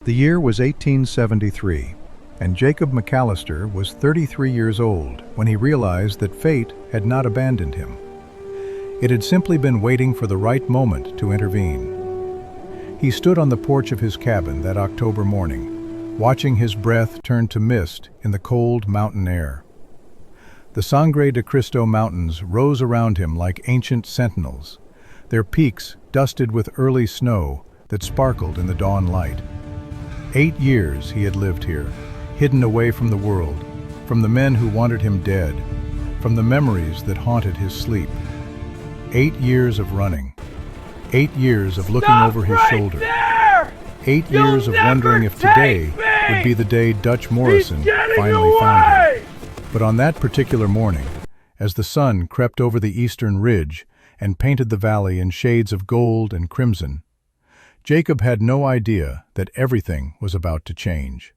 The year was 1873, and Jacob McAllister was 33 years old when he realized that fate had not abandoned him. It had simply been waiting for the right moment to intervene. He stood on the porch of his cabin that October morning, watching his breath turn to mist in the cold mountain air. The Sangre de Cristo Mountains rose around him like ancient sentinels, their peaks dusted with early snow that sparkled in the dawn light. 8 years he had lived here, hidden away from the world, from the men who wanted him dead, from the memories that haunted his sleep. 8 years of running. 8 years of looking over his shoulder. 8 years of wondering if today would be the day Dutch Morrison finally found him. But on that particular morning, as the sun crept over the eastern ridge and painted the valley in shades of gold and crimson, Jacob had no idea that everything was about to change.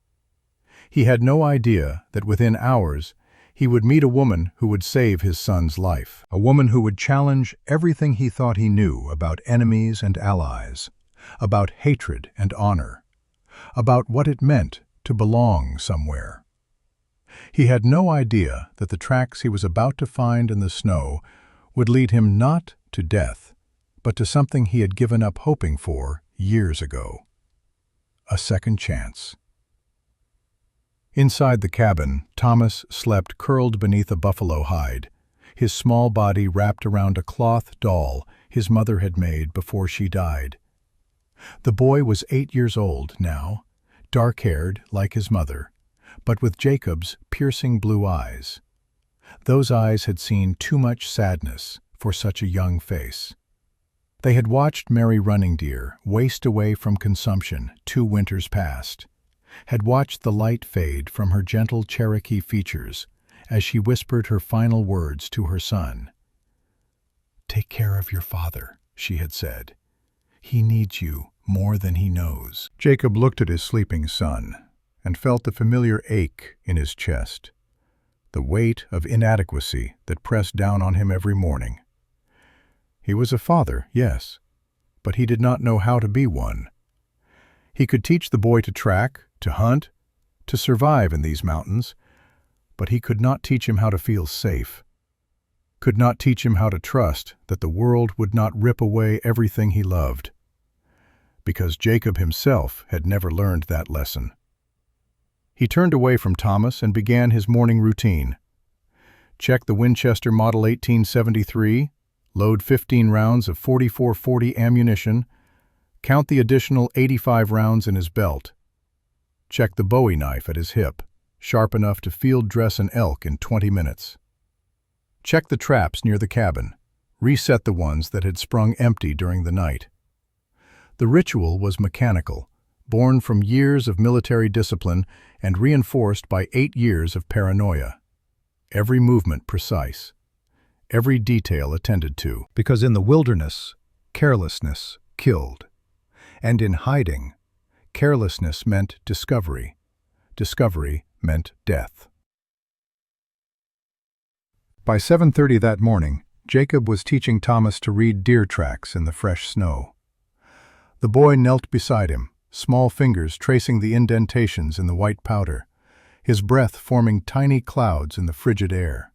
He had no idea that within hours he would meet a woman who would save his son's life, a woman who would challenge everything he thought he knew about enemies and allies, about hatred and honor, about what it meant to belong somewhere. He had no idea that the tracks he was about to find in the snow would lead him not to death, but to something he had given up hoping for years ago. A second chance. Inside the cabin, Thomas slept curled beneath a buffalo hide, his small body wrapped around a cloth doll his mother had made before she died. The boy was 8 years old now, dark-haired like his mother, but with Jacob's piercing blue eyes. Those eyes had seen too much sadness for such a young face. They had watched Mary Running Deer waste away from consumption 2 winters past, had watched the light fade from her gentle Cherokee features as she whispered her final words to her son. "Take care of your father," she had said. "He needs you more than he knows." Jacob looked at his sleeping son and felt the familiar ache in his chest, the weight of inadequacy that pressed down on him every morning. He was a father, yes, but he did not know how to be one. He could teach the boy to track, to hunt, to survive in these mountains, but he could not teach him how to feel safe, could not teach him how to trust that the world would not rip away everything he loved, because Jacob himself had never learned that lesson. He turned away from Thomas and began his morning routine. Check the Winchester Model 1873, load 15 rounds of .44-40 ammunition, count the additional 85 rounds in his belt. Check the Bowie knife at his hip, sharp enough to field dress an elk in 20 minutes. Check the traps near the cabin, reset the ones that had sprung empty during the night. The ritual was mechanical, born from years of military discipline and reinforced by 8 years of paranoia. Every movement precise, every detail attended to, because in the wilderness, carelessness killed. And in hiding, carelessness meant discovery. Discovery meant death. By 7:30 that morning, Jacob was teaching Thomas to read deer tracks in the fresh snow. The boy knelt beside him, small fingers tracing the indentations in the white powder, his breath forming tiny clouds in the frigid air.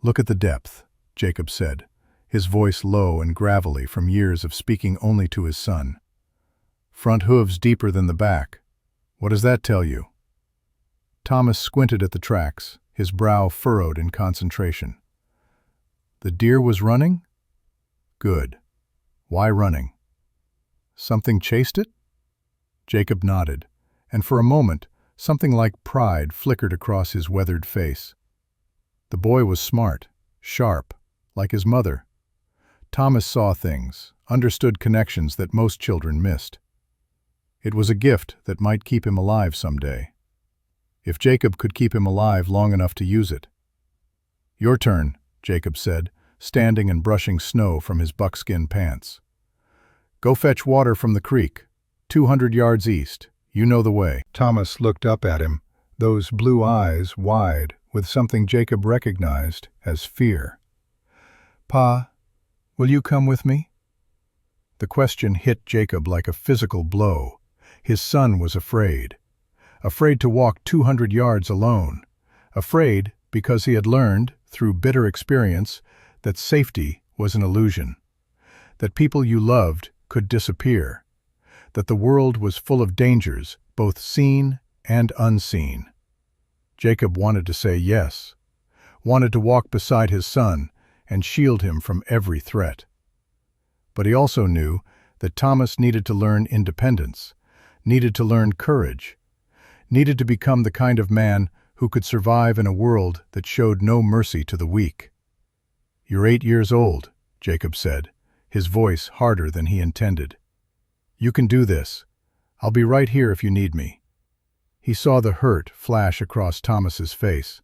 "Look at the depth," Jacob said, his voice low and gravelly from years of speaking only to his son. "Front hooves deeper than the back. What does that tell you?" Thomas squinted at the tracks, his brow furrowed in concentration. "The deer was running? Good. Why running? Something chased it?" Jacob nodded, and for a moment something like pride flickered across his weathered face. The boy was smart, sharp, like his mother. Thomas saw things, understood connections that most children missed. It was a gift that might keep him alive someday, if Jacob could keep him alive long enough to use it. "Your turn," Jacob said, standing and brushing snow from his buckskin pants. "Go fetch water from the creek, 200 yards east. You know the way." Thomas looked up at him, those blue eyes wide with something Jacob recognized as fear. "Pa, will you come with me?" The question hit Jacob like a physical blow. His son was afraid. Afraid to walk 200 yards alone. Afraid because he had learned, through bitter experience, that safety was an illusion. That people you loved could disappear. That the world was full of dangers, both seen and unseen. Jacob wanted to say yes. Wanted to walk beside his son and shield him from every threat. But he also knew that Thomas needed to learn independence, needed to learn courage, needed to become the kind of man who could survive in a world that showed no mercy to the weak. "You're 8 years old," Jacob said, his voice harder than he intended. "You can do this. I'll be right here if you need me." He saw the hurt flash across Thomas's face,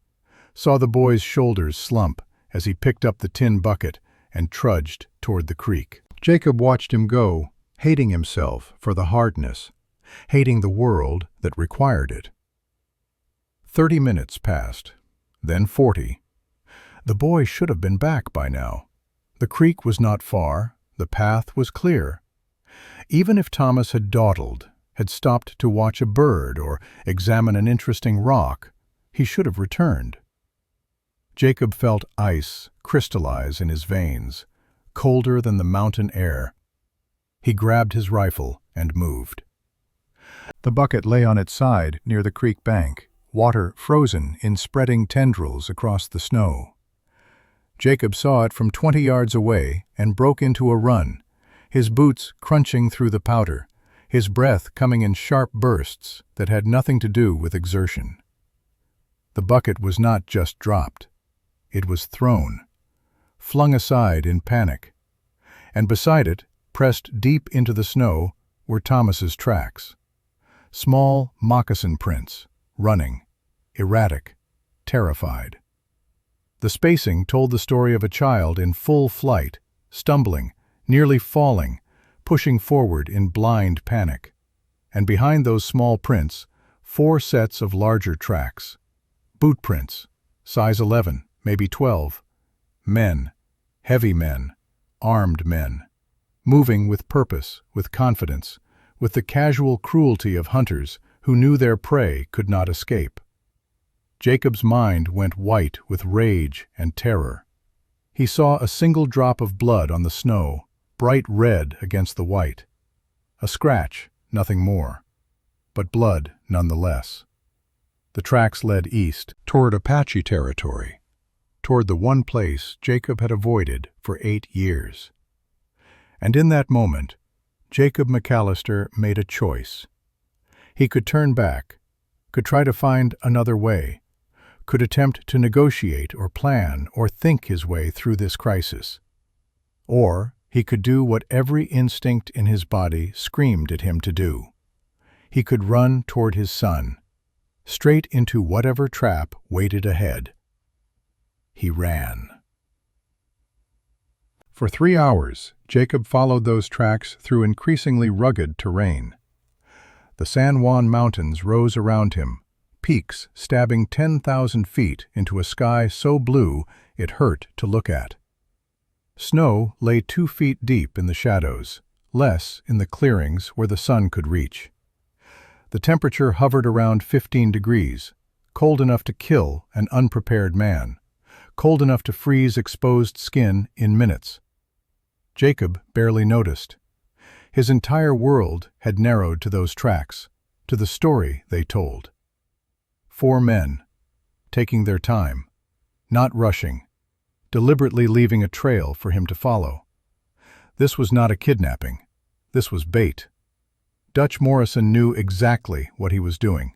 saw the boy's shoulders slump as he picked up the tin bucket and trudged toward the creek. Jacob watched him go, hating himself for the hardness, hating the world that required it. 30 minutes passed, then 40. The boy should have been back by now. The creek was not far, the path was clear. Even if Thomas had dawdled, had stopped to watch a bird or examine an interesting rock, he should have returned. Jacob felt ice crystallize in his veins, colder than the mountain air. He grabbed his rifle and moved. The bucket lay on its side near the creek bank, water frozen in spreading tendrils across the snow. Jacob saw it from 20 yards away and broke into a run, his boots crunching through the powder, his breath coming in sharp bursts that had nothing to do with exertion. The bucket was not just dropped. It was thrown, flung aside in panic, and beside it, pressed deep into the snow, were Thomas's tracks. Small moccasin prints, running, erratic, terrified. The spacing told the story of a child in full flight, stumbling, nearly falling, pushing forward in blind panic. And behind those small prints, 4 sets of larger tracks. Boot prints, size 11, maybe 12. Men, heavy men, armed men, moving with purpose, with confidence, with the casual cruelty of hunters who knew their prey could not escape. Jacob's mind went white with rage and terror. He saw a single drop of blood on the snow, bright red against the white. A scratch, nothing more, but blood nonetheless. The tracks led east, toward Apache territory, toward the one place Jacob had avoided for 8 years. And in that moment, Jacob McAllister made a choice. He could turn back, could try to find another way, could attempt to negotiate or plan or think his way through this crisis. Or he could do what every instinct in his body screamed at him to do. He could run toward his son, straight into whatever trap waited ahead. He ran. For 3 hours, Jacob followed those tracks through increasingly rugged terrain. The San Juan Mountains rose around him, peaks stabbing 10,000 feet into a sky so blue it hurt to look at. Snow lay 2 feet deep in the shadows, less in the clearings where the sun could reach. The temperature hovered around 15 degrees, cold enough to kill an unprepared man, cold enough to freeze exposed skin in minutes. Jacob barely noticed. His entire world had narrowed to those tracks, to the story they told. 4 men, taking their time, not rushing, deliberately leaving a trail for him to follow. This was not a kidnapping. This was bait. Dutch Morrison knew exactly what he was doing.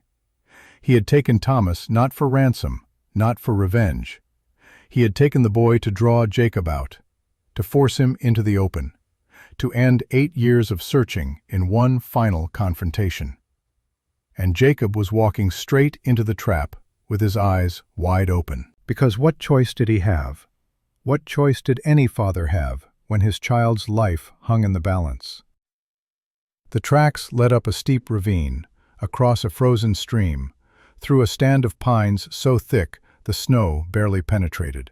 He had taken Thomas not for ransom, not for revenge. He had taken the boy to draw Jacob out, to force him into the open, to end 8 years of searching in one final confrontation. And Jacob was walking straight into the trap with his eyes wide open. Because what choice did he have? What choice did any father have when his child's life hung in the balance? The tracks led up a steep ravine, across a frozen stream, through a stand of pines so thick the snow barely penetrated.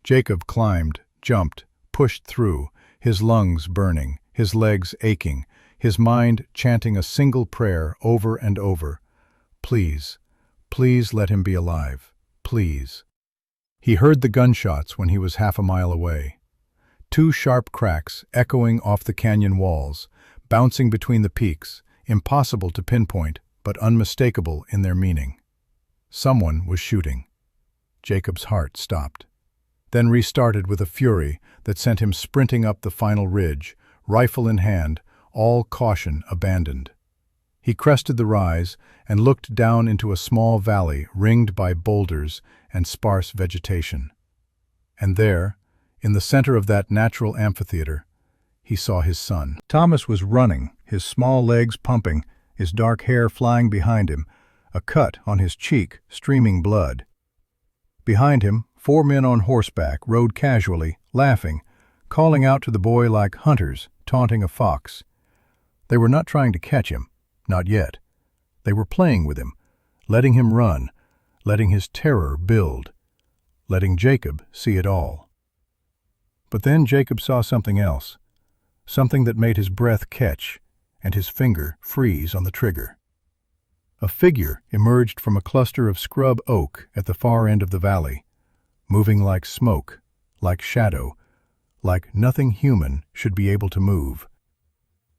Jacob climbed, jumped, pushed through, his lungs burning, his legs aching, his mind chanting a single prayer over and over. Please, please let him be alive. Please. He heard the gunshots when he was half a mile away. Two sharp cracks echoing off the canyon walls, bouncing between the peaks, impossible to pinpoint, but unmistakable in their meaning. Someone was shooting. Jacob's heart stopped, then restarted with a fury that sent him sprinting up the final ridge, rifle in hand, all caution abandoned. He crested the rise and looked down into a small valley ringed by boulders and sparse vegetation. And there, in the center of that natural amphitheater, he saw his son. Thomas was running, his small legs pumping, his dark hair flying behind him, a cut on his cheek streaming blood. Behind him, 4 men on horseback rode casually, laughing, calling out to the boy like hunters taunting a fox. They were not trying to catch him, not yet. They were playing with him, letting him run, letting his terror build, letting Jacob see it all. But then Jacob saw something else, something that made his breath catch and his finger freeze on the trigger. A figure emerged from a cluster of scrub oak at the far end of the valley, moving like smoke, like shadow, like nothing human should be able to move.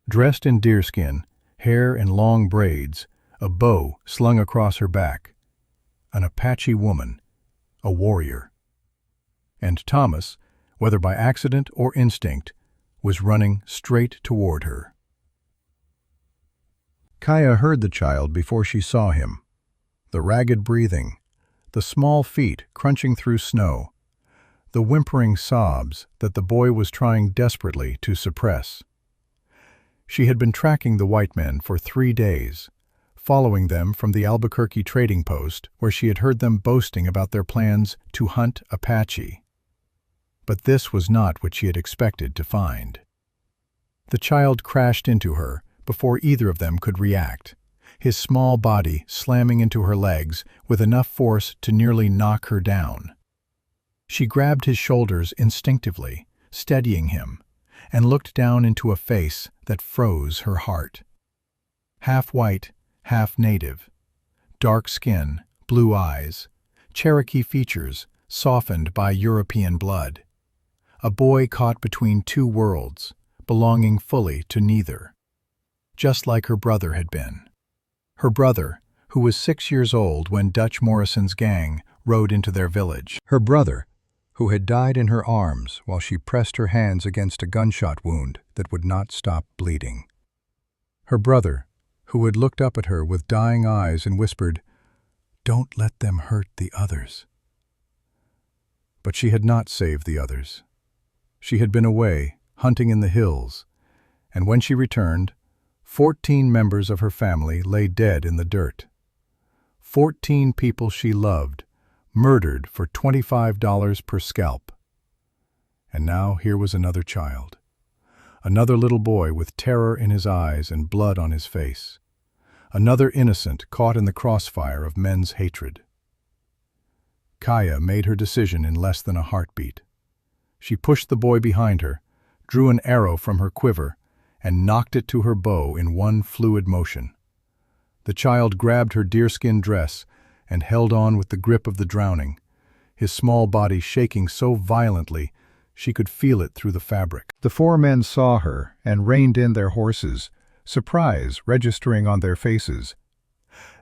Dressed in deerskin, hair in long braids, a bow slung across her back. An Apache woman, a warrior. And Thomas, whether by accident or instinct, was running straight toward her. Kaya heard the child before she saw him. The ragged breathing, the small feet crunching through snow, the whimpering sobs that the boy was trying desperately to suppress. She had been tracking the white men for 3 days, following them from the Albuquerque trading post where she had heard them boasting about their plans to hunt Apache. But this was not what she had expected to find. The child crashed into her before either of them could react, his small body slamming into her legs with enough force to nearly knock her down. She grabbed his shoulders instinctively, steadying him, and looked down into a face that froze her heart. Half white, half native, dark skin, blue eyes, Cherokee features softened by European blood. A boy caught between two worlds, belonging fully to neither. Just like her brother had been. Her brother, who was 6 years old when Dutch Morrison's gang rode into their village. Her brother, who had died in her arms while she pressed her hands against a gunshot wound that would not stop bleeding. Her brother, who had looked up at her with dying eyes and whispered, "Don't let them hurt the others." But she had not saved the others. She had been away, hunting in the hills, and when she returned, 14 members of her family lay dead in the dirt. 14 people she loved, murdered for $25 per scalp. And now here was another child. Another little boy with terror in his eyes and blood on his face. Another innocent caught in the crossfire of men's hatred. Kaya made her decision in less than a heartbeat. She pushed the boy behind her, drew an arrow from her quiver, and knocked it to her bow in one fluid motion. The child grabbed her deerskin dress and held on with the grip of the drowning, his small body shaking so violently she could feel it through the fabric. The 4 men saw her and reined in their horses, surprise registering on their faces.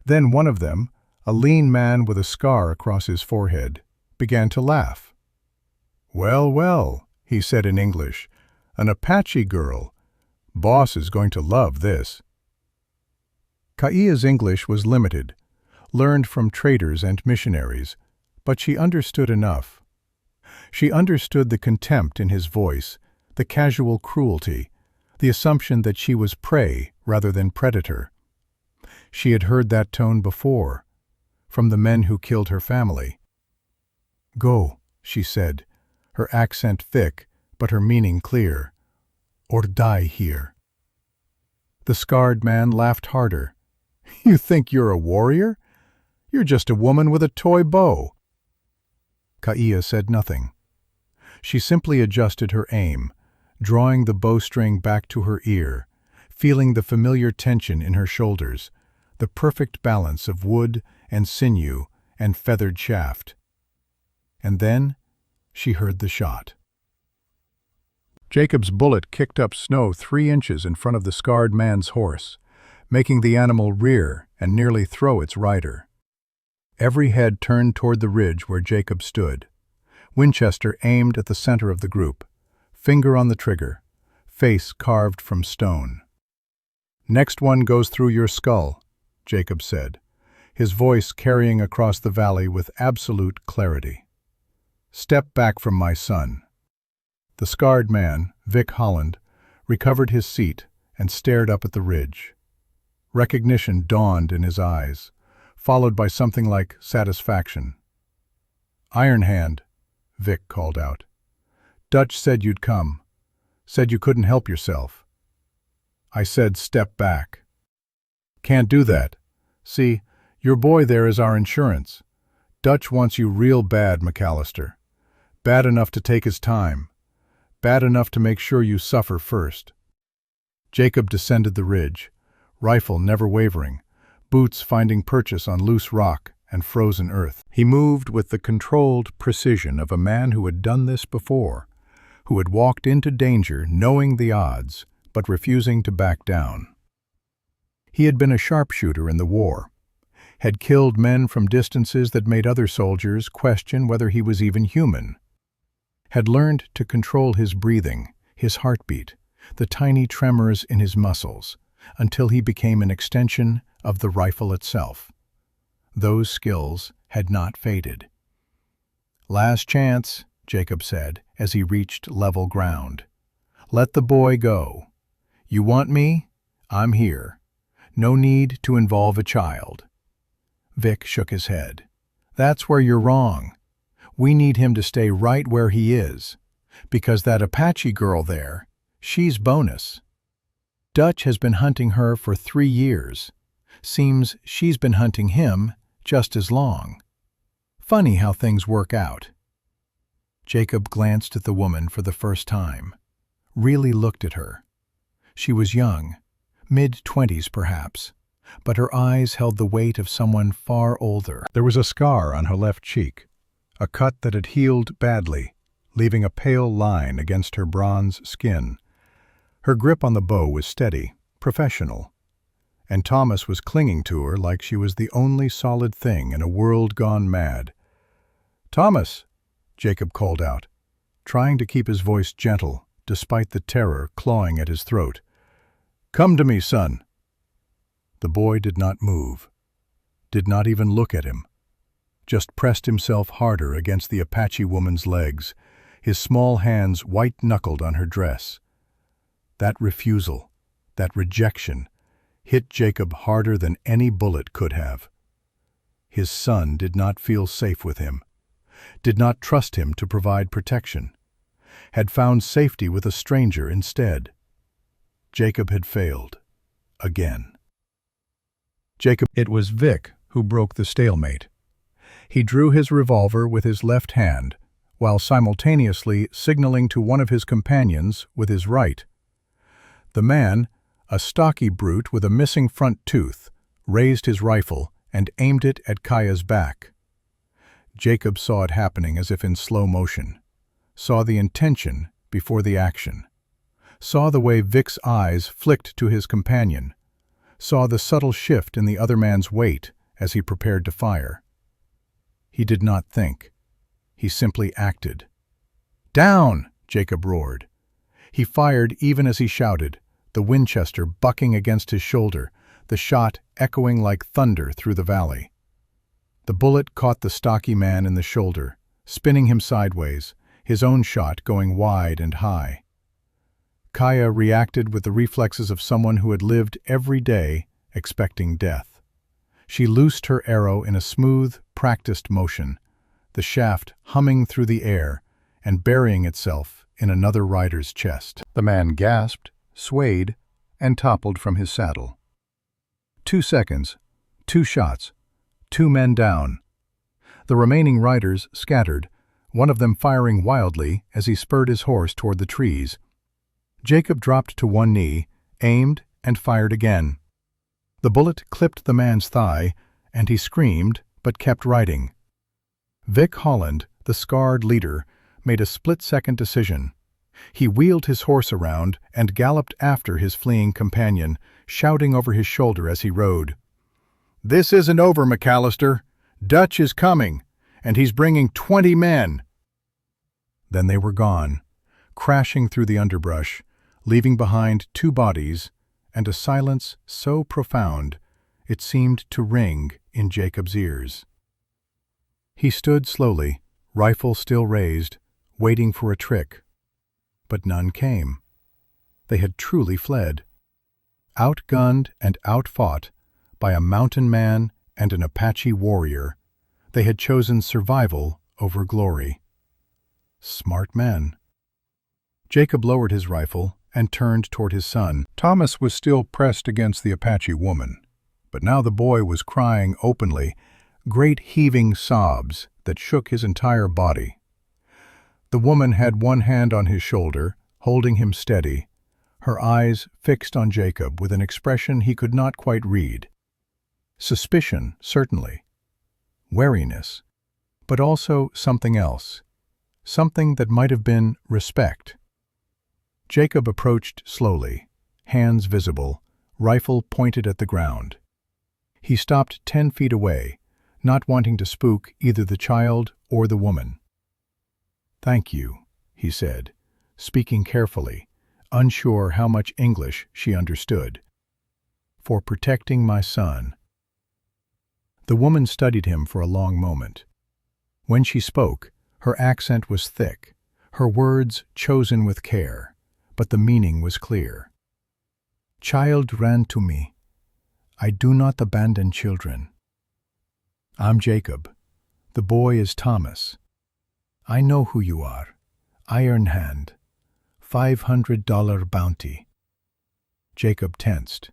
Then one of them, a lean man with a scar across his forehead, began to laugh. "Well, well," he said in English, "an Apache girl. Boss is going to love this." Kaya's English was limited, learned from traders and missionaries, but she understood enough. She understood the contempt in his voice, the casual cruelty, the assumption that she was prey rather than predator. She had heard that tone before, from the men who killed her family. "Go," she said, her accent thick, but her meaning clear, "or die here." The scarred man laughed harder. "You think you're a warrior? You're just a woman with a toy bow." Kaya said nothing. She simply adjusted her aim, drawing the bowstring back to her ear, feeling the familiar tension in her shoulders, the perfect balance of wood and sinew and feathered shaft. And then she heard the shot. Jacob's bullet kicked up snow 3 inches in front of the scarred man's horse, making the animal rear and nearly throw its rider. Every head turned toward the ridge where Jacob stood. Winchester aimed at the center of the group, finger on the trigger, face carved from stone. "Next one goes through your skull," Jacob said, his voice carrying across the valley with absolute clarity. "Step back from my son." The scarred man, Vic Holland, recovered his seat and stared up at the ridge. Recognition dawned in his eyes, followed by something like satisfaction. "Iron Hand," Vic called out. "Dutch said you'd come. Said you couldn't help yourself." "I said step back." "Can't do that. See, your boy there is our insurance. Dutch wants you real bad, McAllister. Bad enough to take his time. Bad enough to make sure you suffer first." Jacob descended the ridge, rifle never wavering, boots finding purchase on loose rock and frozen earth. He moved with the controlled precision of a man who had done this before, who had walked into danger knowing the odds, but refusing to back down. He had been a sharpshooter in the war, had killed men from distances that made other soldiers question whether he was even human, had learned to control his breathing, his heartbeat, the tiny tremors in his muscles, until he became an extension of the rifle itself. Those skills had not faded. "Last chance," Jacob said as he reached level ground. "Let the boy go. You want me? I'm here. No need to involve a child." Vic shook his head. "That's where you're wrong. We need him to stay right where he is, because that Apache girl there, she's bonus. Dutch has been hunting her for 3 years. Seems she's been hunting him just as long. Funny how things work out." Jacob glanced at the woman for the first time, really looked at her. She was young, mid-20s perhaps, but her eyes held the weight of someone far older. There was a scar on her left cheek, a cut that had healed badly, leaving a pale line against her bronze skin. Her grip on the bow was steady, professional, and Thomas was clinging to her like she was the only solid thing in a world gone mad. "Thomas!" Jacob called out, trying to keep his voice gentle despite the terror clawing at his throat. "Come to me, son." The boy did not move, did not even look at him, just pressed himself harder against the Apache woman's legs, his small hands white-knuckled on her dress. That refusal, that rejection, hit Jacob harder than any bullet could have. His son did not feel safe with him, did not trust him to provide protection, had found safety with a stranger instead. Jacob had failed. Again. It was Vic who broke the stalemate. He drew his revolver with his left hand, while simultaneously signaling to one of his companions with his right. The man, a stocky brute with a missing front tooth, raised his rifle and aimed it at Kaya's back. Jacob saw it happening as if in slow motion, saw the intention before the action, saw the way Vic's eyes flicked to his companion, saw the subtle shift in the other man's weight as he prepared to fire. He did not think. He simply acted. "Down!" Jacob roared. He fired even as he shouted, the Winchester bucking against his shoulder, the shot echoing like thunder through the valley. The bullet caught the stocky man in the shoulder, spinning him sideways, his own shot going wide and high. Kaya reacted with the reflexes of someone who had lived every day expecting death. She loosed her arrow in a smooth, practiced motion, the shaft humming through the air and burying itself in another rider's chest. The man gasped, swayed, and toppled from his saddle. 2 seconds, 2 shots, 2 men down. The remaining riders scattered, one of them firing wildly as he spurred his horse toward the trees. Jacob dropped to one knee, aimed, and fired again. The bullet clipped the man's thigh, and he screamed, but kept riding. Vic Holland, the scarred leader, made a split-second decision. He wheeled his horse around and galloped after his fleeing companion, shouting over his shoulder as he rode. "This isn't over, McAllister. Dutch is coming, and he's bringing 20 men." Then they were gone, crashing through the underbrush, leaving behind 2 bodies and a silence so profound it seemed to ring in Jacob's ears. He stood slowly, rifle still raised, waiting for a trick. But none came. They had truly fled. Outgunned and outfought by a mountain man and an Apache warrior, they had chosen survival over glory. Smart men. Jacob lowered his rifle and turned toward his son. Thomas was still pressed against the Apache woman, but now the boy was crying openly, great heaving sobs that shook his entire body. The woman had one hand on his shoulder, holding him steady, her eyes fixed on Jacob with an expression he could not quite read. Suspicion, certainly. Wariness. But also something else. Something that might have been respect. Jacob approached slowly, hands visible, rifle pointed at the ground. He stopped 10 feet away, not wanting to spook either the child or the woman. "Thank you," he said, speaking carefully, unsure how much English she understood. "For protecting my son." The woman studied him for a long moment. When she spoke, her accent was thick, her words chosen with care, but the meaning was clear. "Child ran to me. I do not abandon children. I'm Jacob. The boy is Thomas. I know who you are. Iron Hand. $500 bounty." Jacob tensed.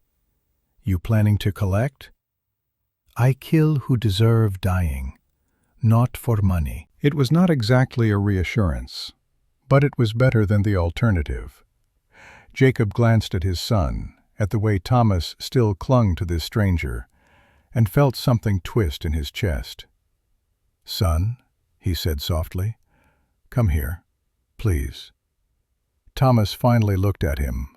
"You planning to collect?" "I kill who deserve dying, not for money." It was not exactly a reassurance, but it was better than the alternative. Jacob glanced at his son, at the way Thomas still clung to this stranger, and felt something twist in his chest. "Son," he said softly, "come here, please." Thomas finally looked at him.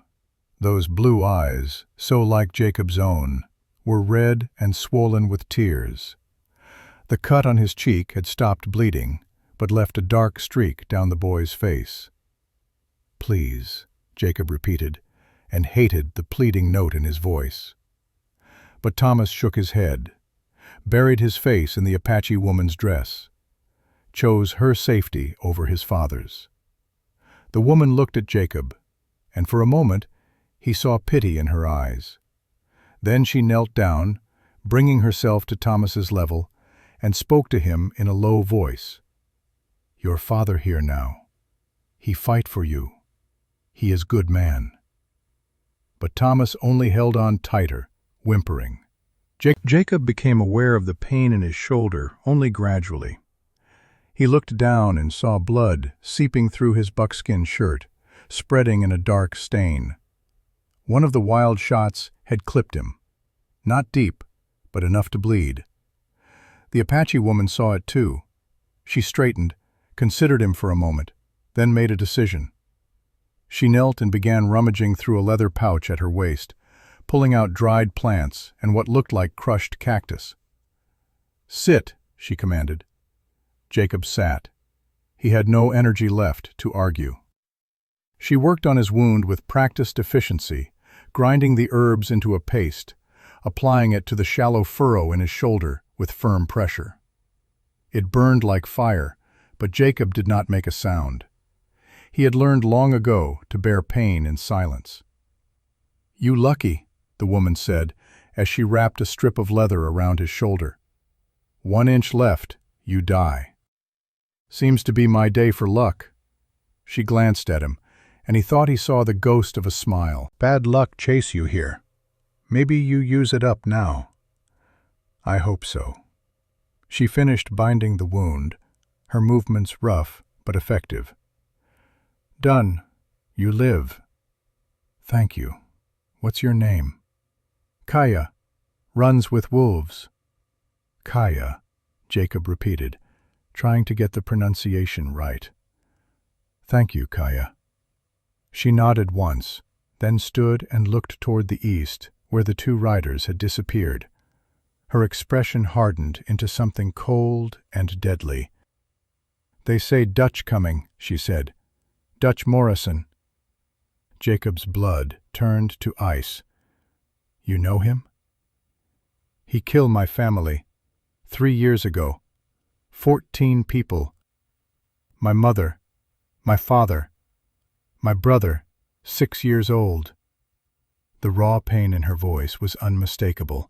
Those blue eyes, so like Jacob's own, were red and swollen with tears. The cut on his cheek had stopped bleeding, but left a dark streak down the boy's face. "Please," Jacob repeated, and hated the pleading note in his voice. But Thomas shook his head, buried his face in the Apache woman's dress, chose her safety over his father's. The woman looked at Jacob, and for a moment he saw pity in her eyes. Then she knelt down, bringing herself to Thomas's level, and spoke to him in a low voice. "Your father here now. He fight for you. He is good man." But Thomas only held on tighter, whimpering. Jacob became aware of the pain in his shoulder only gradually. He looked down and saw blood seeping through his buckskin shirt, spreading in a dark stain. One of the wild shots had clipped him. Not deep, but enough to bleed. The Apache woman saw it too. She straightened, considered him for a moment, then made a decision. She knelt and began rummaging through a leather pouch at her waist, pulling out dried plants and what looked like crushed cactus. "Sit," she commanded. Jacob sat. He had no energy left to argue. She worked on his wound with practiced efficiency, grinding the herbs into a paste, applying it to the shallow furrow in his shoulder with firm pressure. It burned like fire, but Jacob did not make a sound. He had learned long ago to bear pain in silence. "You lucky," the woman said, as she wrapped a strip of leather around his shoulder. "1 inch left, you die." "Seems to be my day for luck." She glanced at him, and he thought he saw the ghost of a smile. "Bad luck chase you here. Maybe you use it up now." "I hope so." She finished binding the wound, her movements rough but effective. "Done. You live." "Thank you. What's your name? Kaya. Runs with wolves. Kaya, Jacob repeated, trying to get the pronunciation right. Thank you, Kaya. She nodded once, then stood and looked toward the east, where the two riders had disappeared. Her expression hardened into something cold and deadly. They say Dutch coming, she said. Dutch Morrison. Jacob's blood turned to ice. You know him? He killed my family 3 years ago. 14 people. My mother, my father, my brother, 6 years old. The raw pain in her voice was unmistakable.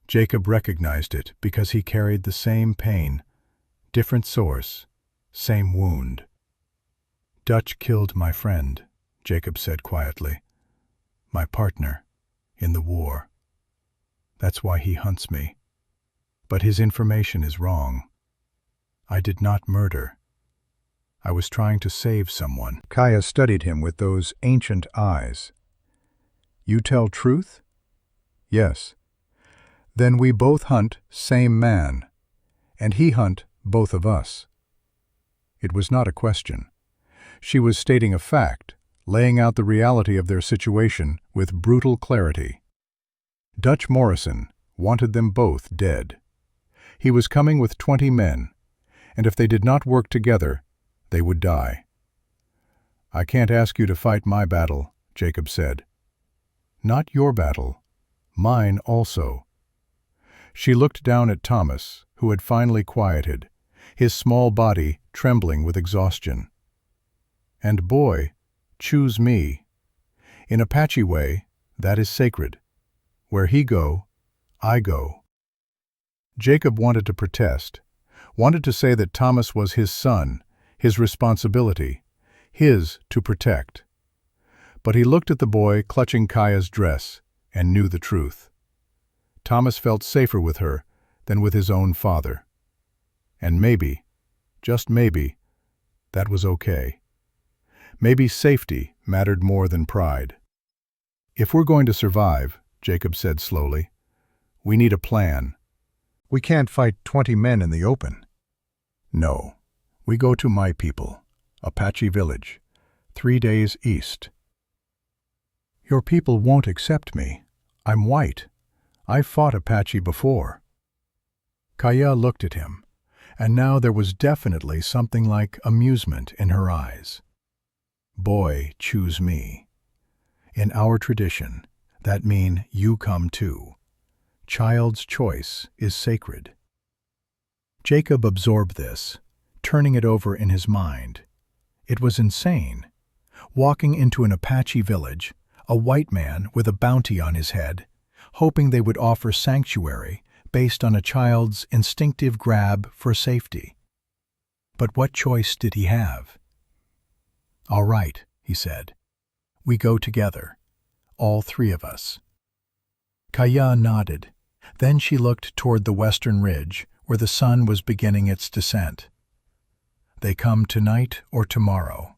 Jacob recognized it because he carried the same pain, different source, same wound. Dutch killed my friend, Jacob said quietly. My partner, in the war. That's why he hunts me. But his information is wrong. I did not murder. I was trying to save someone. Kaya studied him with those ancient eyes. You tell truth? Yes. Then we both hunt same man, and he hunt both of us. It was not a question. She was stating a fact, laying out the reality of their situation with brutal clarity. Dutch Morrison wanted them both dead. He was coming with 20 men, and if they did not work together, they would die. I can't ask you to fight my battle, Jacob said. Not your battle, mine also. She looked down at Thomas, who had finally quieted, his small body trembling with exhaustion. And boy, choose me. In Apache way, that is sacred. Where he go, I go. Jacob wanted to protest, wanted to say that Thomas was his son, his responsibility, his to protect. But he looked at the boy clutching Kaya's dress and knew the truth. Thomas felt safer with her than with his own father. And maybe, just maybe, that was okay. Maybe safety mattered more than pride. If we're going to survive, Jacob said slowly, we need a plan. We can't fight 20 men in the open. No, we go to my people, Apache village, 3 days east. Your people won't accept me. I'm white. I've fought Apache before. Kaya looked at him, and now there was definitely something like amusement in her eyes. Boy, choose me. In our tradition, that mean you come too. Child's choice is sacred. Jacob absorbed this, turning it over in his mind. It was insane. Walking into an Apache village, a white man with a bounty on his head, hoping they would offer sanctuary based on a child's instinctive grab for safety. But what choice did he have? All right, he said. We go together, all 3 of us. Kaya nodded. Then she looked toward the western ridge, where the sun was beginning its descent. They come tonight or tomorrow.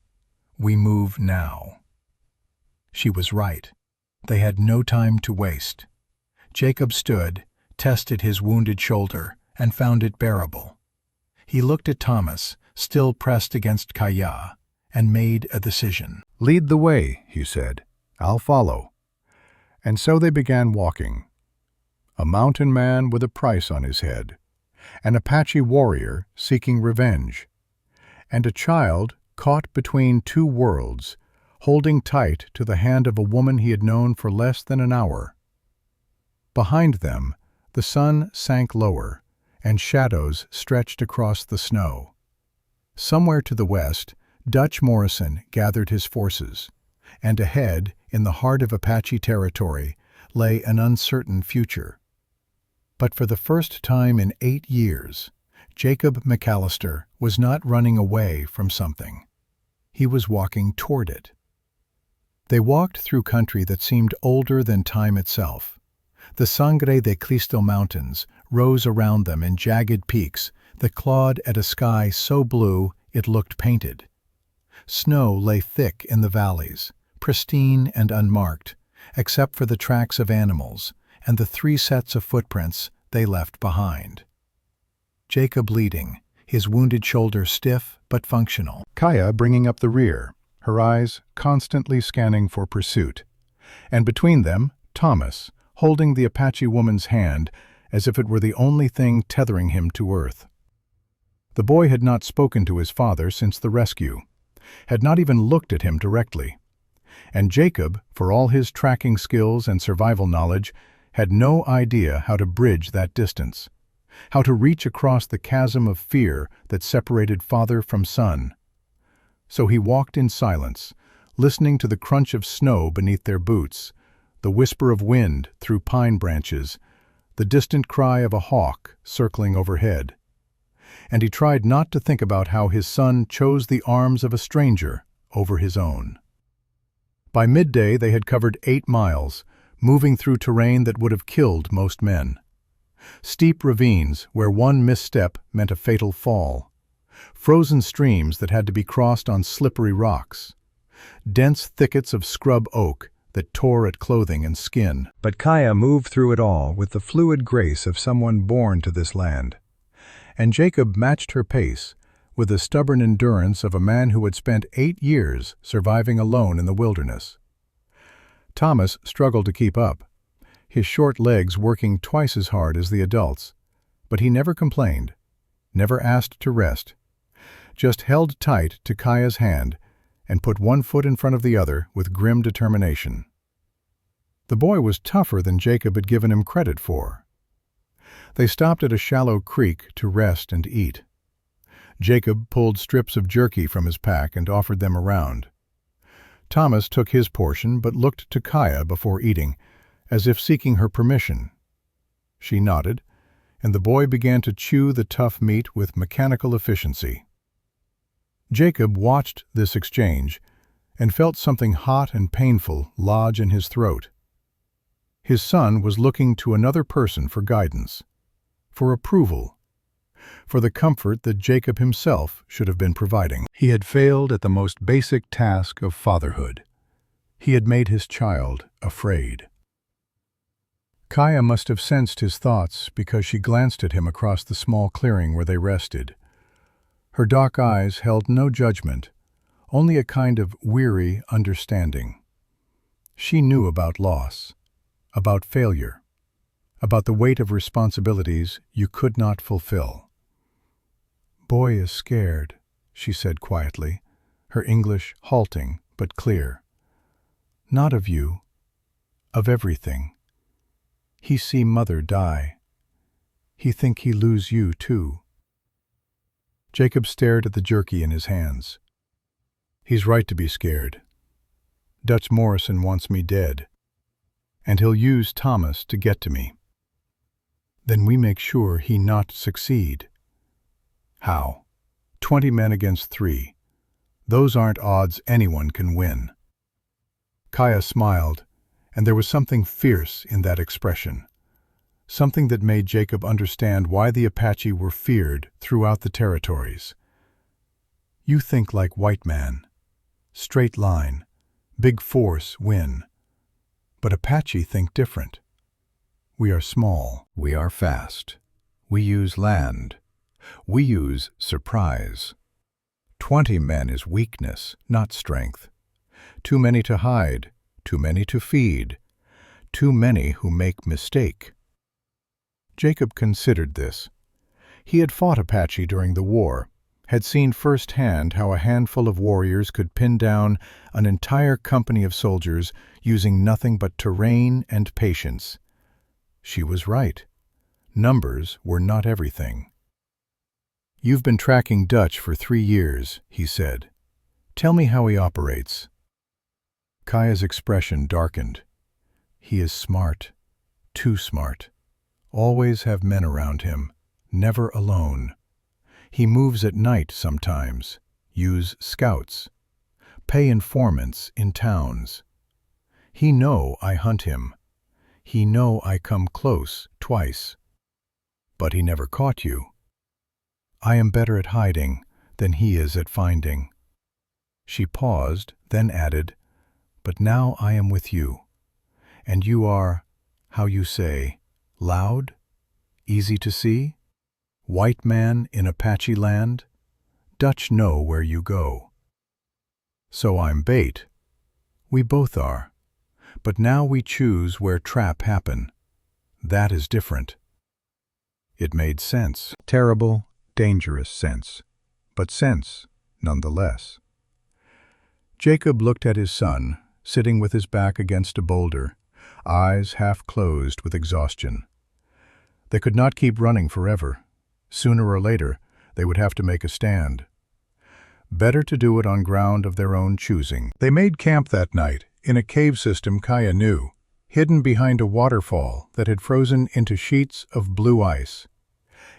We move now. She was right. They had no time to waste. Jacob stood, tested his wounded shoulder, and found it bearable. He looked at Thomas, still pressed against Kaya, and made a decision. Lead the way, he said. I'll follow. And so they began walking. A mountain man with a price on his head, an Apache warrior seeking revenge, and a child caught between 2 worlds, holding tight to the hand of a woman he had known for less than an hour. Behind them, the sun sank lower, and shadows stretched across the snow. Somewhere to the west, Dutch Morrison gathered his forces, and ahead, in the heart of Apache territory, lay an uncertain future. But for the first time in 8 years, Jacob McAllister was not running away from something. He was walking toward it. They walked through country that seemed older than time itself. The Sangre de Cristo Mountains rose around them in jagged peaks that clawed at a sky so blue it looked painted. Snow lay thick in the valleys, pristine and unmarked, except for the tracks of animals and the 3 sets of footprints they left behind. Jacob leading, his wounded shoulder stiff but functional. Kaya bringing up the rear, her eyes constantly scanning for pursuit. And between them, Thomas, holding the Apache woman's hand as if it were the only thing tethering him to earth. The boy had not spoken to his father since the rescue, had not even looked at him directly. And Jacob, for all his tracking skills and survival knowledge, had no idea how to bridge that distance, how to reach across the chasm of fear that separated father from son. So he walked in silence, listening to the crunch of snow beneath their boots, the whisper of wind through pine branches, the distant cry of a hawk circling overhead. And he tried not to think about how his son chose the arms of a stranger over his own. By midday they had covered 8 miles, moving through terrain that would have killed most men. Steep ravines where one misstep meant a fatal fall. Frozen streams that had to be crossed on slippery rocks. Dense thickets of scrub oak that tore at clothing and skin. But Kaya moved through it all with the fluid grace of someone born to this land. And Jacob matched her pace with the stubborn endurance of a man who had spent 8 years surviving alone in the wilderness. Thomas struggled to keep up, his short legs working twice as hard as the adults, but he never complained, never asked to rest, just held tight to Kaya's hand and put one foot in front of the other with grim determination. The boy was tougher than Jacob had given him credit for. They stopped at a shallow creek to rest and eat. Jacob pulled strips of jerky from his pack and offered them around. Thomas took his portion but looked to Kaya before eating, as if seeking her permission. She nodded, and the boy began to chew the tough meat with mechanical efficiency. Jacob watched this exchange and felt something hot and painful lodge in his throat. His son was looking to another person for guidance, for approval, for the comfort that Jacob himself should have been providing. He had failed at the most basic task of fatherhood. He had made his child afraid. Kaya must have sensed his thoughts because she glanced at him across the small clearing where they rested. Her dark eyes held no judgment, only a kind of weary understanding. She knew about loss, about failure, about the weight of responsibilities you could not fulfill. "Boy is scared," she said quietly, her English halting but clear. "Not of you, of everything. He see mother die. He think he lose you too." Jacob stared at the jerky in his hands. "He's right to be scared. Dutch Morrison wants me dead, and he'll use Thomas to get to me. Then we make sure he not succeed." "How? 20 men against 3. Those aren't odds anyone can win." Kaya smiled, and there was something fierce in that expression, something that made Jacob understand why the Apache were feared throughout the territories. "You think like white man. Straight line, big force, win. But Apache think different. We are small. We are fast. We use land. We use surprise. 20 men is weakness, not strength. Too many to hide, too many to feed, too many who make mistake." Jacob considered this. He had fought Apache during the war, had seen firsthand how a handful of warriors could pin down an entire company of soldiers using nothing but terrain and patience. She was right. Numbers were not everything. "You've been tracking Dutch for 3 years, he said. "Tell me how he operates." Kaya's expression darkened. "He is smart, too smart. Always have men around him, never alone. He moves at night sometimes, use scouts, pay informants in towns. He know I hunt him. He know I come close twice. But he never caught you. I am better at hiding than he is at finding." She paused, then added, "But now I am with you, And you are, how you say, loud, easy to see? White man in Apache land? Dutch know where you go. So I'm bait. We both are. But now we choose where trap happen. That is different. It made sense. Terrible, dangerous sense. But sense, nonetheless. Jacob looked at his son, sitting with his back against a boulder, eyes half closed with exhaustion. They could not keep running forever. Sooner or later, they would have to make a stand. Better to do it on ground of their own choosing. They made camp that night in a cave system Kaya knew, hidden behind a waterfall that had frozen into sheets of blue ice.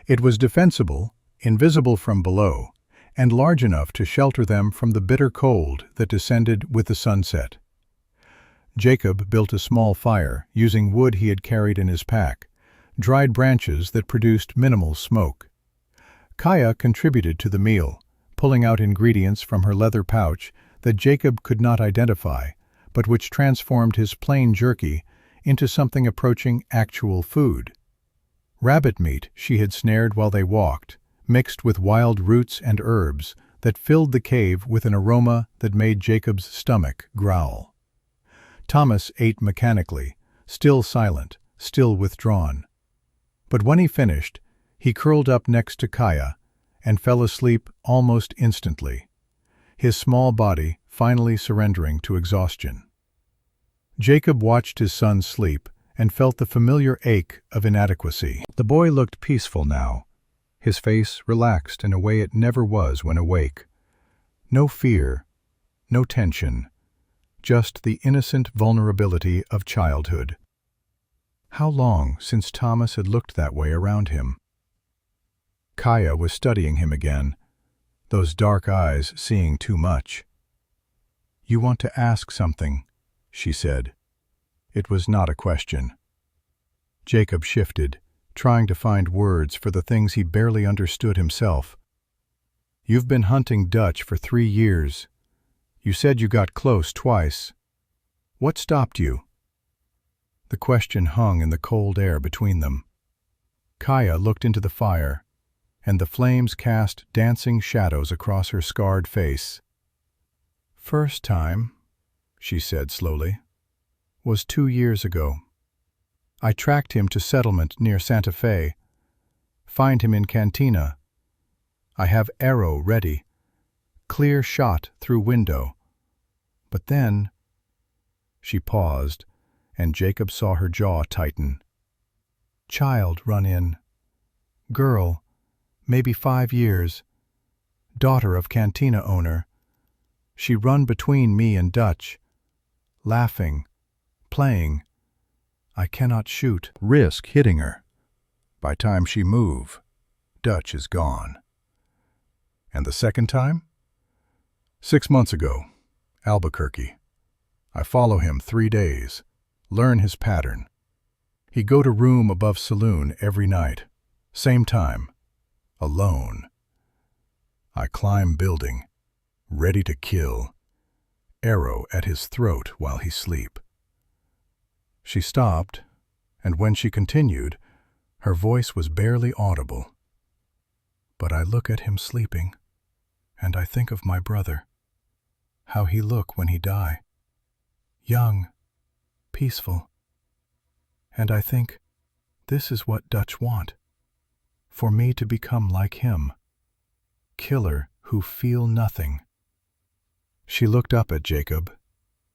It was defensible, invisible from below, and large enough to shelter them from the bitter cold that descended with the sunset. Jacob built a small fire using wood he had carried in his pack, dried branches that produced minimal smoke. Kaya contributed to the meal, pulling out ingredients from her leather pouch that Jacob could not identify, but which transformed his plain jerky into something approaching actual food. Rabbit meat she had snared while they walked, mixed with wild roots and herbs that filled the cave with an aroma that made Jacob's stomach growl. Thomas ate mechanically, still silent, still withdrawn. But when he finished, he curled up next to Kaya and fell asleep almost instantly, his small body finally surrendering to exhaustion. Jacob watched his son sleep and felt the familiar ache of inadequacy. The boy looked peaceful now, his face relaxed in a way it never was when awake. No fear, no tension, just the innocent vulnerability of childhood. How long since Thomas had looked that way around him? Kaya was studying him again, those dark eyes seeing too much. "You want to ask something," she said. It was not a question. Jacob shifted, trying to find words for the things he barely understood himself. "You've been hunting Dutch for 3 years. You said you got close twice. What stopped you?" The question hung in the cold air between them. Kaya looked into the fire, and the flames cast dancing shadows across her scarred face. "First time," she said slowly, "was 2 years ago. I tracked him to settlement near Santa Fe. Find him in Cantina. I have arrow ready. Clear shot through window. But then—" She paused, and Jacob saw her jaw tighten. "Child run in. Girl, maybe 5 years. Daughter of Cantina owner. She run between me and Dutch. Laughing. Playing. I cannot shoot. Risk hitting her. By time she move, Dutch is gone." "And the second time?" "6 months ago. Albuquerque. I follow him 3 days. Learn his pattern. He go to room above saloon every night. Same time. Alone. I climb building. Ready to kill. Arrow at his throat while he sleep." She stopped, and when she continued, her voice was barely audible. "But I look at him sleeping, and I think of my brother. How he look when he die. Young, peaceful. And I think, this is what Dutch want. For me to become like him. Killer who feel nothing." She looked up at Jacob,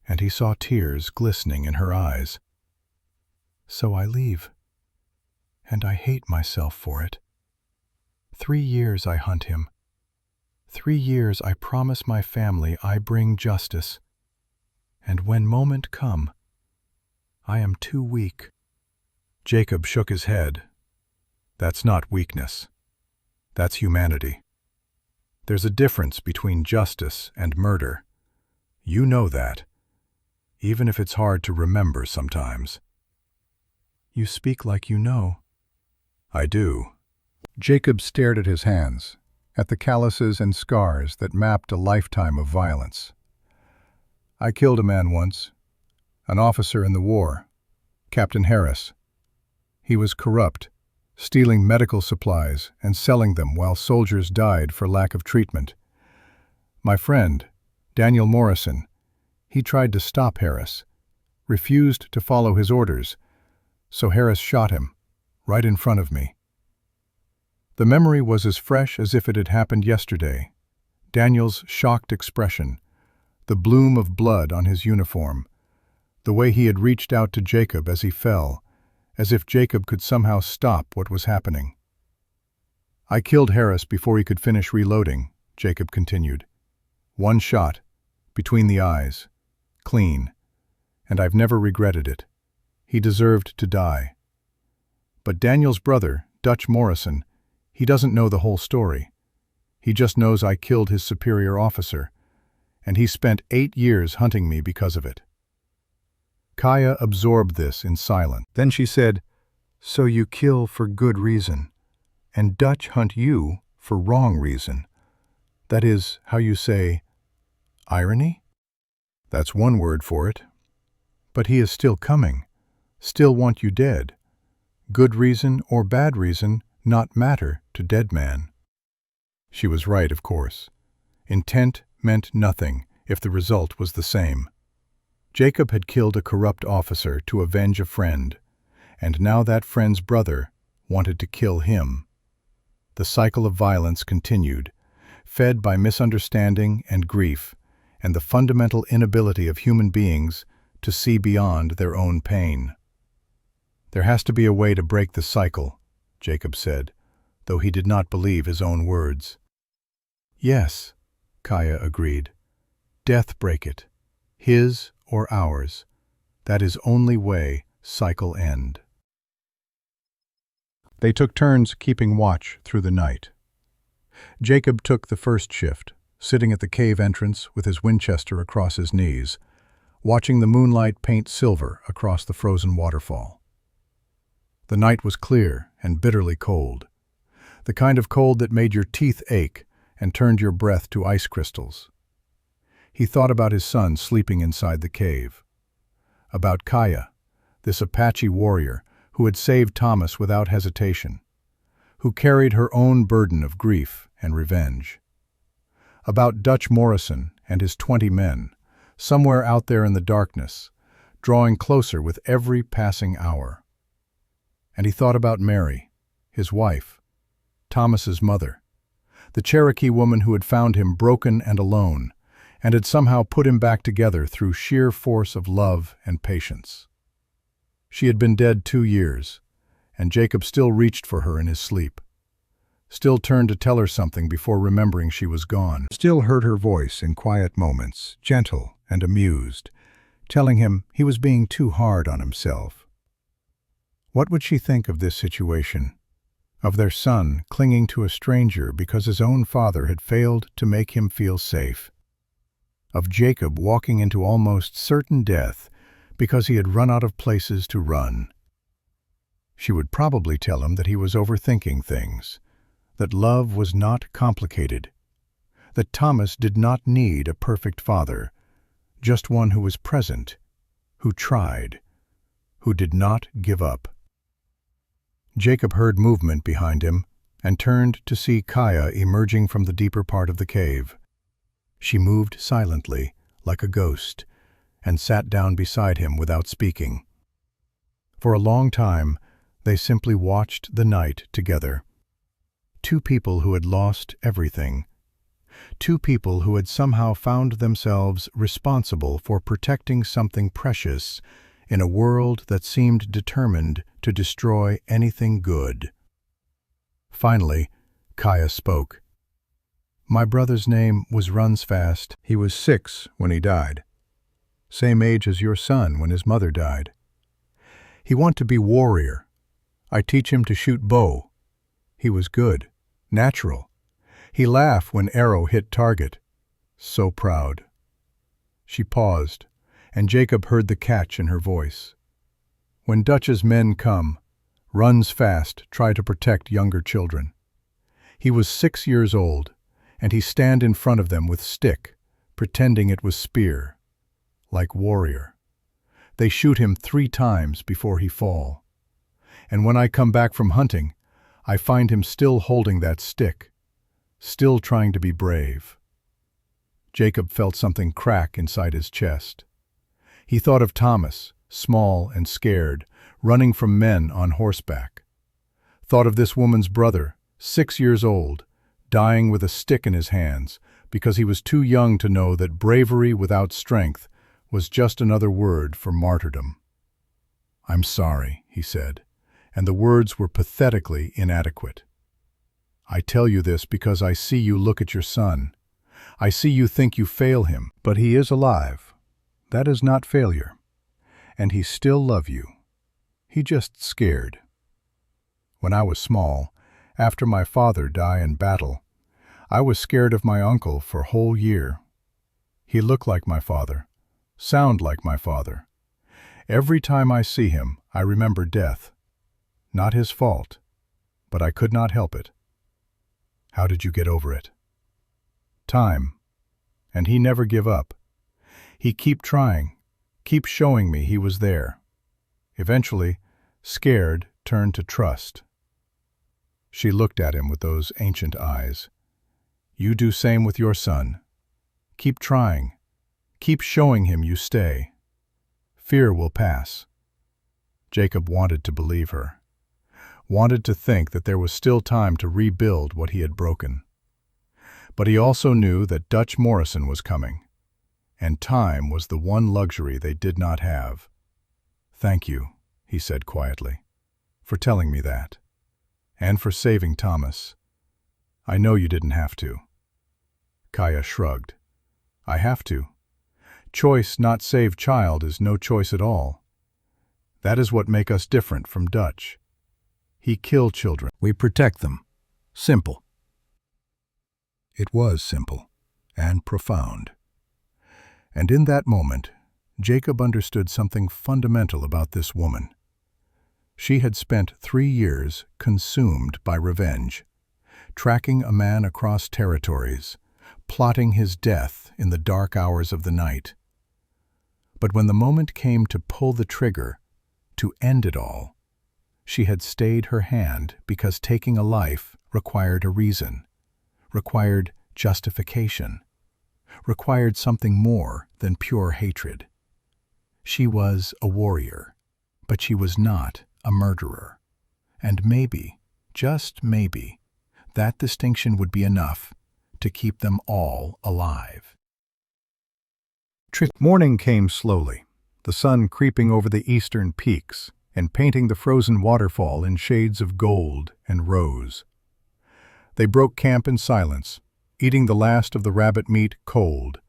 and he saw tears glistening in her eyes. "So I leave. And I hate myself for it. 3 years I hunt him. 3 years I promise my family I bring justice. And when moment come, I am too weak." Jacob shook his head. "That's not weakness. That's humanity. There's a difference between justice and murder. You know that, even if it's hard to remember sometimes." "You speak like you know." "I do." Jacob stared at his hands, at the calluses and scars that mapped a lifetime of violence. "I killed a man once, an officer in the war, Captain Harris. He was corrupt, stealing medical supplies and selling them while soldiers died for lack of treatment. My friend, Daniel Morrison, he tried to stop Harris, refused to follow his orders, so Harris shot him, right in front of me. The memory was as fresh as if it had happened yesterday. Daniel's shocked expression, the bloom of blood on his uniform, the way he had reached out to Jacob as he fell, as if Jacob could somehow stop what was happening. I killed Harris before he could finish reloading, Jacob continued. One shot, between the eyes, clean, and I've never regretted it. He deserved to die. But Daniel's brother, Dutch Morrison, he doesn't know the whole story. He just knows I killed his superior officer, and he spent 8 years hunting me because of it. Kaya absorbed this in silence. Then she said, "So you kill for good reason, and Dutch hunt you for wrong reason. That is how you say, irony? That's one word for it. But he is still coming, still want you dead. Good reason or bad reason not matter to dead man." She was right, of course. Intent meant nothing if the result was the same. Jacob had killed a corrupt officer to avenge a friend, and now that friend's brother wanted to kill him. The cycle of violence continued, fed by misunderstanding and grief, and the fundamental inability of human beings to see beyond their own pain. "There has to be a way to break the cycle," Jacob said, though he did not believe his own words. "Yes," Kaya agreed. "Death break it. His or ours. That is only way cycle end." They took turns keeping watch through the night. Jacob took the first shift, sitting at the cave entrance with his Winchester across his knees, watching the moonlight paint silver across the frozen waterfall. The night was clear and bitterly cold, the kind of cold that made your teeth ache and turned your breath to ice crystals. He thought about his son sleeping inside the cave, about Kaya, this Apache warrior who had saved Thomas without hesitation, who carried her own burden of grief and revenge, about Dutch Morrison and his 20 men, somewhere out there in the darkness, drawing closer with every passing hour. And he thought about Mary, his wife, Thomas's mother, the Cherokee woman who had found him broken and alone, and had somehow put him back together through sheer force of love and patience. She had been dead 2 years, and Jacob still reached for her in his sleep, still turned to tell her something before remembering she was gone, still heard her voice in quiet moments, gentle and amused, telling him he was being too hard on himself. What would she think of this situation? Of their son clinging to a stranger because his own father had failed to make him feel safe? Of Jacob walking into almost certain death because he had run out of places to run? She would probably tell him that he was overthinking things, that love was not complicated, that Thomas did not need a perfect father, just one who was present, who tried, who did not give up. Jacob heard movement behind him and turned to see Kaya emerging from the deeper part of the cave. She moved silently, like a ghost, and sat down beside him without speaking. For a long time, they simply watched the night together. Two people who had lost everything. Two people who had somehow found themselves responsible for protecting something precious in a world that seemed determined to destroy anything good. Finally, Kaya spoke. "My brother's name was Runs Fast. He was 6 when he died. Same age as your son when his mother died. He want to be warrior. I teach him to shoot bow. He was good, natural. He laugh when arrow hit target. So proud." She paused, and Jacob heard the catch in her voice. "When Dutch's men come, Runs Fast try to protect younger children. He was 6 years old, and he stand in front of them with stick, pretending it was spear, like warrior. They shoot him 3 times before he fall. And when I come back from hunting, I find him still holding that stick, still trying to be brave." Jacob felt something crack inside his chest. He thought of Thomas, small and scared, running from men on horseback. Thought of this woman's brother, 6 years old, dying with a stick in his hands because he was too young to know that bravery without strength was just another word for martyrdom. "I'm sorry," he said, and the words were pathetically inadequate. "I tell you this because I see you look at your son. I see you think you fail him, but he is alive. That is not failure. And he still loves you. He just scared. When I was small, after my father died in battle, I was scared of my uncle for a whole year. He looked like my father, sound like my father. Every time I see him, I remember death. Not his fault, but I could not help it." "How did you get over it?" "Time. And he never give up. He keep trying, keep showing me he was there. Eventually, scared turned to trust." She looked at him with those ancient eyes. "You do same with your son. Keep trying. Keep showing him you stay. Fear will pass." Jacob wanted to believe her, wanted to think that there was still time to rebuild what he had broken. But he also knew that Dutch Morrison was coming, and time was the one luxury they did not have. "Thank you," he said quietly, "for telling me that, and for saving Thomas. I know you didn't have to." Kaya shrugged. "I have to. Choice not save child is no choice at all. That is what make us different from Dutch. He kill children. We protect them. Simple." It was simple and profound. And in that moment, Jacob understood something fundamental about this woman. She had spent 3 years consumed by revenge, tracking a man across territories, plotting his death in the dark hours of the night. But when the moment came to pull the trigger, to end it all, she had stayed her hand because taking a life required a reason, required justification, required something more than pure hatred. She was a warrior, but she was not a murderer. And maybe, just maybe, that distinction would be enough to keep them all alive. Morning came slowly, the sun creeping over the eastern peaks and painting the frozen waterfall in shades of gold and rose. They broke camp in silence, eating the last of the rabbit meat cold,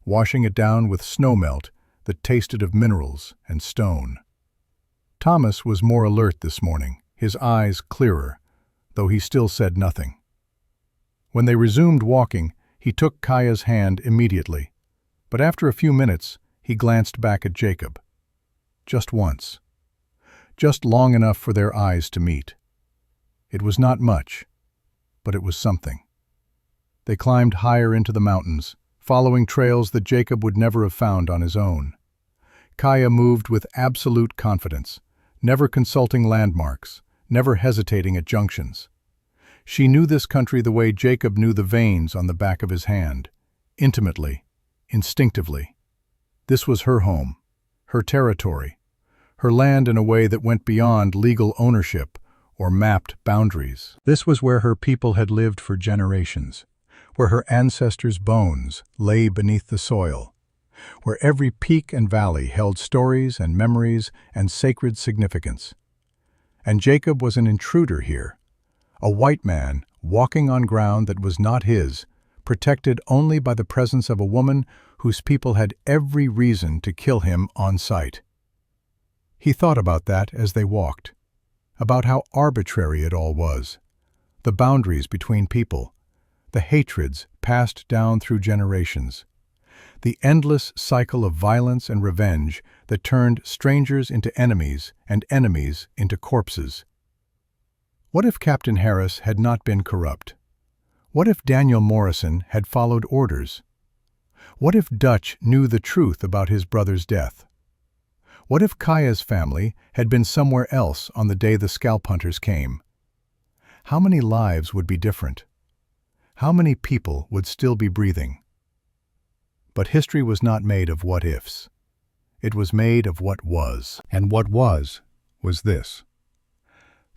washing it down with snowmelt that tasted of minerals and stone. Thomas was more alert this morning, his eyes clearer, though he still said nothing. When they resumed walking, he took Kaya's hand immediately, but after a few minutes he glanced back at Jacob. Just once. Just long enough for their eyes to meet. It was not much, but it was something. They climbed higher into the mountains, following trails that Jacob would never have found on his own. Kaya moved with absolute confidence, never consulting landmarks, never hesitating at junctions. She knew this country the way Jacob knew the veins on the back of his hand, intimately, instinctively. This was her home, her territory, her land in a way that went beyond legal ownership or mapped boundaries. This was where her people had lived for generations, where her ancestors' bones lay beneath the soil, where every peak and valley held stories and memories and sacred significance. And Jacob was an intruder here, a white man walking on ground that was not his, protected only by the presence of a woman whose people had every reason to kill him on sight. He thought about that as they walked, about how arbitrary it all was, the boundaries between people, the hatreds passed down through generations, the endless cycle of violence and revenge that turned strangers into enemies and enemies into corpses. What if Captain Harris had not been corrupt? What if Daniel Morrison had followed orders? What if Dutch knew the truth about his brother's death? What if Kaya's family had been somewhere else on the day the scalp hunters came? How many lives would be different? How many people would still be breathing? But history was not made of what-ifs. It was made of what was. And what was this.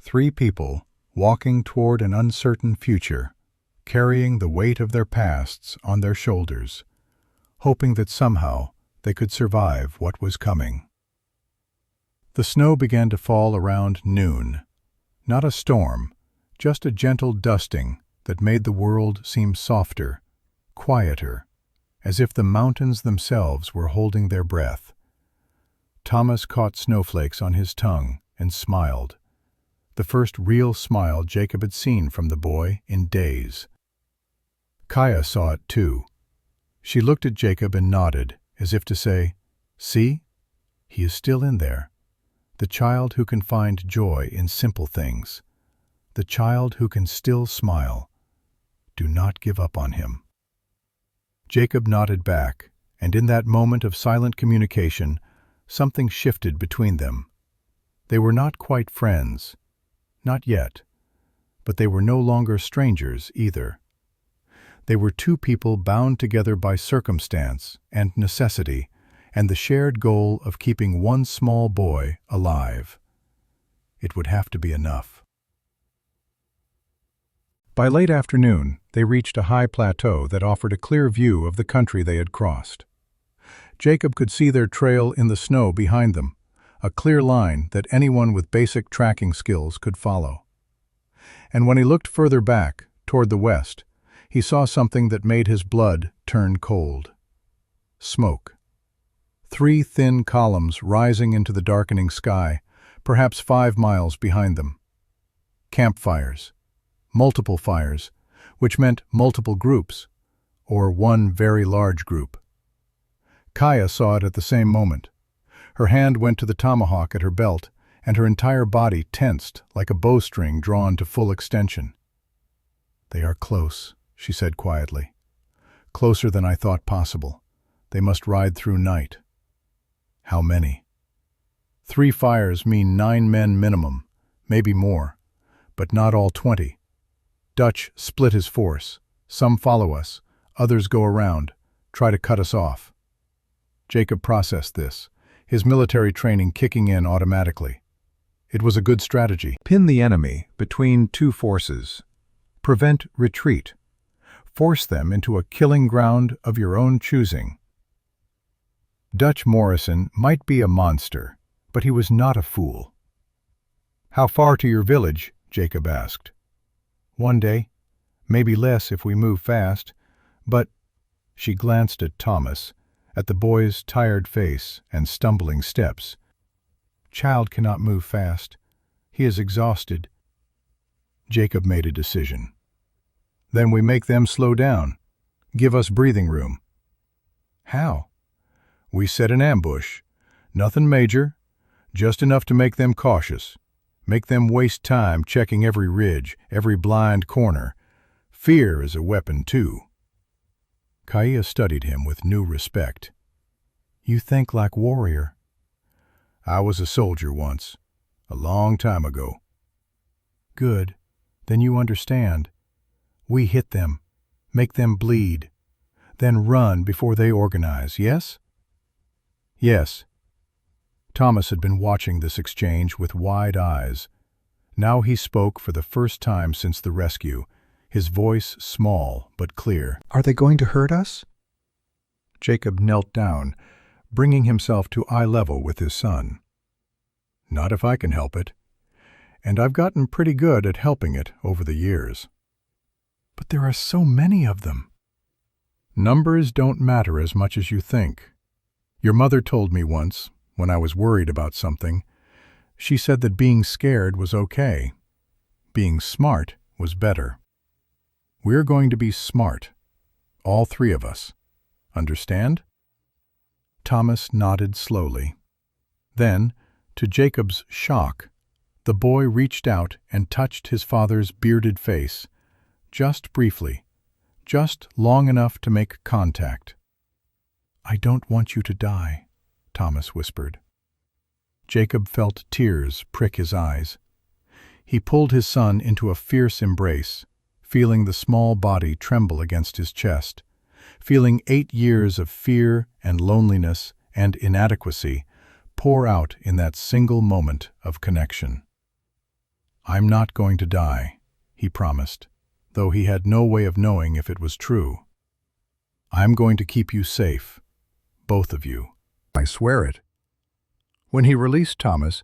3 people walking toward an uncertain future, carrying the weight of their pasts on their shoulders, hoping that somehow they could survive what was coming. The snow began to fall around noon. Not a storm, just a gentle dusting that made the world seem softer, quieter, as if the mountains themselves were holding their breath. Thomas caught snowflakes on his tongue and smiled. The first real smile Jacob had seen from the boy in days. Kaya saw it too. She looked at Jacob and nodded, as if to say, "See? He is still in there. The child who can find joy in simple things. The child who can still smile. Do not give up on him." Jacob nodded back, and in that moment of silent communication, something shifted between them. They were not quite friends. Not yet. But they were no longer strangers either. They were 2 people bound together by circumstance and necessity, and the shared goal of keeping one small boy alive. It would have to be enough. By late afternoon, they reached a high plateau that offered a clear view of the country they had crossed. Jacob could see their trail in the snow behind them, a clear line that anyone with basic tracking skills could follow. And when he looked further back, toward the west, he saw something that made his blood turn cold. Smoke. 3 thin columns rising into the darkening sky, perhaps 5 miles behind them. Campfires. Multiple fires, which meant multiple groups, or one very large group. Kaya saw it at the same moment. Her hand went to the tomahawk at her belt, and her entire body tensed like a bowstring drawn to full extension. "They are close," she said quietly. "Closer than I thought possible. They must ride through night." "How many?" 3 fires mean 9 men minimum, maybe more, but not all 20. Dutch split his force. Some follow us, others go around, try to cut us off. Jacob processed this, his military training kicking in automatically. It was a good strategy. Pin the enemy between 2 forces. Prevent retreat. Force them into a killing ground of your own choosing. Dutch Morrison might be a monster, but he was not a fool. "How far to your village?" Jacob asked. "1 day. Maybe less if we move fast. But—" She glanced at Thomas, at the boy's tired face and stumbling steps. "Child cannot move fast. He is exhausted." Jacob made a decision. "Then we make them slow down. Give us breathing room." "How?" "We set an ambush. Nothing major, just enough to make them cautious. Make them waste time checking every ridge, every blind corner. Fear is a weapon, too." Kaya studied him with new respect. "You think like warrior." "I was a soldier once, a long time ago." "Good. Then you understand. We hit them, make them bleed, then run before they organize, yes?" "Yes." Thomas had been watching this exchange with wide eyes. Now he spoke for the first time since the rescue, his voice small but clear. "Are they going to hurt us?" Jacob knelt down, bringing himself to eye level with his son. "Not if I can help it. And I've gotten pretty good at helping it over the years." "But there are so many of them." "Numbers don't matter as much as you think. Your mother told me once, when I was worried about something, she said that being scared was okay. Being smart was better. We're going to be smart, all 3 of us. Understand?" Thomas nodded slowly. Then, to Jacob's shock, the boy reached out and touched his father's bearded face, just briefly, just long enough to make contact. "I don't want you to die," Thomas whispered. Jacob felt tears prick his eyes. He pulled his son into a fierce embrace, feeling the small body tremble against his chest, feeling 8 years of fear and loneliness and inadequacy pour out in that single moment of connection. "I'm not going to die," he promised, though he had no way of knowing if it was true. "I'm going to keep you safe, both of you. I swear it." When he released Thomas,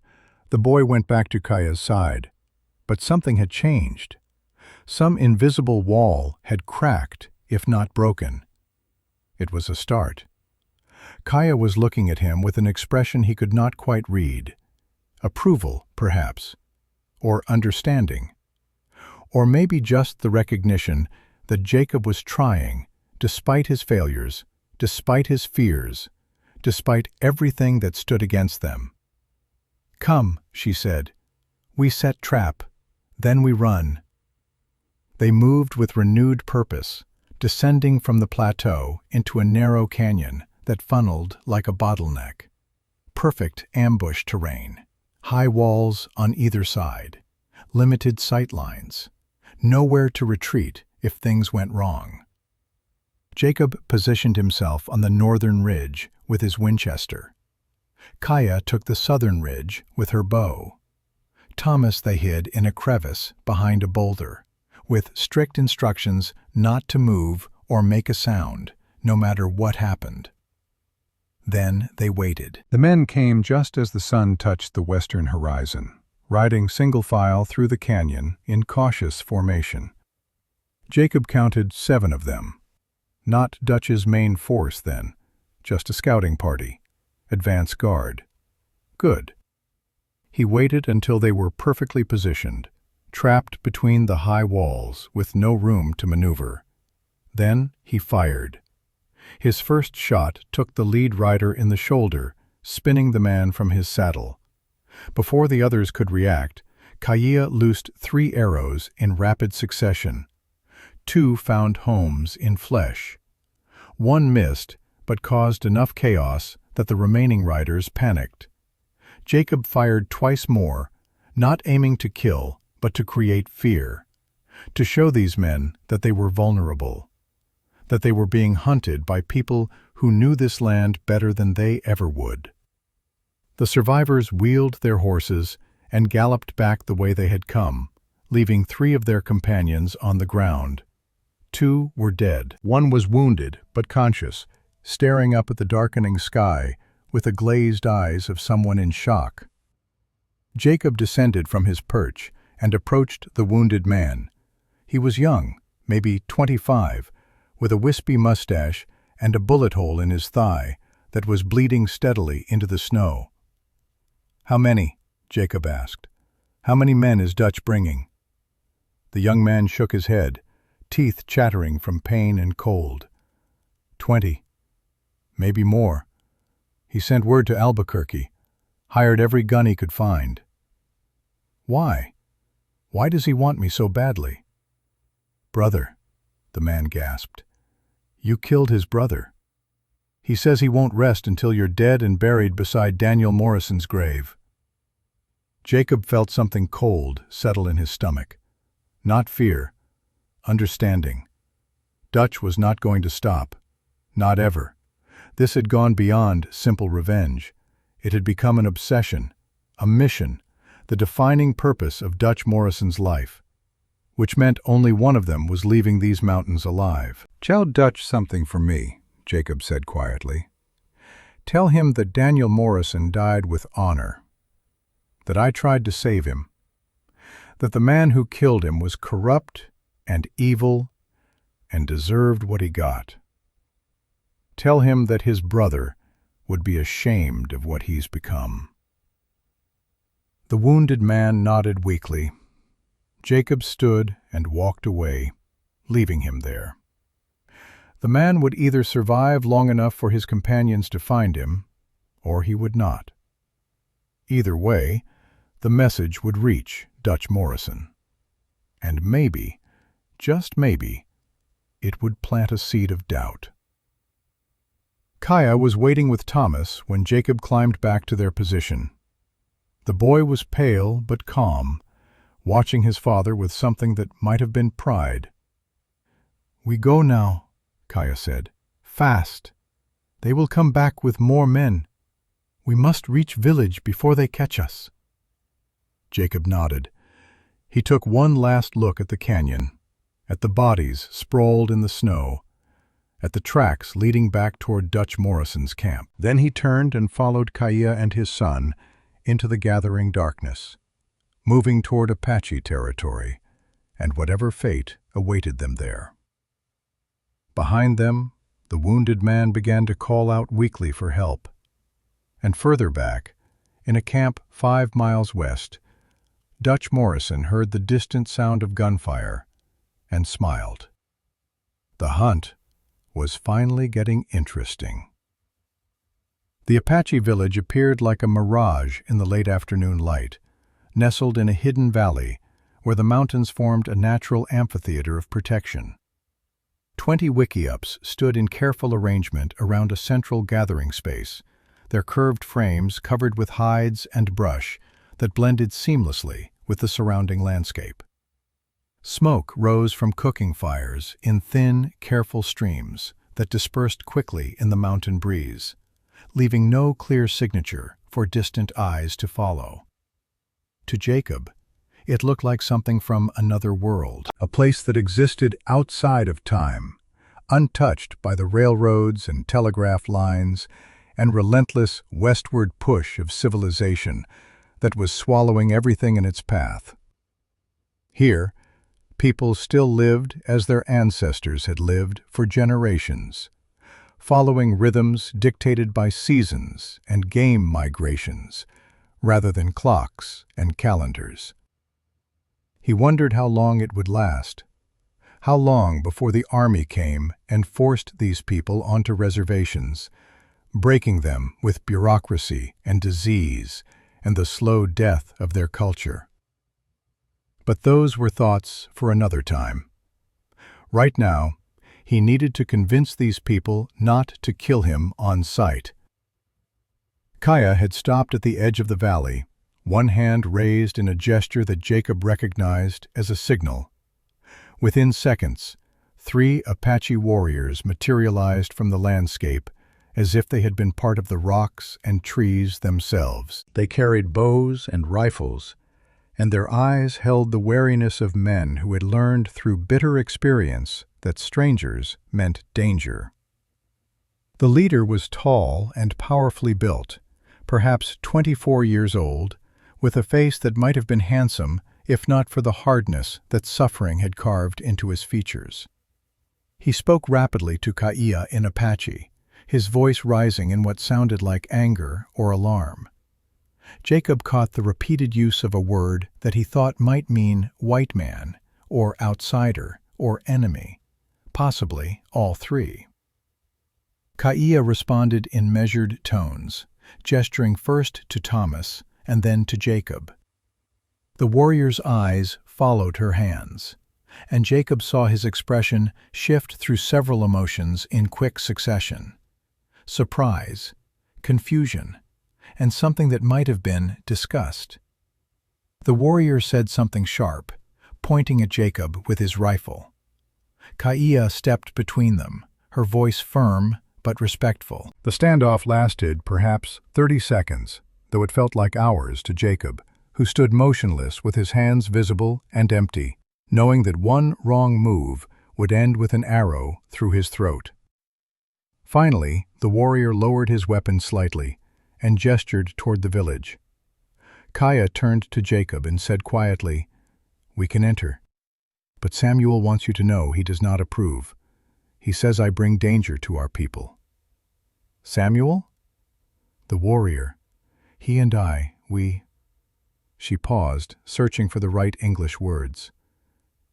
the boy went back to Kaya's side. But something had changed. Some invisible wall had cracked, if not broken. It was a start. Kaya was looking at him with an expression he could not quite read. Approval, perhaps. Or understanding. Or maybe just the recognition that Jacob was trying, despite his failures, despite his fears, despite everything that stood against them. "Come," she said. "We set trap. Then we run." They moved with renewed purpose, descending from the plateau into a narrow canyon that funneled like a bottleneck. Perfect ambush terrain, high walls on either side, limited sight lines, nowhere to retreat if things went wrong. Jacob positioned himself on the northern ridge with his Winchester. Kaya took the southern ridge with her bow. Thomas they hid in a crevice behind a boulder, with strict instructions not to move or make a sound, no matter what happened. Then they waited. The men came just as the sun touched the western horizon, riding single file through the canyon in cautious formation. Jacob counted 7 of them. Not Dutch's main force then, just a scouting party. Advance guard. Good. He waited until they were perfectly positioned, trapped between the high walls with no room to maneuver. Then he fired. His first shot took the lead rider in the shoulder, spinning the man from his saddle. Before the others could react, Kaya loosed 3 arrows in rapid succession. 2 found homes in flesh. 1 missed, but caused enough chaos that the remaining riders panicked. Jacob fired twice more, not aiming to kill, but to create fear, to show these men that they were vulnerable, that they were being hunted by people who knew this land better than they ever would. The survivors wheeled their horses and galloped back the way they had come, leaving 3 of their companions on the ground. 2 were dead. 1 was wounded, but conscious, staring up at the darkening sky with the glazed eyes of someone in shock. Jacob descended from his perch and approached the wounded man. He was young, maybe 25, with a wispy mustache and a bullet hole in his thigh that was bleeding steadily into the snow. "How many?" Jacob asked. "How many men is Dutch bringing?" The young man shook his head, teeth chattering from pain and cold. 20. Maybe more. He sent word to Albuquerque, hired every gun he could find." "Why? Why does he want me so badly?" "Brother," the man gasped. "You killed his brother. He says he won't rest until you're dead and buried beside Daniel Morrison's grave." Jacob felt something cold settle in his stomach. Not fear, understanding. Dutch was not going to stop. Not ever. This had gone beyond simple revenge. It had become an obsession, a mission, the defining purpose of Dutch Morrison's life, which meant only one of them was leaving these mountains alive. "Tell Dutch something for me," Jacob said quietly. "Tell him that Daniel Morrison died with honor, that I tried to save him, that the man who killed him was corrupt and evil and deserved what he got. Tell him that his brother would be ashamed of what he's become." The wounded man nodded weakly. Jacob stood and walked away, leaving him there. The man would either survive long enough for his companions to find him, or he would not. Either way, the message would reach Dutch Morrison. And maybe, just maybe, it would plant a seed of doubt. Kaya was waiting with Thomas when Jacob climbed back to their position. The boy was pale but calm, watching his father with something that might have been pride. "We go now," Kaya said. "Fast. They will come back with more men. We must reach village before they catch us." Jacob nodded. He took one last look at the canyon, at the bodies sprawled in the snow, at the tracks leading back toward Dutch Morrison's camp. Then he turned and followed Kaya and his son into the gathering darkness, moving toward Apache territory and whatever fate awaited them there. Behind them, the wounded man began to call out weakly for help. And further back, in a camp 5 miles west, Dutch Morrison heard the distant sound of gunfire and smiled. The hunt was finally getting interesting. The Apache village appeared like a mirage in the late afternoon light, nestled in a hidden valley where the mountains formed a natural amphitheater of protection. 20 wickiups stood in careful arrangement around a central gathering space, their curved frames covered with hides and brush that blended seamlessly with the surrounding landscape. Smoke rose from cooking fires in thin, careful streams that dispersed quickly in the mountain breeze, leaving no clear signature for distant eyes to follow. To Jacob, it looked like something from another world, a place that existed outside of time, untouched by the railroads and telegraph lines and relentless westward push of civilization that was swallowing everything in its path. Here, people still lived as their ancestors had lived for generations, following rhythms dictated by seasons and game migrations, rather than clocks and calendars. He wondered how long it would last, how long before the army came and forced these people onto reservations, breaking them with bureaucracy and disease and the slow death of their culture. But those were thoughts for another time. Right now, he needed to convince these people not to kill him on sight. Kaya had stopped at the edge of the valley, one hand raised in a gesture that Jacob recognized as a signal. Within seconds, 3 Apache warriors materialized from the landscape as if they had been part of the rocks and trees themselves. They carried bows and rifles, and their eyes held the wariness of men who had learned through bitter experience that strangers meant danger. The leader was tall and powerfully built, perhaps 24 years old, with a face that might have been handsome if not for the hardness that suffering had carved into his features. He spoke rapidly to Kaya in Apache, his voice rising in what sounded like anger or alarm. Jacob caught the repeated use of a word that he thought might mean white man, or outsider, or enemy, possibly all 3. Kaya responded in measured tones, gesturing first to Thomas and then to Jacob. The warrior's eyes followed her hands, and Jacob saw his expression shift through several emotions in quick succession: surprise, confusion, and something that might have been disgust. The warrior said something sharp, pointing at Jacob with his rifle. Kaya stepped between them, her voice firm but respectful. The standoff lasted perhaps 30 seconds, though it felt like hours to Jacob, who stood motionless with his hands visible and empty, knowing that one wrong move would end with an arrow through his throat. Finally, the warrior lowered his weapon slightly and gestured toward the village. Kaya turned to Jacob and said quietly, "We can enter. But Samuel wants you to know he does not approve. He says I bring danger to our people." "Samuel?" "The warrior. He and I, we—" She paused, searching for the right English words.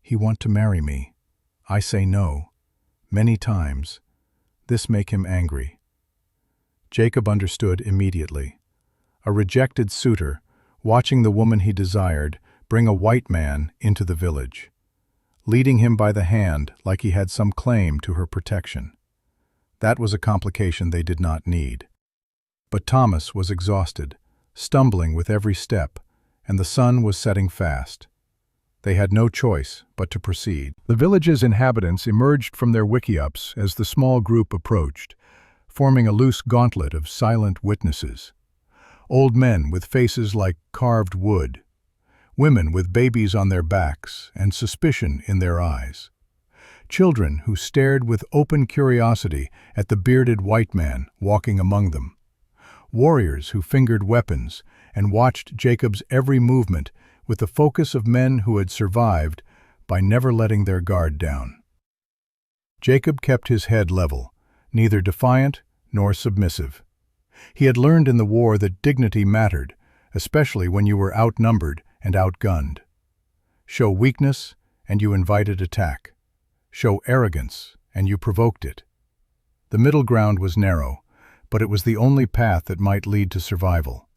"He want to marry me. I say no. Many times. This make him angry." Jacob understood immediately. A rejected suitor, watching the woman he desired bring a white man into the village, leading him by the hand like he had some claim to her protection. That was a complication they did not need. But Thomas was exhausted, stumbling with every step, and the sun was setting fast. They had no choice but to proceed. The village's inhabitants emerged from their wickiups as the small group approached, forming a loose gauntlet of silent witnesses. Old men with faces like carved wood, women with babies on their backs and suspicion in their eyes, children who stared with open curiosity at the bearded white man walking among them, warriors who fingered weapons and watched Jacob's every movement with the focus of men who had survived by never letting their guard down. Jacob kept his head level, neither defiant nor submissive. He had learned in the war that dignity mattered, especially when you were outnumbered and outgunned. Show weakness, and you invited attack. Show arrogance, and you provoked it. The middle ground was narrow, but it was the only path that might lead to survival.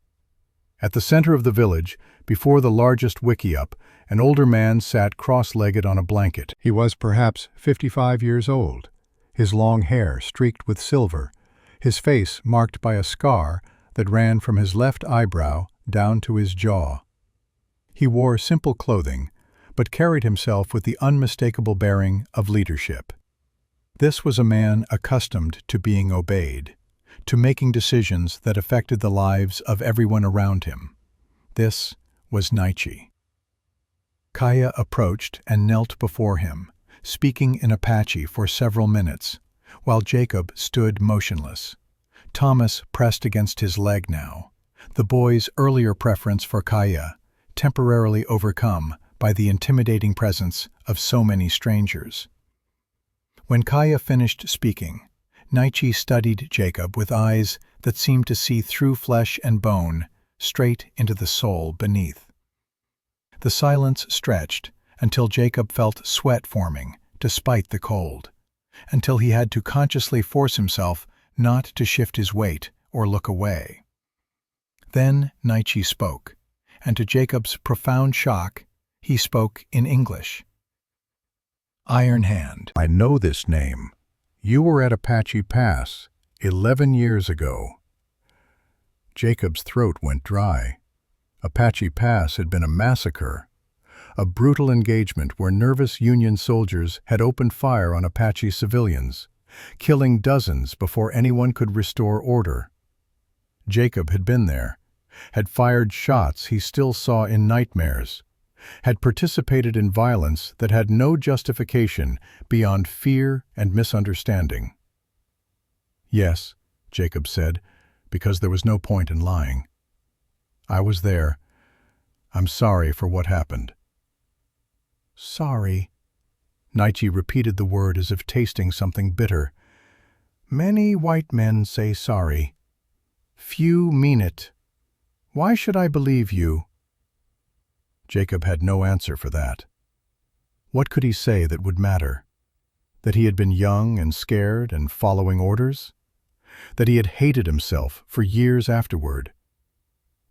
At the center of the village, before the largest wickiup, an older man sat cross-legged on a blanket. He was perhaps 55 years old, his long hair streaked with silver, his face marked by a scar that ran from his left eyebrow down to his jaw. He wore simple clothing, but carried himself with the unmistakable bearing of leadership. This was a man accustomed to being obeyed, to making decisions that affected the lives of everyone around him. This was Nietzsche. Kaya approached and knelt before him, speaking in Apache for several minutes, while Jacob stood motionless. Thomas pressed against his leg now, the boy's earlier preference for Kaya, temporarily overcome by the intimidating presence of so many strangers. When Kaya finished speaking, Nietzsche studied Jacob with eyes that seemed to see through flesh and bone, straight into the soul beneath. The silence stretched until Jacob felt sweat forming, despite the cold, until he had to consciously force himself not to shift his weight or look away. Then Nietzsche spoke, and to Jacob's profound shock, he spoke in English. "Iron Hand, I know this name. You were at Apache Pass 11 years ago." Jacob's throat went dry. Apache Pass had been a massacre, a brutal engagement where nervous Union soldiers had opened fire on Apache civilians, killing dozens before anyone could restore order. Jacob had been there, had fired shots he still saw in nightmares, had participated in violence that had no justification beyond fear and misunderstanding. "Yes," Jacob said, because there was no point in lying. "I was there. I'm sorry for what happened." "Sorry." Nietzsche repeated the word as if tasting something bitter. "Many white men say sorry. Few mean it. Why should I believe you?" Jacob had no answer for that. What could he say that would matter? That he had been young and scared and following orders? That he had hated himself for years afterward?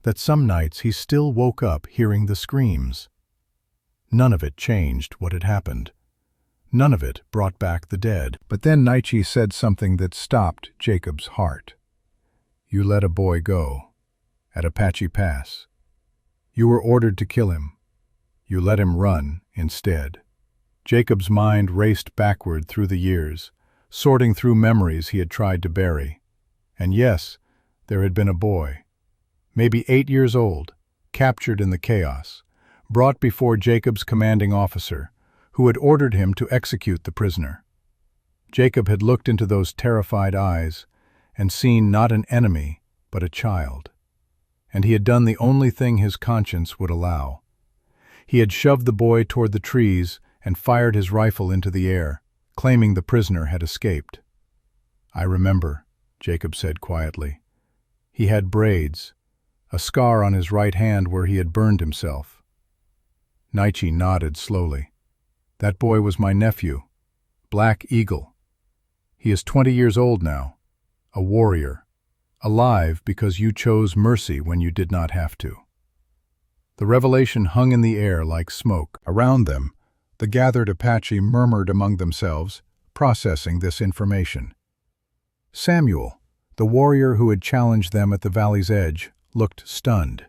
That some nights he still woke up hearing the screams? None of it changed what had happened. None of it brought back the dead. But then Nietzsche said something that stopped Jacob's heart. "You let a boy go, at Apache Pass. You were ordered to kill him. You let him run instead." Jacob's mind raced backward through the years, sorting through memories he had tried to bury. And yes, there had been a boy, maybe 8 years old, captured in the chaos, brought before Jacob's commanding officer, who had ordered him to execute the prisoner. Jacob had looked into those terrified eyes and seen not an enemy, but a child. And he had done the only thing his conscience would allow. He had shoved the boy toward the trees and fired his rifle into the air, claiming the prisoner had escaped. "I remember," Jacob said quietly. He had braids, a scar on his right hand where he had burned himself. Nietzsche nodded slowly. "That boy was my nephew, Black Eagle. He is 20 years old now, a warrior, alive because you chose mercy when you did not have to." The revelation hung in the air like smoke. Around them, the gathered Apache murmured among themselves, processing this information. Samuel, the warrior who had challenged them at the valley's edge, looked stunned.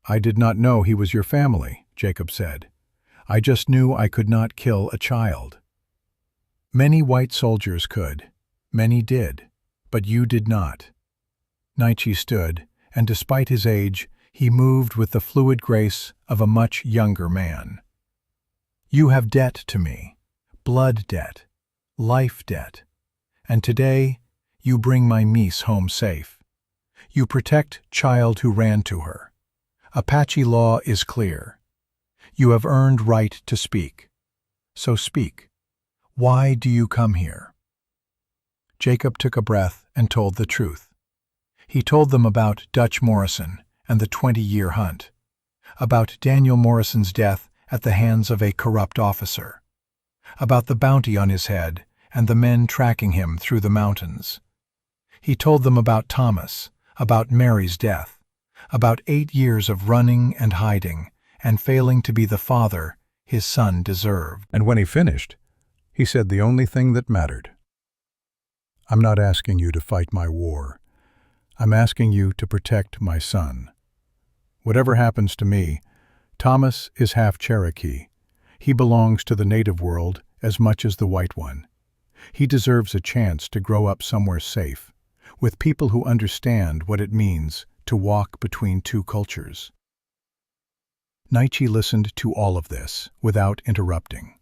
"I did not know he was your family," Jacob said. "I just knew I could not kill a child." "Many white soldiers could. Many did. But you did not." Nietzsche stood, and despite his age, he moved with the fluid grace of a much younger man. "You have debt to me, blood debt, life debt, and today you bring my niece home safe. You protect child who ran to her. Apache law is clear. You have earned right to speak. So speak. Why do you come here?" Jacob took a breath and told the truth. He told them about Dutch Morrison and the 20-year hunt, about Daniel Morrison's death at the hands of a corrupt officer, about the bounty on his head and the men tracking him through the mountains. He told them about Thomas, about Mary's death, about 8 years of running and hiding and failing to be the father his son deserved. And when he finished, he said the only thing that mattered. "I'm not asking you to fight my war. I'm asking you to protect my son. Whatever happens to me, Thomas is half Cherokee. He belongs to the native world as much as the white one. He deserves a chance to grow up somewhere safe, with people who understand what it means to walk between two cultures." Nietzsche listened to all of this without interrupting.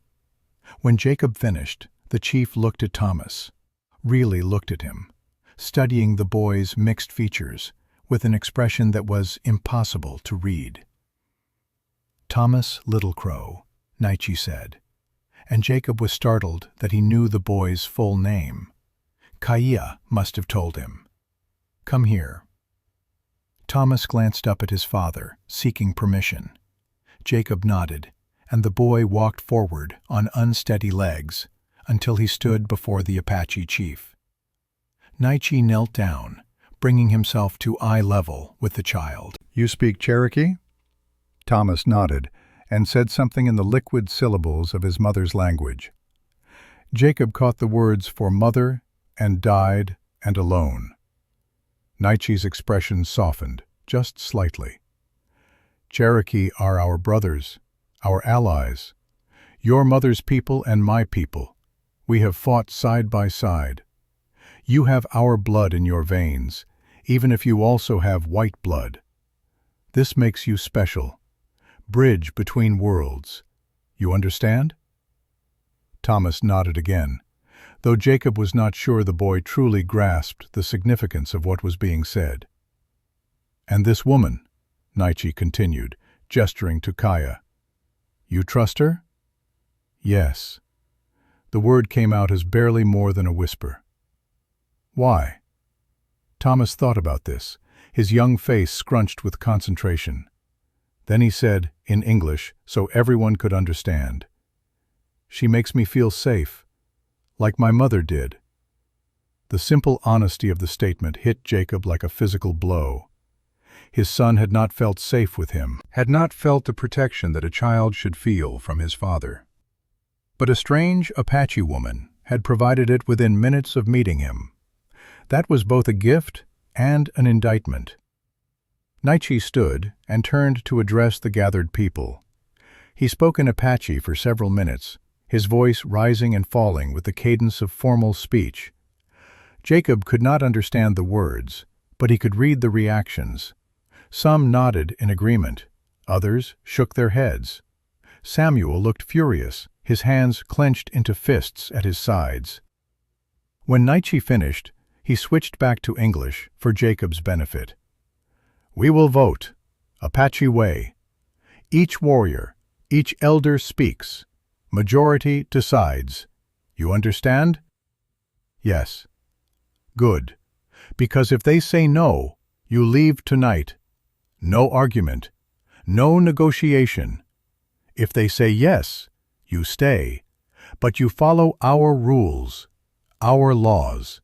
When Jacob finished, the chief looked at Thomas, really looked at him, studying the boy's mixed features with an expression that was impossible to read. "Thomas Little Crow," Nietzsche said, and Jacob was startled that he knew the boy's full name. Kaya must have told him. "Come here." Thomas glanced up at his father, seeking permission. Jacob nodded, and the boy walked forward on unsteady legs until he stood before the Apache chief. Nietzsche knelt down, bringing himself to eye level with the child. "You speak Cherokee?" Thomas nodded and said something in the liquid syllables of his mother's language. Jacob caught the words for mother and died and alone. Nietzsche's expression softened, just slightly. "Cherokee are our brothers, our allies. Your mother's people and my people. We have fought side by side. You have our blood in your veins, even if you also have white blood. This makes you special. Bridge between worlds. You understand?" Thomas nodded again, though Jacob was not sure the boy truly grasped the significance of what was being said. "And this woman," Nietzsche continued, gesturing to Kaya. "You trust her?" "Yes." The word came out as barely more than a whisper. "Why?" Thomas thought about this, his young face scrunched with concentration. Then he said, in English, so everyone could understand, "She makes me feel safe, like my mother did." The simple honesty of the statement hit Jacob like a physical blow. His son had not felt safe with him, had not felt the protection that a child should feel from his father. But a strange Apache woman had provided it within minutes of meeting him. That was both a gift and an indictment. Nietzsche stood and turned to address the gathered people. He spoke in Apache for several minutes, his voice rising and falling with the cadence of formal speech. Jacob could not understand the words, but he could read the reactions. Some nodded in agreement, others shook their heads. Samuel looked furious, his hands clenched into fists at his sides. When Nietzsche finished, he switched back to English for Jacob's benefit. "We will vote, Apache way. Each warrior, each elder speaks. Majority decides. You understand?" "Yes." "Good. Because if they say no, you leave tonight. No argument. No negotiation. If they say yes, you stay. But you follow our rules, our laws.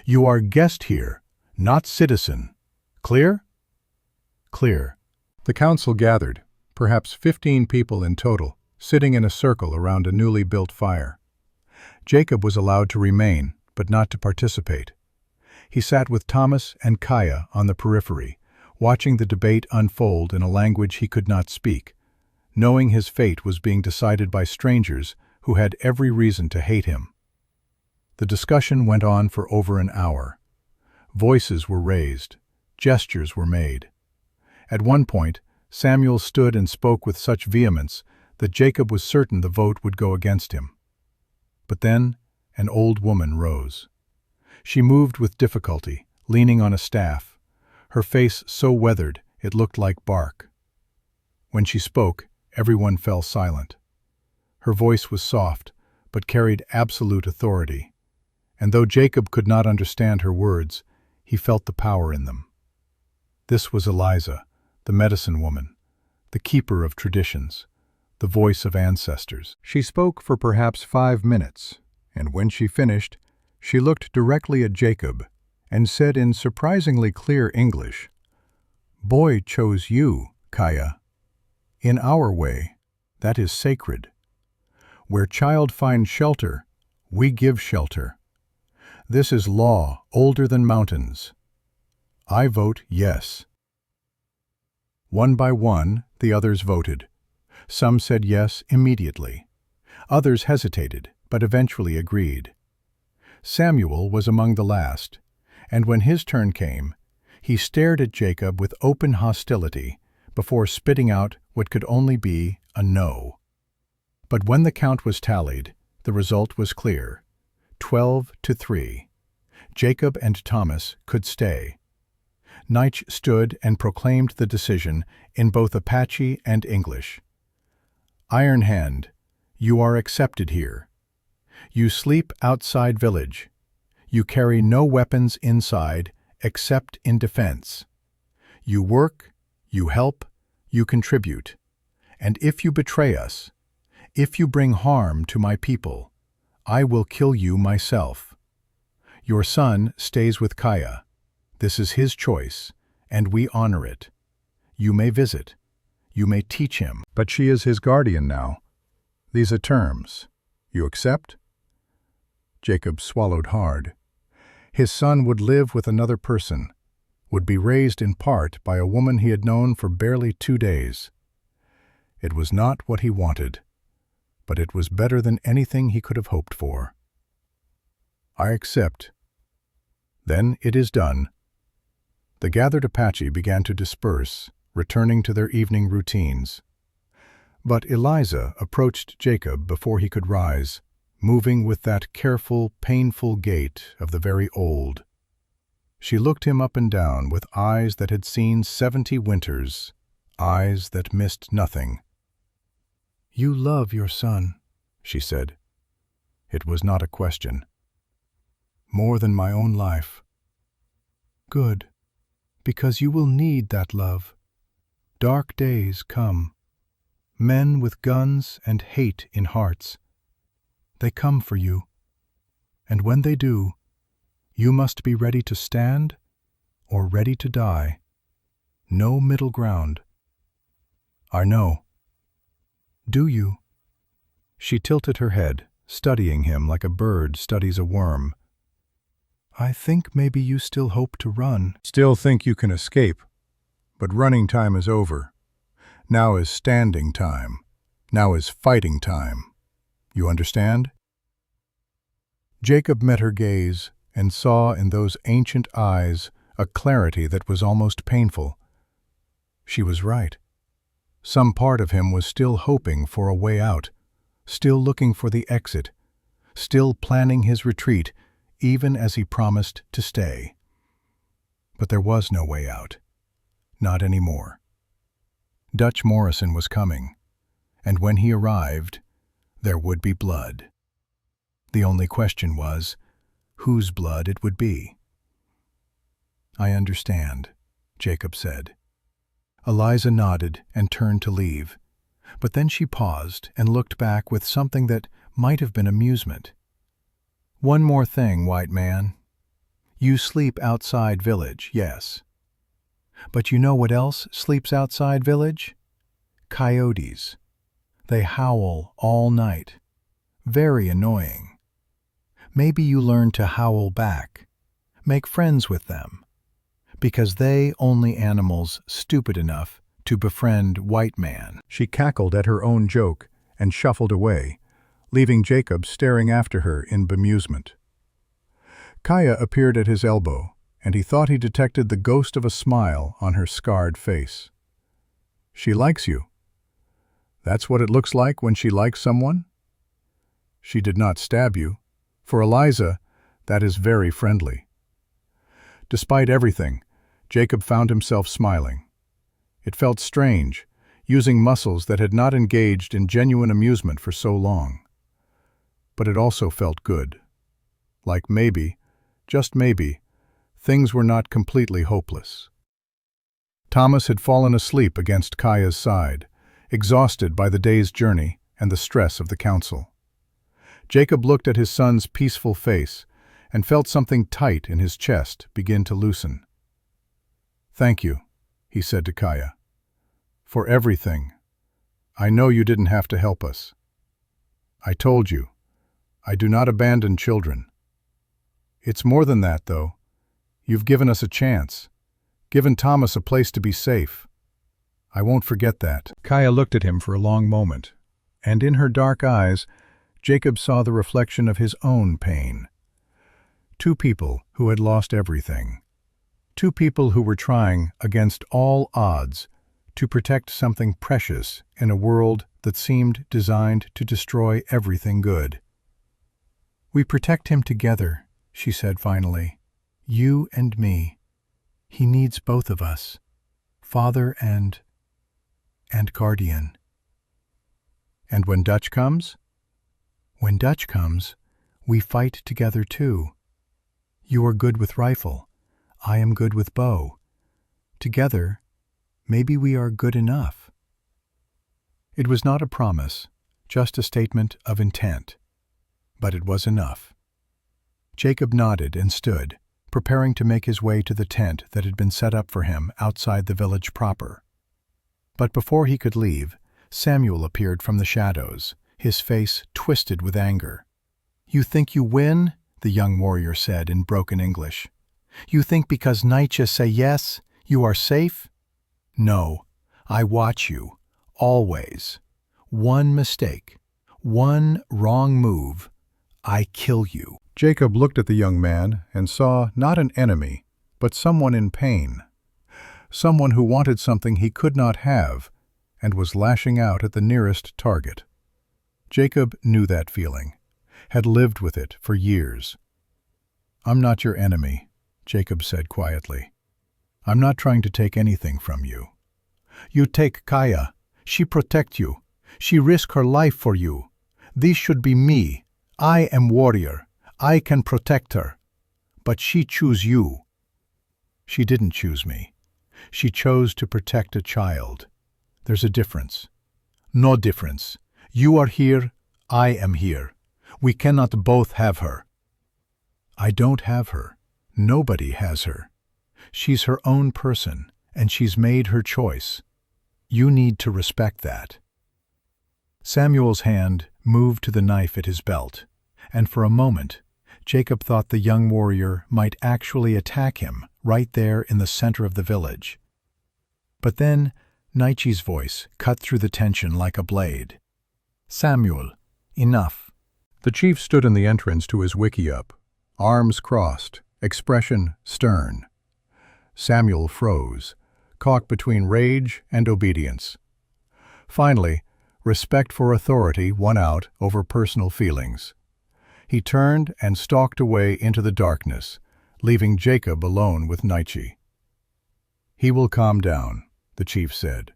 You are guest here, not citizen. Clear?" "Clear." The council gathered, perhaps 15 people in total, sitting in a circle around a newly built fire. Jacob was allowed to remain, but not to participate. He sat with Thomas and Kaya on the periphery, watching the debate unfold in a language he could not speak, knowing his fate was being decided by strangers who had every reason to hate him. The discussion went on for over an hour. Voices were raised, gestures were made. At one point, Samuel stood and spoke with such vehemence that Jacob was certain the vote would go against him. But then an old woman rose. She moved with difficulty, leaning on a staff, her face so weathered it looked like bark. When she spoke, everyone fell silent. Her voice was soft, but carried absolute authority, and though Jacob could not understand her words, he felt the power in them. This was Eliza, the medicine woman, the keeper of traditions, the voice of ancestors. She spoke for perhaps 5 minutes, and when she finished, she looked directly at Jacob and said in surprisingly clear English, "Boy chose you, Kaya. In our way, that is sacred. Where child finds shelter, we give shelter. This is law older than mountains. I vote yes." One by one, the others voted. Some said yes immediately. Others hesitated, but eventually agreed. Samuel was among the last, and when his turn came, he stared at Jacob with open hostility before spitting out what could only be a no. But when the count was tallied, the result was clear. 12-3. Jacob and Thomas could stay. Nitsch stood and proclaimed the decision in both Apache and English. "Iron Hand, you are accepted here. You sleep outside village. You carry no weapons inside except in defense. You work, you help, you contribute. And if you betray us, if you bring harm to my people, I will kill you myself. Your son stays with Kaya. This is his choice, and we honor it. You may visit. You may teach him. But she is his guardian now. These are terms. You accept?" Jacob swallowed hard. His son would live with another person, would be raised in part by a woman he had known for barely 2 days. It was not what he wanted, but it was better than anything he could have hoped for. "I accept." "Then it is done." The gathered Apache began to disperse, returning to their evening routines. But Eliza approached Jacob before he could rise, moving with that careful, painful gait of the very old. She looked him up and down with eyes that had seen 70 winters, eyes that missed nothing. "You love your son," she said. It was not a question. "More than my own life." "Good, because you will need that love. Dark days come. Men with guns and hate in hearts. They come for you. And when they do, you must be ready to stand or ready to die. No middle ground." "I know." "Do you?" She tilted her head, studying him like a bird studies a worm. "I think maybe you still hope to run." "Still think you can escape. But running time is over. Now is standing time. Now is fighting time. You understand?" Jacob met her gaze and saw in those ancient eyes a clarity that was almost painful. She was right. Some part of him was still hoping for a way out, still looking for the exit, still planning his retreat, even as he promised to stay. But there was no way out. Not anymore. Dutch Morrison was coming, and when he arrived, there would be blood. The only question was, whose blood it would be. "I understand," Jacob said. Eliza nodded and turned to leave, but then she paused and looked back with something that might have been amusement. "One more thing, white man. You sleep outside village, yes. But you know what else sleeps outside village? Coyotes. They howl all night. Very annoying. Maybe you learn to howl back. Make friends with them. because they only animals stupid enough to befriend white man. She cackled at her own joke and shuffled away, leaving Jacob staring after her in bemusement. Kaya appeared at his elbow, and he thought he detected the ghost of a smile on her scarred face. "She likes you. That's what it looks like when she likes someone? She did not stab you. For Eliza, that is very friendly." Despite everything, Jacob found himself smiling. It felt strange, using muscles that had not engaged in genuine amusement for so long. But it also felt good. Like maybe, just maybe, things were not completely hopeless. Thomas had fallen asleep against Kaya's side, exhausted by the day's journey and the stress of the council. Jacob looked at his son's peaceful face and felt something tight in his chest begin to loosen. "Thank you," he said to Kaya, "for everything. I know you didn't have to help us. I told you, I do not abandon children. It's more than that, though. You've given us a chance, given Thomas a place to be safe. I won't forget that." Kaya looked at him for a long moment, and in her dark eyes, Jacob saw the reflection of his own pain. Two people who had lost everything. Two people who were trying, against all odds, to protect something precious in a world that seemed designed to destroy everything good. "We protect him together," she said finally. "You and me. He needs both of us, father and guardian." "And when Dutch comes?" "When Dutch comes, we fight together too. You are good with rifle. I am good with bow. Together, maybe we are good enough." It was not a promise, just a statement of intent. But it was enough. Jacob nodded and stood, preparing to make his way to the tent that had been set up for him outside the village proper. But before he could leave, Samuel appeared from the shadows, his face twisted with anger. "You think you win?" the young warrior said in broken English. "You think because Nietzsche say yes, you are safe? No, I watch you, always. One mistake, one wrong move, I kill you." Jacob looked at the young man and saw not an enemy, but someone in pain. Someone who wanted something he could not have and was lashing out at the nearest target. Jacob knew that feeling, had lived with it for years. "I'm not your enemy," Jacob said quietly. "I'm not trying to take anything from you. You take Kaya. She protect you. She risk her life for you. This should be me. I am warrior. I can protect her. But she choose you." "She didn't choose me. She chose to protect a child. There's a difference." "No difference. You are here. I am here. We cannot both have her." "I don't have her. Nobody has her. She's her own person, and she's made her choice. You need to respect that." Samuel's hand moved to the knife at his belt, and for a moment, Jacob thought the young warrior might actually attack him right there in the center of the village. But then, Nietzsche's voice cut through the tension like a blade. "Samuel, enough." The chief stood in the entrance to his wickiup, arms crossed, expression stern. Samuel froze, caught between rage and obedience. Finally, respect for authority won out over personal feelings. He turned and stalked away into the darkness, leaving Jacob alone with Nietzsche. "He will calm down," the chief said.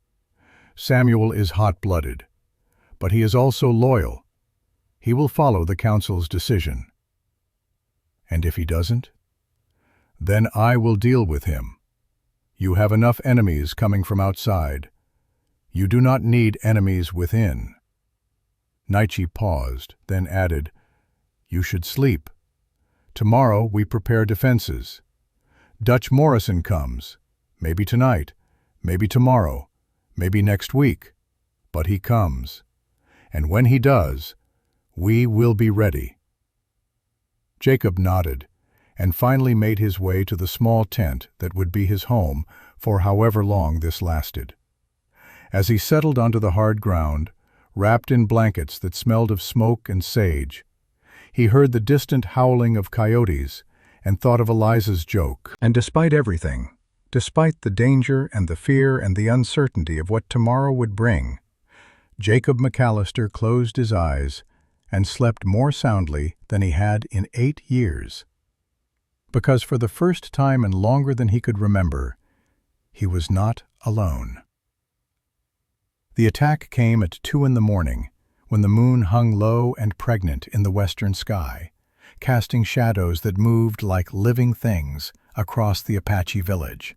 "Samuel is hot-blooded, but he is also loyal. He will follow the council's decision. And if he doesn't? Then I will deal with him. You have enough enemies coming from outside. You do not need enemies within." Nietzsche paused, then added, "You should sleep. Tomorrow we prepare defenses. Dutch Morrison comes, maybe tonight, maybe tomorrow, maybe next week, but he comes. And when he does, we will be ready." Jacob nodded, and finally made his way to the small tent that would be his home for however long this lasted. As he settled onto the hard ground, wrapped in blankets that smelled of smoke and sage, he heard the distant howling of coyotes and thought of Eliza's joke. And despite everything, despite the danger and the fear and the uncertainty of what tomorrow would bring, Jacob McAllister closed his eyes and slept more soundly than he had in 8 years. Because for the first time and longer than he could remember, he was not alone. The attack came at 2 in the morning, when the moon hung low and pregnant in the western sky, casting shadows that moved like living things across the Apache village.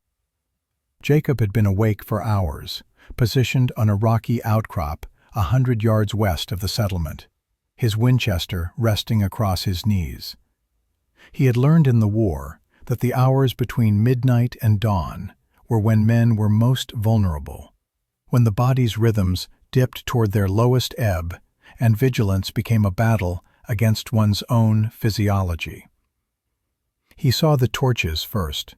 Jacob had been awake for hours, positioned on a rocky outcrop 100 yards west of the settlement, his Winchester resting across his knees. He had learned in the war that the hours between midnight and dawn were when men were most vulnerable, when the body's rhythms dipped toward their lowest ebb and vigilance became a battle against one's own physiology. He saw the torches first,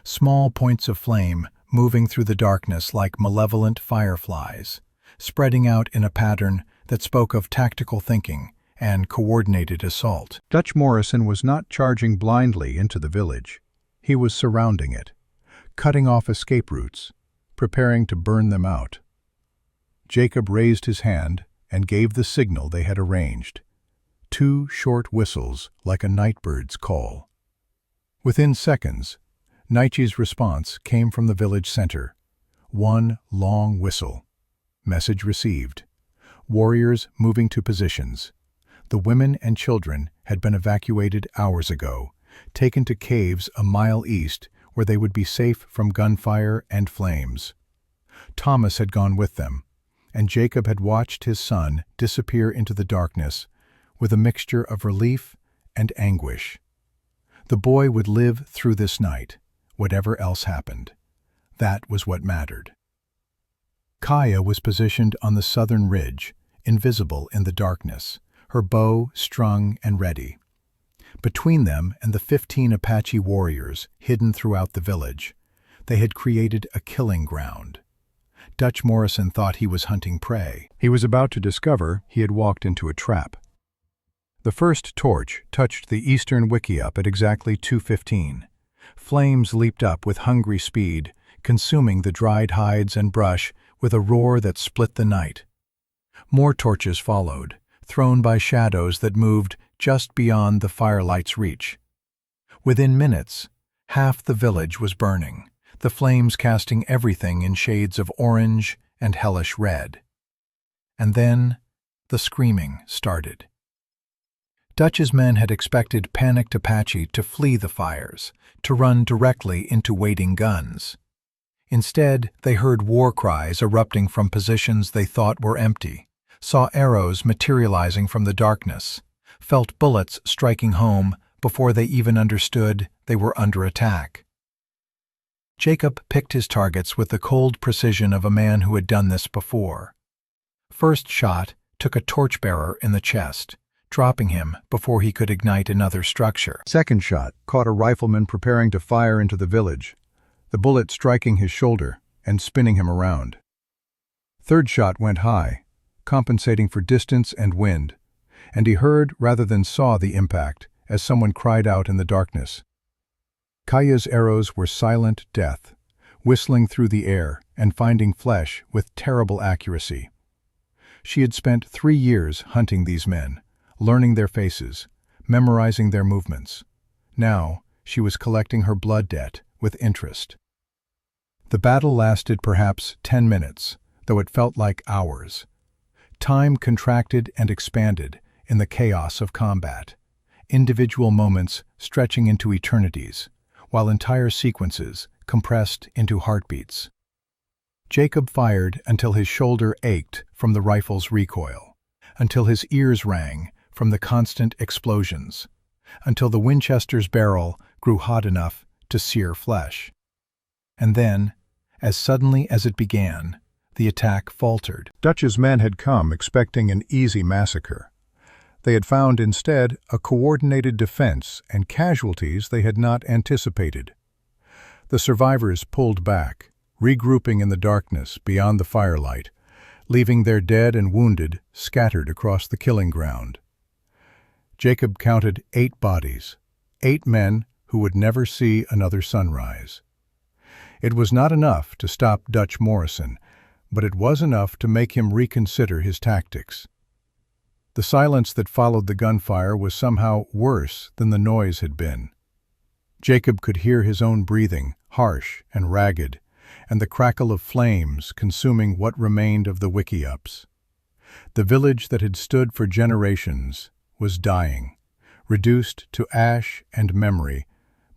small points of flame moving through the darkness like malevolent fireflies, spreading out in a pattern that spoke of tactical thinking and coordinated assault. Dutch Morrison was not charging blindly into the village. He was surrounding it, cutting off escape routes, preparing to burn them out. Jacob raised his hand and gave the signal they had arranged. 2 short whistles like a nightbird's call. Within seconds, Nietzsche's response came from the village center. 1 long whistle. Message received. Warriors moving to positions. The women and children had been evacuated hours ago, taken to caves a mile east where they would be safe from gunfire and flames. Thomas had gone with them, and Jacob had watched his son disappear into the darkness with a mixture of relief and anguish. The boy would live through this night, whatever else happened. That was what mattered. Kaya was positioned on the southern ridge, invisible in the darkness, her bow strung and ready. Between them and the 15 Apache warriors hidden throughout the village, they had created a killing ground. Dutch Morrison thought he was hunting prey. He was about to discover he had walked into a trap. The first torch touched the eastern wickiup at exactly 2:15. Flames leaped up with hungry speed, consuming the dried hides and brush with a roar that split the night. More torches followed, thrown by shadows that moved just beyond the firelight's reach. Within minutes, half the village was burning, the flames casting everything in shades of orange and hellish red. And then the screaming started. Dutch's men had expected panicked Apache to flee the fires, to run directly into waiting guns. Instead, they heard war cries erupting from positions they thought were empty, saw arrows materializing from the darkness, felt bullets striking home before they even understood they were under attack. Jacob picked his targets with the cold precision of a man who had done this before. First shot took a torchbearer in the chest, dropping him before he could ignite another structure. Second shot caught a rifleman preparing to fire into the village, the bullet striking his shoulder and spinning him around. Third shot went high, compensating for distance and wind, and he heard rather than saw the impact as someone cried out in the darkness. Kaya's arrows were silent death, whistling through the air and finding flesh with terrible accuracy. She had spent 3 years hunting these men, learning their faces, memorizing their movements. Now she was collecting her blood debt with interest. The battle lasted perhaps 10 minutes, though it felt like hours. Time contracted and expanded in the chaos of combat, individual moments stretching into eternities, while entire sequences compressed into heartbeats. Jacob fired until his shoulder ached from the rifle's recoil, until his ears rang from the constant explosions, until the Winchester's barrel grew hot enough to sear flesh. And then, as suddenly as it began, the attack faltered. Dutch's men had come expecting an easy massacre. They had found instead a coordinated defense and casualties they had not anticipated. The survivors pulled back, regrouping in the darkness beyond the firelight, leaving their dead and wounded scattered across the killing ground. Jacob counted 8 bodies, 8 men who would never see another sunrise. It was not enough to stop Dutch Morrison, but it was enough to make him reconsider his tactics. The silence that followed the gunfire was somehow worse than the noise had been. Jacob could hear his own breathing, harsh and ragged, and the crackle of flames consuming what remained of the wickiups. The village that had stood for generations was dying, reduced to ash and memory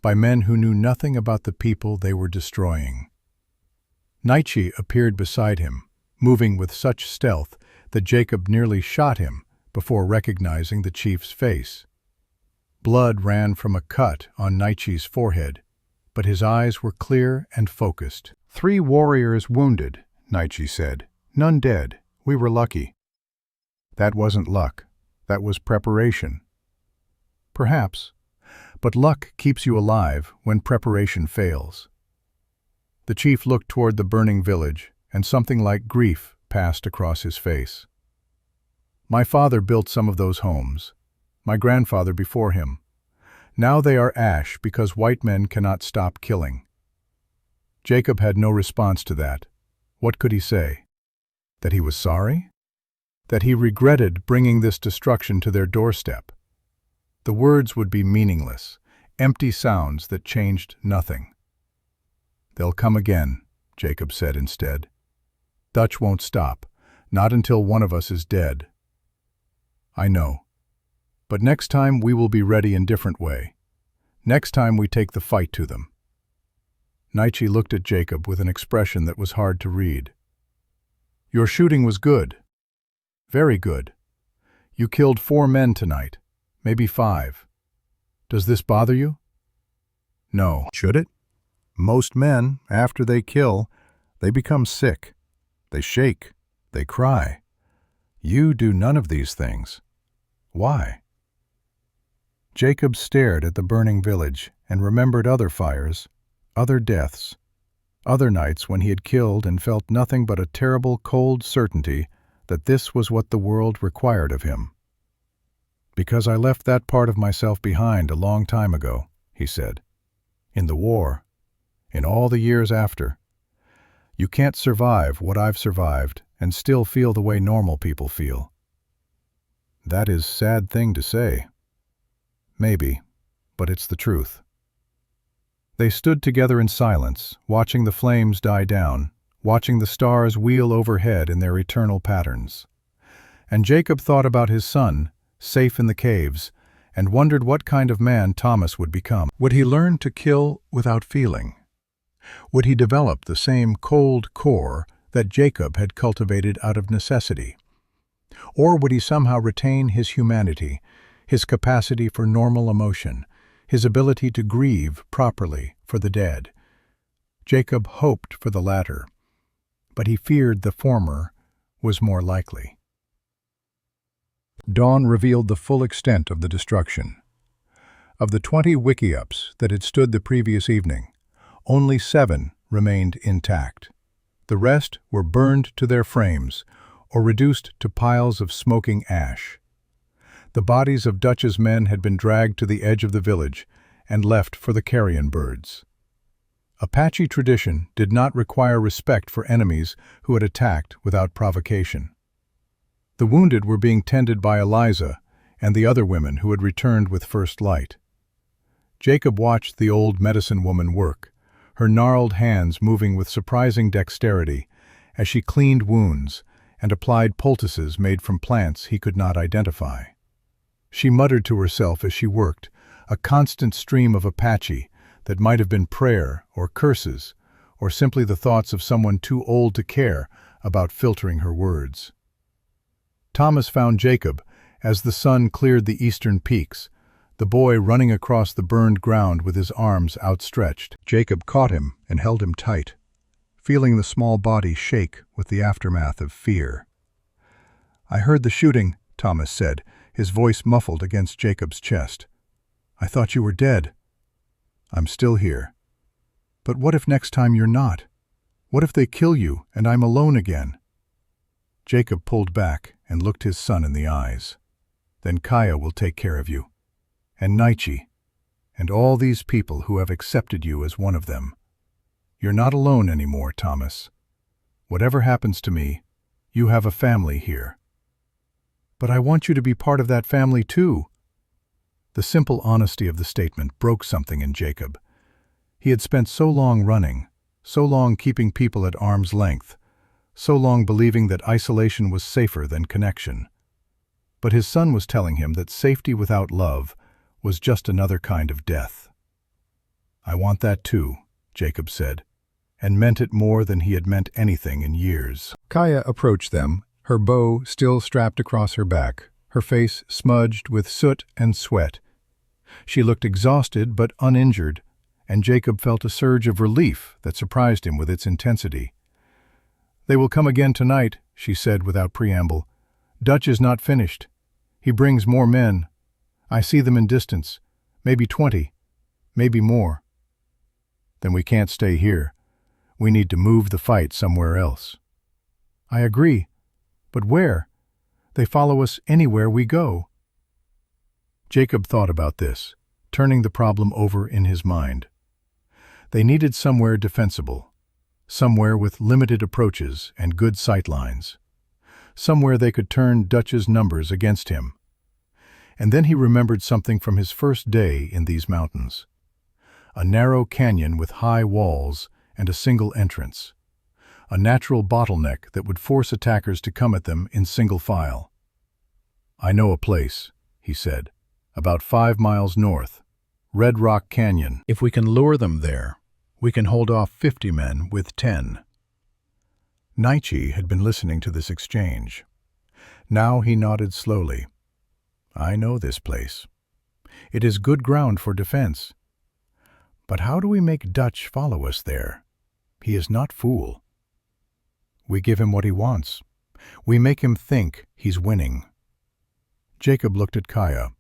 by men who knew nothing about the people they were destroying. Nietzsche appeared beside him, moving with such stealth that Jacob nearly shot him before recognizing the chief's face. Blood ran from a cut on Nietzsche's forehead, but his eyes were clear and focused. 3 warriors wounded, Nietzsche said. None dead. We were lucky. That wasn't luck. That was preparation. Perhaps, but luck keeps you alive when preparation fails. The chief looked toward the burning village, and something like grief passed across his face. My father built some of those homes, my grandfather before him. Now they are ash because white men cannot stop killing. Jacob had no response to that. What could he say? That he was sorry? That he regretted bringing this destruction to their doorstep? The words would be meaningless, empty sounds that changed nothing. They'll come again, Jacob said instead. Dutch won't stop, not until one of us is dead. I know. But next time we will be ready in a different way. Next time we take the fight to them. Nietzsche looked at Jacob with an expression that was hard to read. Your shooting was good. Very good. You killed 4 men tonight, maybe 5. Does this bother you? No. Should it? Most men, after they kill, they become sick. They shake. They cry. You do none of these things. Why? Jacob stared at the burning village and remembered other fires, other deaths, other nights when he had killed and felt nothing but a terrible, cold certainty that this was what the world required of him. Because I left that part of myself behind a long time ago, he said. In the war, in all the years after. You can't survive what I've survived and still feel the way normal people feel. That is a sad thing to say. Maybe, but it's the truth. They stood together in silence, watching the flames die down, watching the stars wheel overhead in their eternal patterns. And Jacob thought about his son, safe in the caves, and wondered what kind of man Thomas would become. Would he learn to kill without feeling? Would he develop the same cold core that Jacob had cultivated out of necessity? Or would he somehow retain his humanity, his capacity for normal emotion, his ability to grieve properly for the dead? Jacob hoped for the latter, but he feared the former was more likely. Dawn revealed the full extent of the destruction. Of the 20 wickiups that had stood the previous evening, only 7 remained intact. The rest were burned to their frames or reduced to piles of smoking ash. The bodies of Dutch's men had been dragged to the edge of the village and left for the carrion birds. Apache tradition did not require respect for enemies who had attacked without provocation. The wounded were being tended by Eliza and the other women who had returned with first light. Jacob watched the old medicine woman work, her gnarled hands moving with surprising dexterity as she cleaned wounds and applied poultices made from plants he could not identify. She muttered to herself as she worked, a constant stream of Apache that might have been prayer or curses, or simply the thoughts of someone too old to care about filtering her words. Thomas found Jacob as the sun cleared the eastern peaks, the boy running across the burned ground with his arms outstretched. Jacob caught him and held him tight, feeling the small body shake with the aftermath of fear. I heard the shooting, Thomas said, his voice muffled against Jacob's chest. "I thought you were dead." "I'm still here." "But what if next time you're not? What if they kill you and I'm alone again?" Jacob pulled back and looked his son in the eyes. "Then Kaya will take care of you. And Naichi. And all these people who have accepted you as one of them. You're not alone anymore, Thomas. Whatever happens to me, you have a family here." "But I want you to be part of that family too." The simple honesty of the statement broke something in Jacob. He had spent so long running, so long keeping people at arm's length, so long believing that isolation was safer than connection. But his son was telling him that safety without love was just another kind of death. "I want that too," Jacob said, and meant it more than he had meant anything in years. Kaya approached them, her bow still strapped across her back, her face smudged with soot and sweat. She looked exhausted but uninjured, and Jacob felt a surge of relief that surprised him with its intensity. "They will come again tonight," she said without preamble. "Dutch is not finished. He brings more men. I see them in distance, maybe 20, maybe more." "Then we can't stay here. We need to move the fight somewhere else." "I agree. But where? They follow us anywhere we go." Jacob thought about this, turning the problem over in his mind. They needed somewhere defensible, somewhere with limited approaches and good sightlines, somewhere they could turn Dutch's numbers against him. And then he remembered something from his first day in these mountains. A narrow canyon with high walls and a single entrance. A natural bottleneck that would force attackers to come at them in single file. "I know a place," he said, "about 5 miles north. Red Rock Canyon. If we can lure them there, we can hold off 50 men with 10. Naichi had been listening to this exchange. Now he nodded slowly. "I know this place. It is good ground for defense. But how do we make Dutch follow us there? He is not fool. We give him what he wants. We make him think he's winning." Jacob looked at Kaya.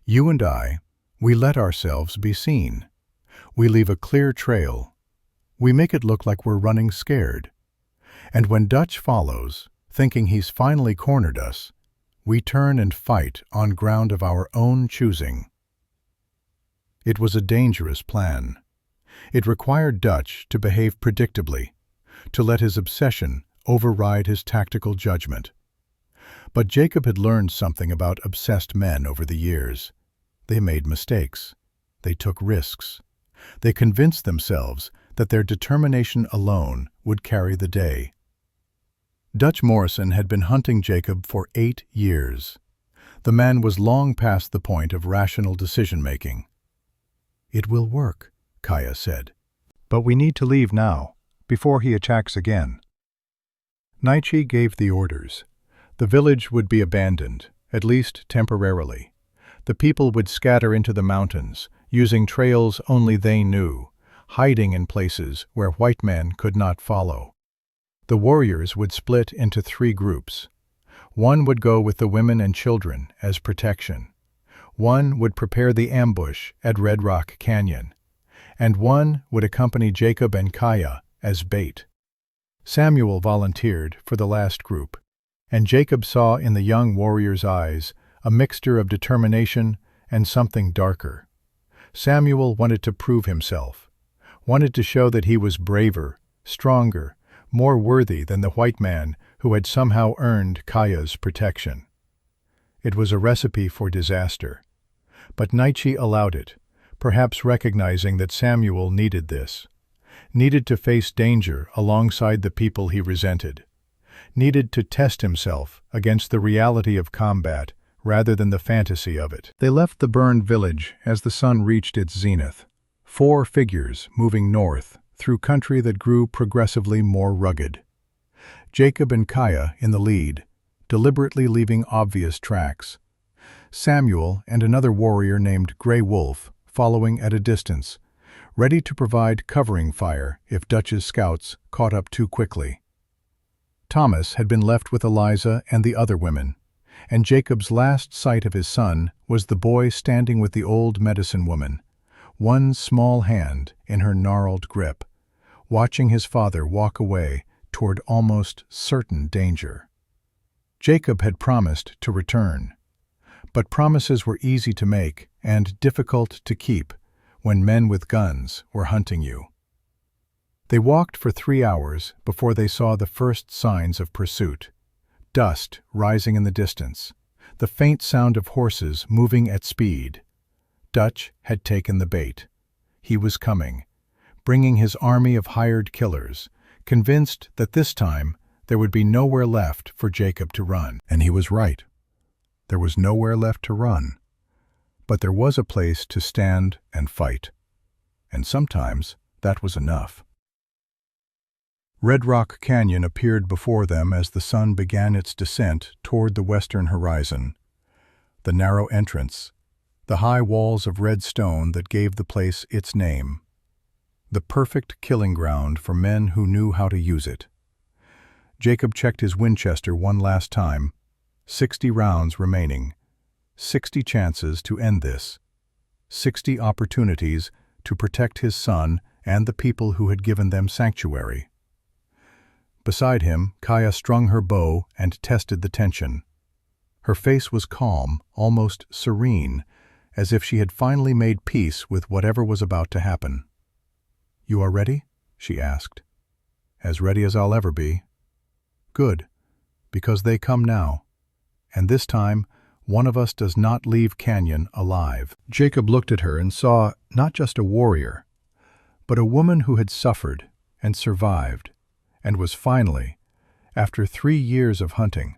"You and I, we let ourselves be seen. We leave a clear trail. We make it look like we're running scared. And when Dutch follows, thinking he's finally cornered us, we turn and fight on ground of our own choosing." It was a dangerous plan. It required Dutch to behave predictably, to let his obsession override his tactical judgment. But Jacob had learned something about obsessed men over the years. They made mistakes. They took risks. They convinced themselves that their determination alone would carry the day. Dutch Morrison had been hunting Jacob for 8 years. The man was long past the point of rational decision-making. "It will work," Kaya said. "But we need to leave now, before he attacks again." Naichi gave the orders. The village would be abandoned, at least temporarily. The people would scatter into the mountains, using trails only they knew, hiding in places where white men could not follow. The warriors would split into 3 groups. One would go with the women and children as protection. One would prepare the ambush at Red Rock Canyon. And one would accompany Jacob and Kaya as bait. Samuel volunteered for the last group, and Jacob saw in the young warrior's eyes a mixture of determination and something darker. Samuel wanted to prove himself, wanted to show that he was braver, stronger, more worthy than the white man who had somehow earned Kaya's protection. It was a recipe for disaster. But Naichi allowed it, perhaps recognizing that Samuel needed this, needed to face danger alongside the people he resented, needed to test himself against the reality of combat rather than the fantasy of it. They left the burned village as the sun reached its zenith, 4 figures moving north through country that grew progressively more rugged. Jacob and Kaya in the lead, deliberately leaving obvious tracks. Samuel and another warrior named Grey Wolf following at a distance, ready to provide covering fire if Dutch's scouts caught up too quickly. Thomas had been left with Eliza and the other women, and Jacob's last sight of his son was the boy standing with the old medicine woman, one small hand in her gnarled grip, watching his father walk away toward almost certain danger. Jacob had promised to return, but promises were easy to make and difficult to keep when men with guns were hunting you. They walked for 3 hours before they saw the first signs of pursuit. Dust rising in the distance, the faint sound of horses moving at speed. Dutch had taken the bait. He was coming, bringing his army of hired killers, convinced that this time there would be nowhere left for Jacob to run. And he was right. There was nowhere left to run. But there was a place to stand and fight. And sometimes that was enough. Red Rock Canyon appeared before them as the sun began its descent toward the western horizon. The narrow entrance, the high walls of red stone that gave the place its name. The perfect killing ground for men who knew how to use it. Jacob checked his Winchester one last time. 60 rounds remaining. 60 chances to end this. 60 opportunities to protect his son and the people who had given them sanctuary. Beside him, Kaya strung her bow and tested the tension. Her face was calm, almost serene, as if she had finally made peace with whatever was about to happen. "You are ready?" she asked. "As ready as I'll ever be." "Good, because they come now. And this time, one of us does not leave Canyon alive." Jacob looked at her and saw not just a warrior, but a woman who had suffered and survived, and was finally, after 3 years of hunting,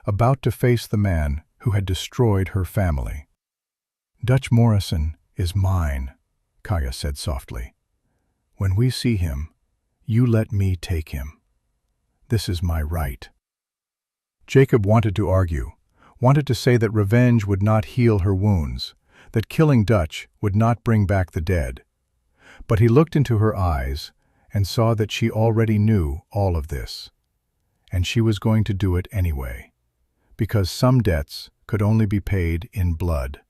about to face the man who had destroyed her family. "Dutch Morrison is mine," Kaya said softly. "When we see him, you let me take him. This is my right." Jacob wanted to argue, wanted to say that revenge would not heal her wounds, that killing Dutch would not bring back the dead. But he looked into her eyes and saw that she already knew all of this. And she was going to do it anyway, because some debts could only be paid in blood.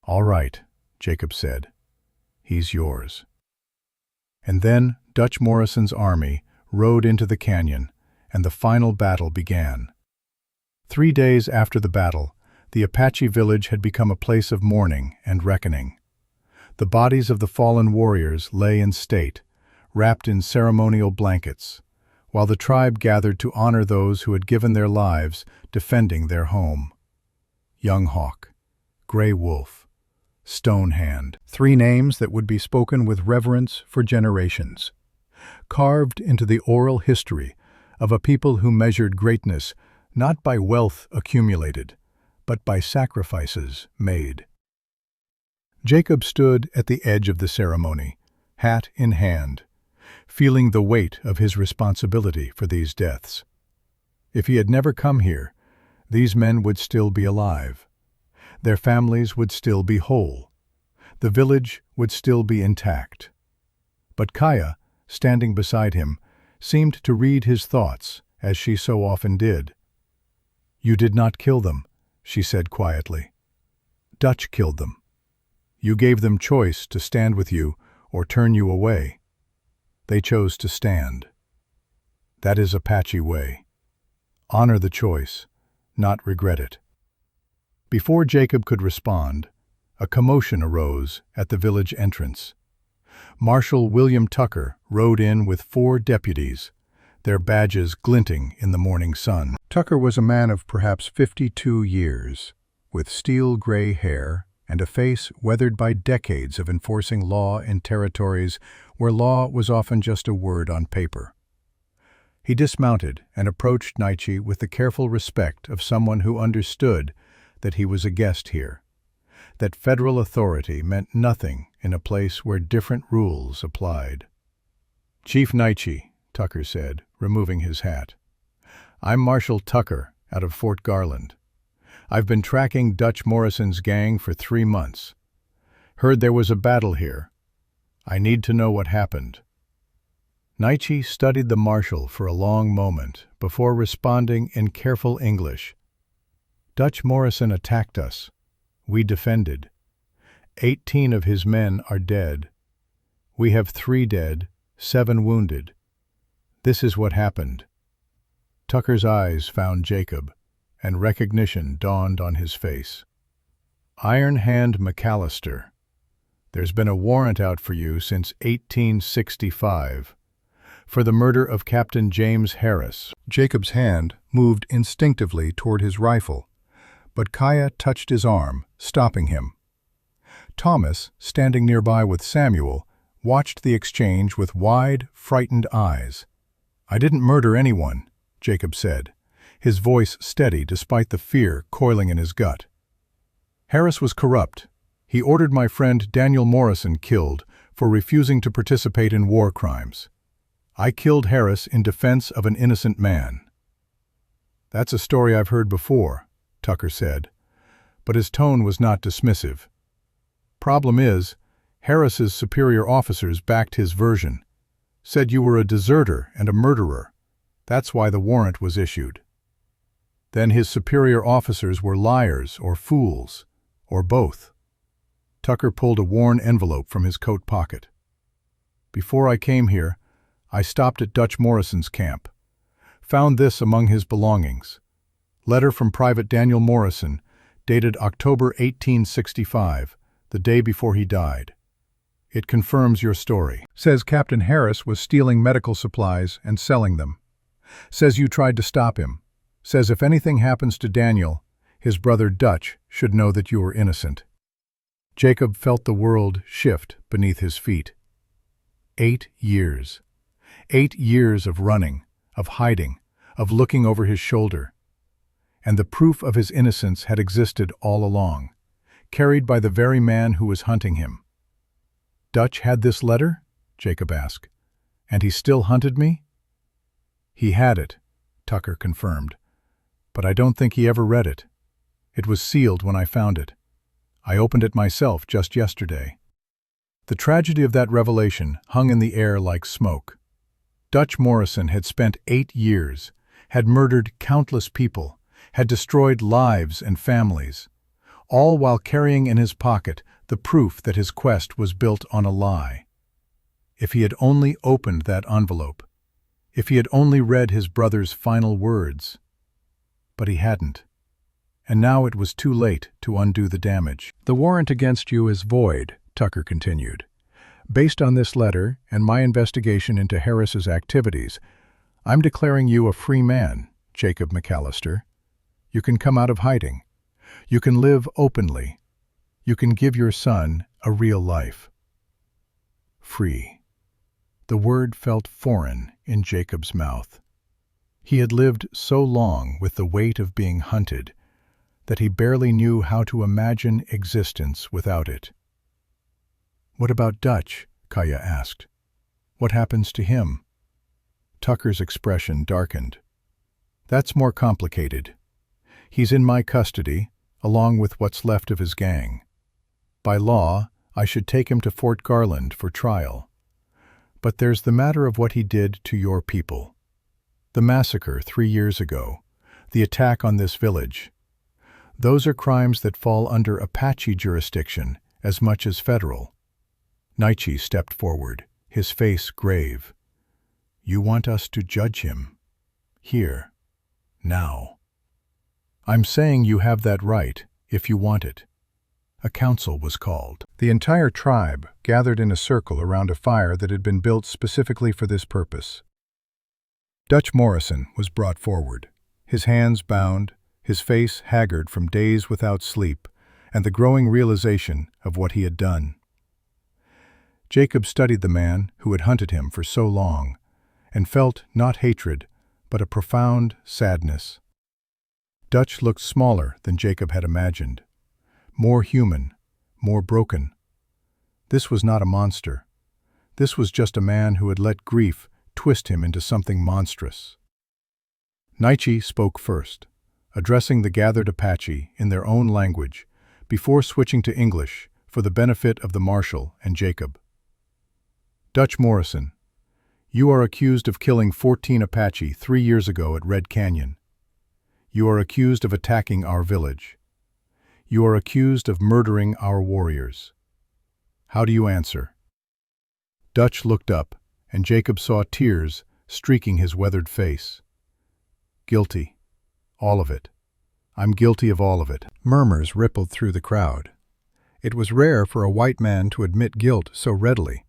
"All right," Jacob said. "He's yours." And then Dutch Morrison's army rode into the canyon, and the final battle began. 3 days after the battle, the Apache village had become a place of mourning and reckoning. The bodies of the fallen warriors lay in state, wrapped in ceremonial blankets, while the tribe gathered to honor those who had given their lives defending their home. Young Hawk, Gray Wolf, Stone Hand, 3 names that would be spoken with reverence for generations, carved into the oral history of a people who measured greatness not by wealth accumulated, but by sacrifices made. Jacob stood at the edge of the ceremony, hat in hand, feeling the weight of his responsibility for these deaths. If he had never come here, these men would still be alive. Their families would still be whole. The village would still be intact. But Kaya, standing beside him, seemed to read his thoughts, as she so often did. "You did not kill them," she said quietly. "Dutch killed them. You gave them choice to stand with you or turn you away. They chose to stand. That is Apache way. Honor the choice, not regret it." Before Jacob could respond, a commotion arose at the village entrance. Marshal William Tucker rode in with 4 deputies, their badges glinting in the morning sun. Tucker was a man of perhaps 52 years, with steel-gray hair and a face weathered by decades of enforcing law in territories where law was often just a word on paper. He dismounted and approached Naichi with the careful respect of someone who understood that he was a guest here, that federal authority meant nothing in a place where different rules applied. "Chief Naichi," Tucker said, removing his hat. "I'm Marshal Tucker out of Fort Garland. I've been tracking Dutch Morrison's gang for 3 months. Heard there was a battle here. I need to know what happened." Naichi studied the marshal for a long moment before responding in careful English. Dutch Morrison attacked us. We defended. 18 of his men are dead. We have 3 dead, 7 wounded. This is what happened." Tucker's eyes found Jacob, and recognition dawned on his face. "Iron Hand McAllister, there's been a warrant out for you since 1865 for the murder of Captain James Harris." Jacob's hand moved instinctively toward his rifle, but Kaya touched his arm, stopping him. Thomas, standing nearby with Samuel, watched the exchange with wide, frightened eyes. "I didn't murder anyone," Jacob said, his voice steady despite the fear coiling in his gut. "Harris was corrupt. He ordered my friend Daniel Morrison killed for refusing to participate in war crimes. I killed Harris in defense of an innocent man." "That's a story I've heard before," Tucker said, but his tone was not dismissive. "Problem is, Harris's superior officers backed his version, said you were a deserter and a murderer. That's why the warrant was issued. Then his superior officers were liars or fools, or both." Tucker pulled a worn envelope from his coat pocket. "Before I came here, I stopped at Dutch Morrison's camp. Found this among his belongings. Letter from Private Daniel Morrison, dated October 1865, the day before he died. It confirms your story. Says Captain Harris was stealing medical supplies and selling them. Says you tried to stop him. Says if anything happens to Daniel, his brother Dutch should know that you were innocent." Jacob felt the world shift beneath his feet. 8 years. 8 years of running, of hiding, of looking over his shoulder. And the proof of his innocence had existed all along, carried by the very man who was hunting him. "Dutch had this letter?" Jacob asked. "And he still hunted me?" "He had it," Tucker confirmed, "but I don't think he ever read it. It was sealed when I found it. I opened it myself just yesterday." The tragedy of that revelation hung in the air like smoke. Dutch Morrison had spent 8 years, had murdered countless people, had destroyed lives and families, all while carrying in his pocket the proof that his quest was built on a lie. If he had only opened that envelope, if he had only read his brother's final words. But he hadn't. And now it was too late to undo the damage. "The warrant against you is void," Tucker continued. "Based on this letter and my investigation into Harris's activities, I'm declaring you a free man, Jacob McAllister. You can come out of hiding. You can live openly. You can give your son a real life." Free. The word felt foreign in Jacob's mouth. He had lived so long with the weight of being hunted that he barely knew how to imagine existence without it. "What about Dutch?" Kaya asked. "What happens to him?" Tucker's expression darkened. "That's more complicated. He's in my custody, along with what's left of his gang. By law, I should take him to Fort Garland for trial. But there's the matter of what he did to your people. The massacre 3 years ago, the attack on this village. Those are crimes that fall under Apache jurisdiction as much as federal." Nietzsche stepped forward, his face grave. "You want us to judge him? Here. Now." "I'm saying you have that right, if you want it." A council was called. The entire tribe gathered in a circle around a fire that had been built specifically for this purpose. Dutch Morrison was brought forward, his hands bound, his face haggard from days without sleep and the growing realization of what he had done. Jacob studied the man who had hunted him for so long and felt not hatred, but a profound sadness. Dutch looked smaller than Jacob had imagined, more human, more broken. This was not a monster. This was just a man who had let grief twist him into something monstrous. Nietzsche spoke first, addressing the gathered Apache in their own language, before switching to English for the benefit of the marshal and Jacob. "Dutch Morrison, you are accused of killing 14 Apache 3 years ago at Red Canyon. You are accused of attacking our village. You are accused of murdering our warriors. How do you answer?" Dutch looked up, and Jacob saw tears streaking his weathered face. "Guilty. All of it. I'm guilty of all of it." Murmurs rippled through the crowd. It was rare for a white man to admit guilt so readily,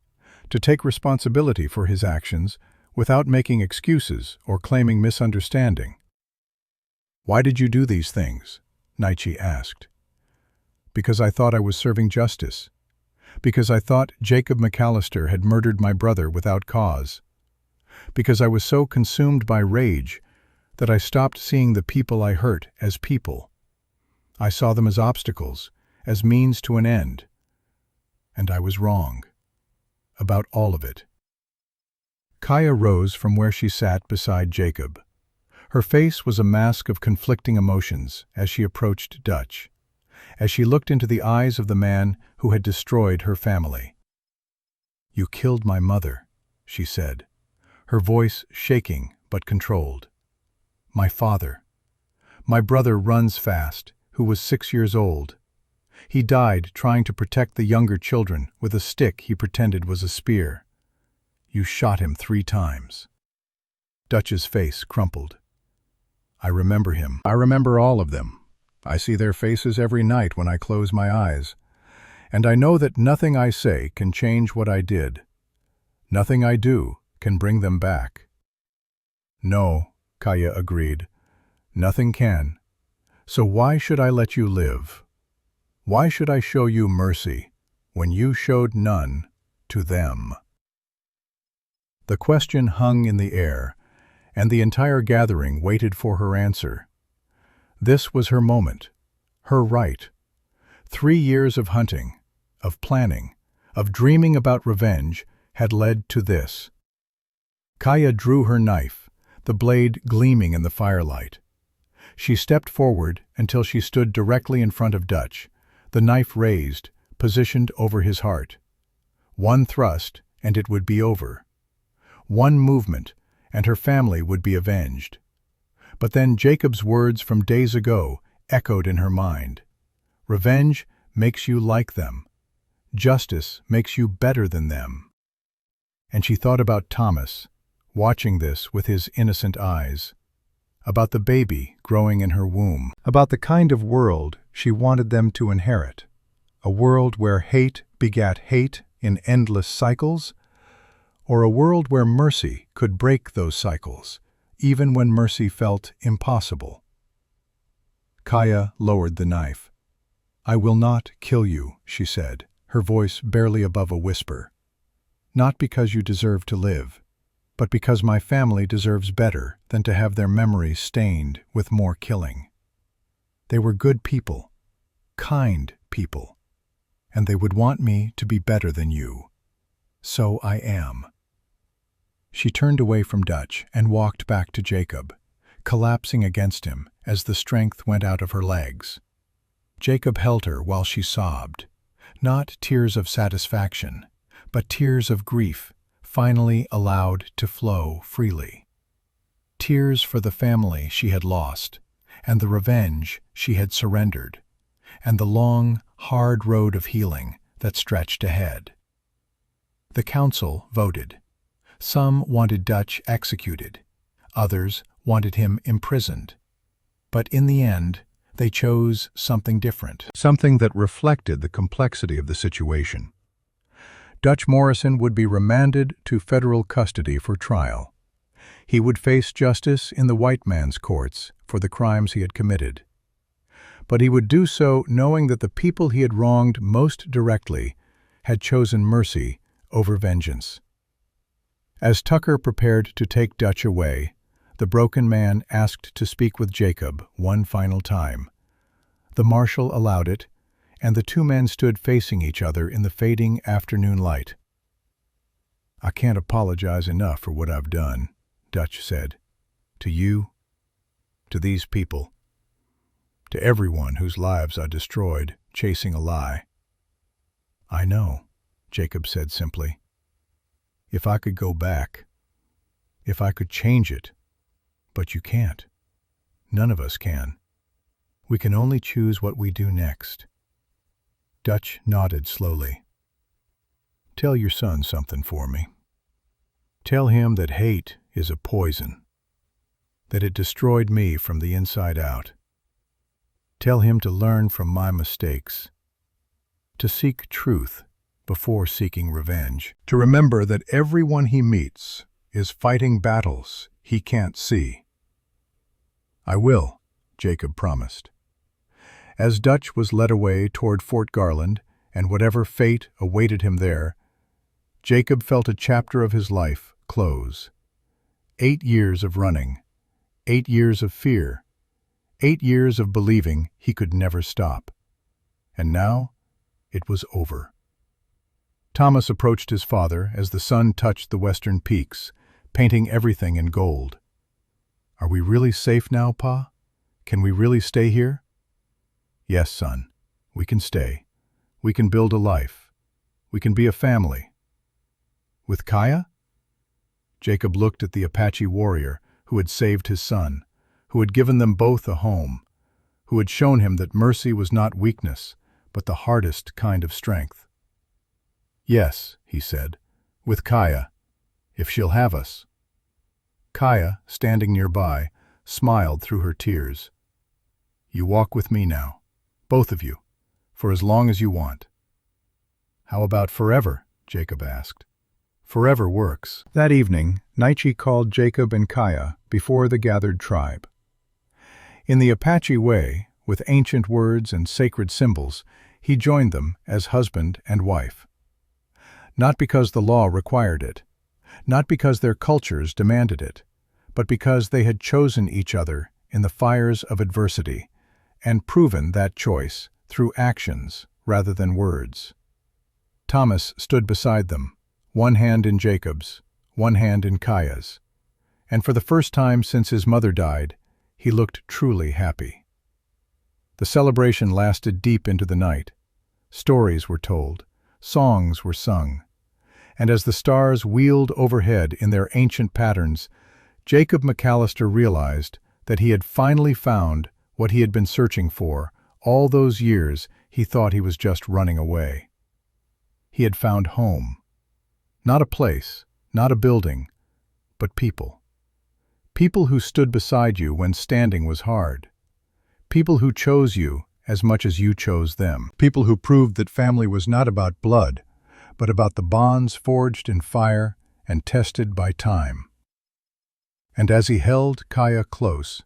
to take responsibility for his actions without making excuses or claiming misunderstanding. "Why did you do these things?" Nietzsche asked. "Because I thought I was serving justice. Because I thought Jacob McAllister had murdered my brother without cause. Because I was so consumed by rage that I stopped seeing the people I hurt as people. I saw them as obstacles, as means to an end. And I was wrong. About all of it." Kaya rose from where she sat beside Jacob. Her face was a mask of conflicting emotions as she approached Dutch, as she looked into the eyes of the man who had destroyed her family. "You killed my mother," she said, her voice shaking but controlled. "My father. My brother runs fast, who was 6 years old. He died trying to protect the younger children with a stick he pretended was a spear. You shot him 3 times. Dutch's face crumpled. "I remember him. I remember all of them. I see their faces every night when I close my eyes. And I know that nothing I say can change what I did. Nothing I do can bring them back." "No," Kaya agreed. "Nothing can. So why should I let you live? Why should I show you mercy when you showed none to them?" The question hung in the air, and the entire gathering waited for her answer. This was her moment, her right. 3 years of hunting, of planning, of dreaming about revenge had led to this. Kaya drew her knife, the blade gleaming in the firelight. She stepped forward until she stood directly in front of Dutch, the knife raised, positioned over his heart. One thrust, and it would be over. One movement, and her family would be avenged. But then Jacob's words from days ago echoed in her mind. "Revenge makes you like them. Justice makes you better than them." And she thought about Thomas, watching this with his innocent eyes, about the baby growing in her womb, about the kind of world she wanted them to inherit, a world where hate begat hate in endless cycles, or a world where mercy could break those cycles, even when mercy felt impossible. Kaya lowered the knife. "I will not kill you," she said, her voice barely above a whisper. "Not because you deserve to live, but because my family deserves better than to have their memories stained with more killing. They were good people, kind people, and they would want me to be better than you. So I am." She turned away from Dutch and walked back to Jacob, collapsing against him as the strength went out of her legs. Jacob held her while she sobbed, not tears of satisfaction, but tears of grief finally allowed to flow freely. Tears for the family she had lost, and the revenge she had surrendered, and the long, hard road of healing that stretched ahead. The council voted. Some wanted Dutch executed, others wanted him imprisoned. But in the end, they chose something different, something that reflected the complexity of the situation. Dutch Morrison would be remanded to federal custody for trial. He would face justice in the white man's courts for the crimes he had committed. But he would do so knowing that the people he had wronged most directly had chosen mercy over vengeance. As Tucker prepared to take Dutch away, the broken man asked to speak with Jacob one final time. The marshal allowed it, and the 2 men stood facing each other in the fading afternoon light. "I can't apologize enough for what I've done," Dutch said. "To you, to these people, to everyone whose lives I destroyed chasing a lie." "I know," Jacob said simply. "If I could go back, if I could change it, but you can't. None of us can. We can only choose what we do next. Dutch nodded slowly. Tell your son something for me. Tell him that hate is a poison, that it destroyed me from the inside out. Tell him to learn from my mistakes, to seek truth before seeking revenge, to remember that everyone he meets is fighting battles he can't see. I will, Jacob promised. As Dutch was led away toward Fort Garland and whatever fate awaited him there, Jacob felt a chapter of his life close. 8 years of running, 8 years of fear, 8 years of believing he could never stop. And now it was over. Thomas approached his father as the sun touched the western peaks, painting everything in gold. Are we really safe now, Pa? Can we really stay here? Yes, son, we can stay. We can build a life. We can be a family. With Kaya? Jacob looked at the Apache warrior who had saved his son, who had given them both a home, who had shown him that mercy was not weakness, but the hardest kind of strength. Yes, he said, with Kaya, if she'll have us. Kaya, standing nearby, smiled through her tears. You walk with me now, both of you, for as long as you want. How about forever? Jacob asked. Forever works. That evening, Naichi called Jacob and Kaya before the gathered tribe. In the Apache way, with ancient words and sacred symbols, he joined them as husband and wife. Not because the law required it, not because their cultures demanded it, but because they had chosen each other in the fires of adversity and proven that choice through actions rather than words. Thomas stood beside them, one hand in Jacob's, one hand in Kaya's, and for the first time since his mother died, he looked truly happy. The celebration lasted deep into the night. Stories were told, songs were sung, and as the stars wheeled overhead in their ancient patterns, Jacob McAllister realized that he had finally found what he had been searching for all those years he thought he was just running away. He had found home. Not a place, not a building, but people. People who stood beside you when standing was hard. People who chose you as much as you chose them. People who proved that family was not about blood, but about the bonds forged in fire and tested by time. And as he held Kaya close,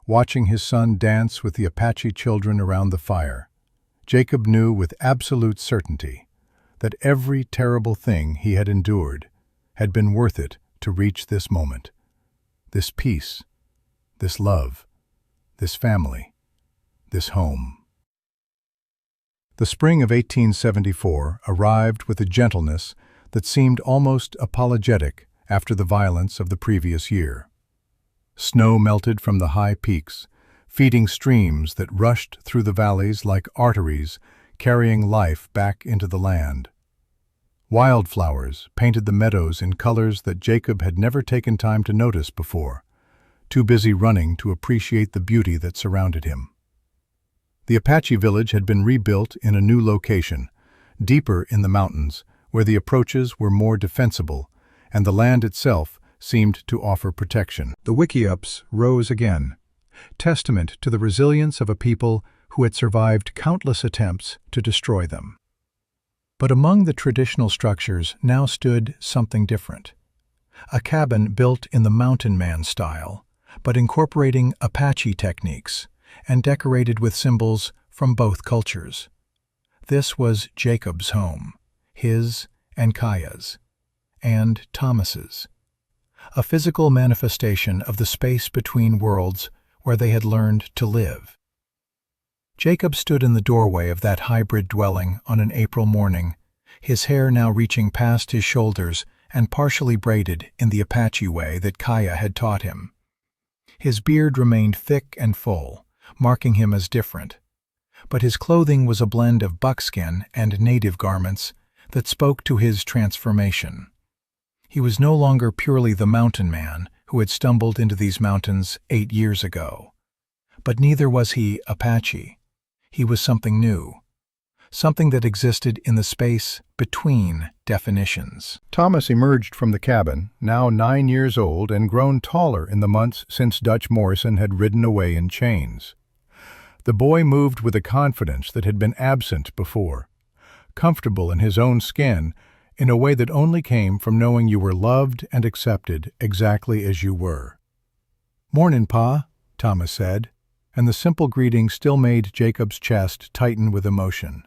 watching his son dance with the Apache children around the fire, Jacob knew with absolute certainty that every terrible thing he had endured had been worth it to reach this moment, this peace, this love, this family, this home. The spring of 1874 arrived with a gentleness that seemed almost apologetic after the violence of the previous year. Snow melted from the high peaks, feeding streams that rushed through the valleys like arteries carrying life back into the land. Wildflowers painted the meadows in colors that Jacob had never taken time to notice before, too busy running to appreciate the beauty that surrounded him. The Apache village had been rebuilt in a new location, deeper in the mountains, where the approaches were more defensible, and the land itself seemed to offer protection. The Wickiups rose again, testament to the resilience of a people who had survived countless attempts to destroy them. But among the traditional structures now stood something different. A cabin built in the mountain man style, but incorporating Apache techniques, and decorated with symbols from both cultures. This was Jacob's home, his and Kaya's, and Thomas's, a physical manifestation of the space between worlds where they had learned to live. Jacob stood in the doorway of that hybrid dwelling on an April morning, his hair now reaching past his shoulders and partially braided in the Apache way that Kaya had taught him. His beard remained thick and full, marking him as different, but his clothing was a blend of buckskin and native garments that spoke to his transformation. He was no longer purely the mountain man who had stumbled into these mountains 8 years ago. But neither was he Apache. He was something new, something that existed in the space between definitions. Thomas emerged from the cabin, now 9 years old and grown taller in the months since Dutch Morrison had ridden away in chains. The boy moved with a confidence that had been absent before, comfortable in his own skin in a way that only came from knowing you were loved and accepted exactly as you were. "Mornin', Pa," Thomas said, and the simple greeting still made Jacob's chest tighten with emotion.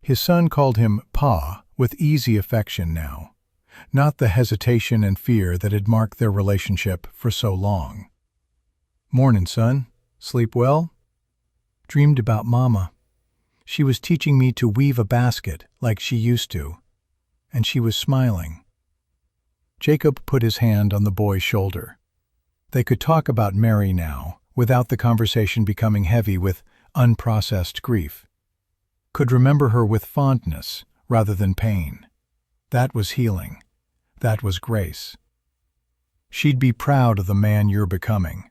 His son called him Pa with easy affection now, not the hesitation and fear that had marked their relationship for so long. "Mornin', son. Sleep well?" "Dreamed about Mama. She was teaching me to weave a basket like she used to, and she was smiling." Jacob put his hand on the boy's shoulder. They could talk about Mary now, without the conversation becoming heavy with unprocessed grief. Could remember her with fondness rather than pain. That was healing. That was grace. "She'd be proud of the man you're becoming."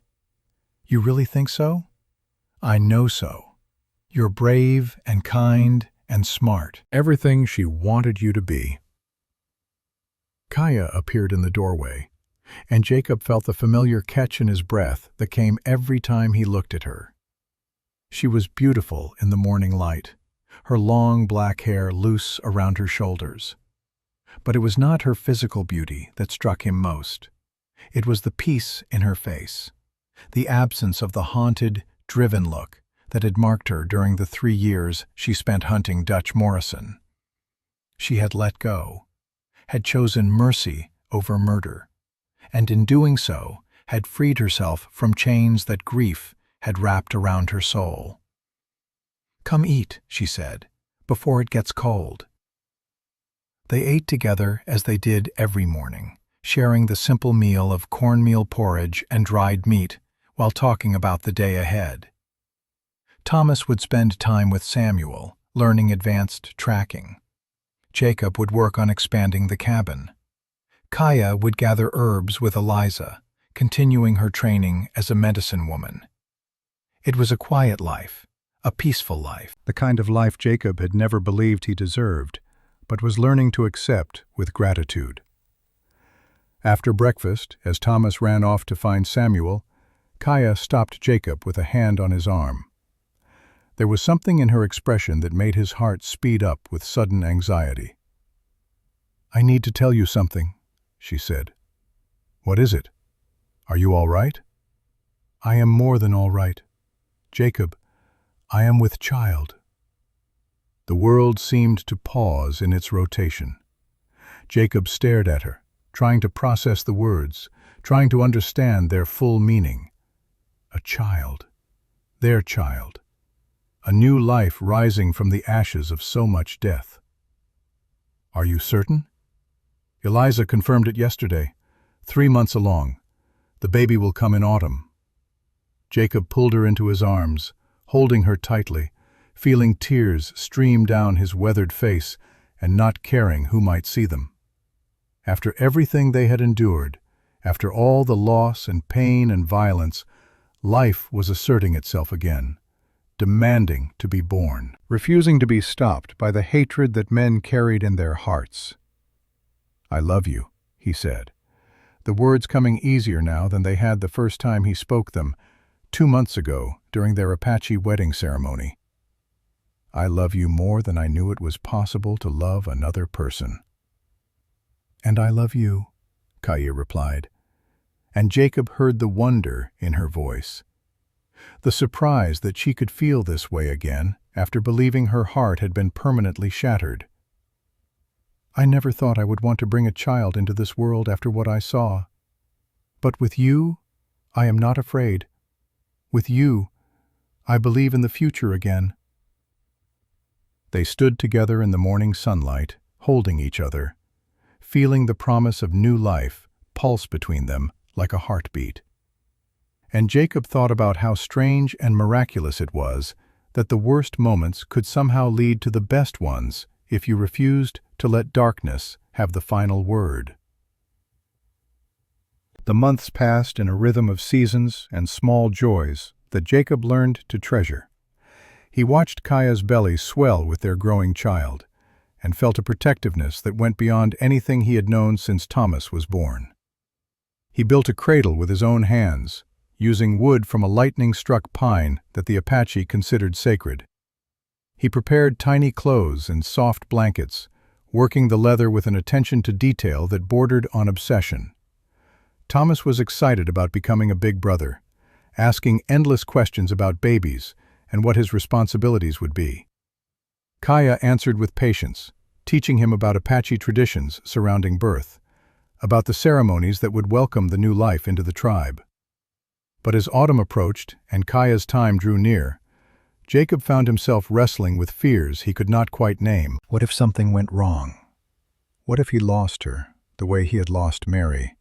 "You really think so?" "I know so. You're brave and kind and smart. Everything she wanted you to be." Kaya appeared in the doorway, and Jacob felt the familiar catch in his breath that came every time he looked at her. She was beautiful in the morning light, her long black hair loose around her shoulders. But it was not her physical beauty that struck him most. It was the peace in her face, the absence of the haunted, driven look that had marked her during the 3 years she spent hunting Dutch Morrison. She had let go, had chosen mercy over murder, and in doing so had freed herself from chains that grief had wrapped around her soul. "Come eat," she said, "before it gets cold." They ate together as they did every morning, sharing the simple meal of cornmeal porridge and dried meat while talking about the day ahead. Thomas would spend time with Samuel, learning advanced tracking. Jacob would work on expanding the cabin. Kaya would gather herbs with Eliza, continuing her training as a medicine woman. It was a quiet life, a peaceful life, the kind of life Jacob had never believed he deserved, but was learning to accept with gratitude. After breakfast, as Thomas ran off to find Samuel, Kaya stopped Jacob with a hand on his arm. There was something in her expression that made his heart speed up with sudden anxiety. "I need to tell you something," she said. "What is it? Are you all right?" "I am more than all right. Jacob, I am with child." The world seemed to pause in its rotation. Jacob stared at her, trying to process the words, trying to understand their full meaning. A child. Their child. A new life rising from the ashes of so much death. "Are you certain?" "Eliza confirmed it yesterday. 3 months along. The baby will come in autumn." Jacob pulled her into his arms, holding her tightly, feeling tears stream down his weathered face and not caring who might see them. After everything they had endured, after all the loss and pain and violence, life was asserting itself again, demanding to be born, refusing to be stopped by the hatred that men carried in their hearts. "I love you," he said, the words coming easier now than they had the first time he spoke them, 2 months ago during their Apache wedding ceremony. "I love you more than I knew it was possible to love another person." "And I love you," Kaya replied, and Jacob heard the wonder in her voice, the surprise that she could feel this way again after believing her heart had been permanently shattered. "I never thought I would want to bring a child into this world after what I saw. But with you, I am not afraid. With you, I believe in the future again." They stood together in the morning sunlight, holding each other, feeling the promise of new life pulse between them like a heartbeat. And Jacob thought about how strange and miraculous it was that the worst moments could somehow lead to the best ones if you refused to let darkness have the final word. The months passed in a rhythm of seasons and small joys that Jacob learned to treasure. He watched Kaya's belly swell with their growing child, and felt a protectiveness that went beyond anything he had known since Thomas was born. He built a cradle with his own hands, using wood from a lightning-struck pine that the Apache considered sacred. He prepared tiny clothes and soft blankets, working the leather with an attention to detail that bordered on obsession. Thomas was excited about becoming a big brother, asking endless questions about babies and what his responsibilities would be. Kaya answered with patience, teaching him about Apache traditions surrounding birth, about the ceremonies that would welcome the new life into the tribe. But as autumn approached and Kaya's time drew near, Jacob found himself wrestling with fears he could not quite name. What if something went wrong? What if he lost her, the way he had lost Mary?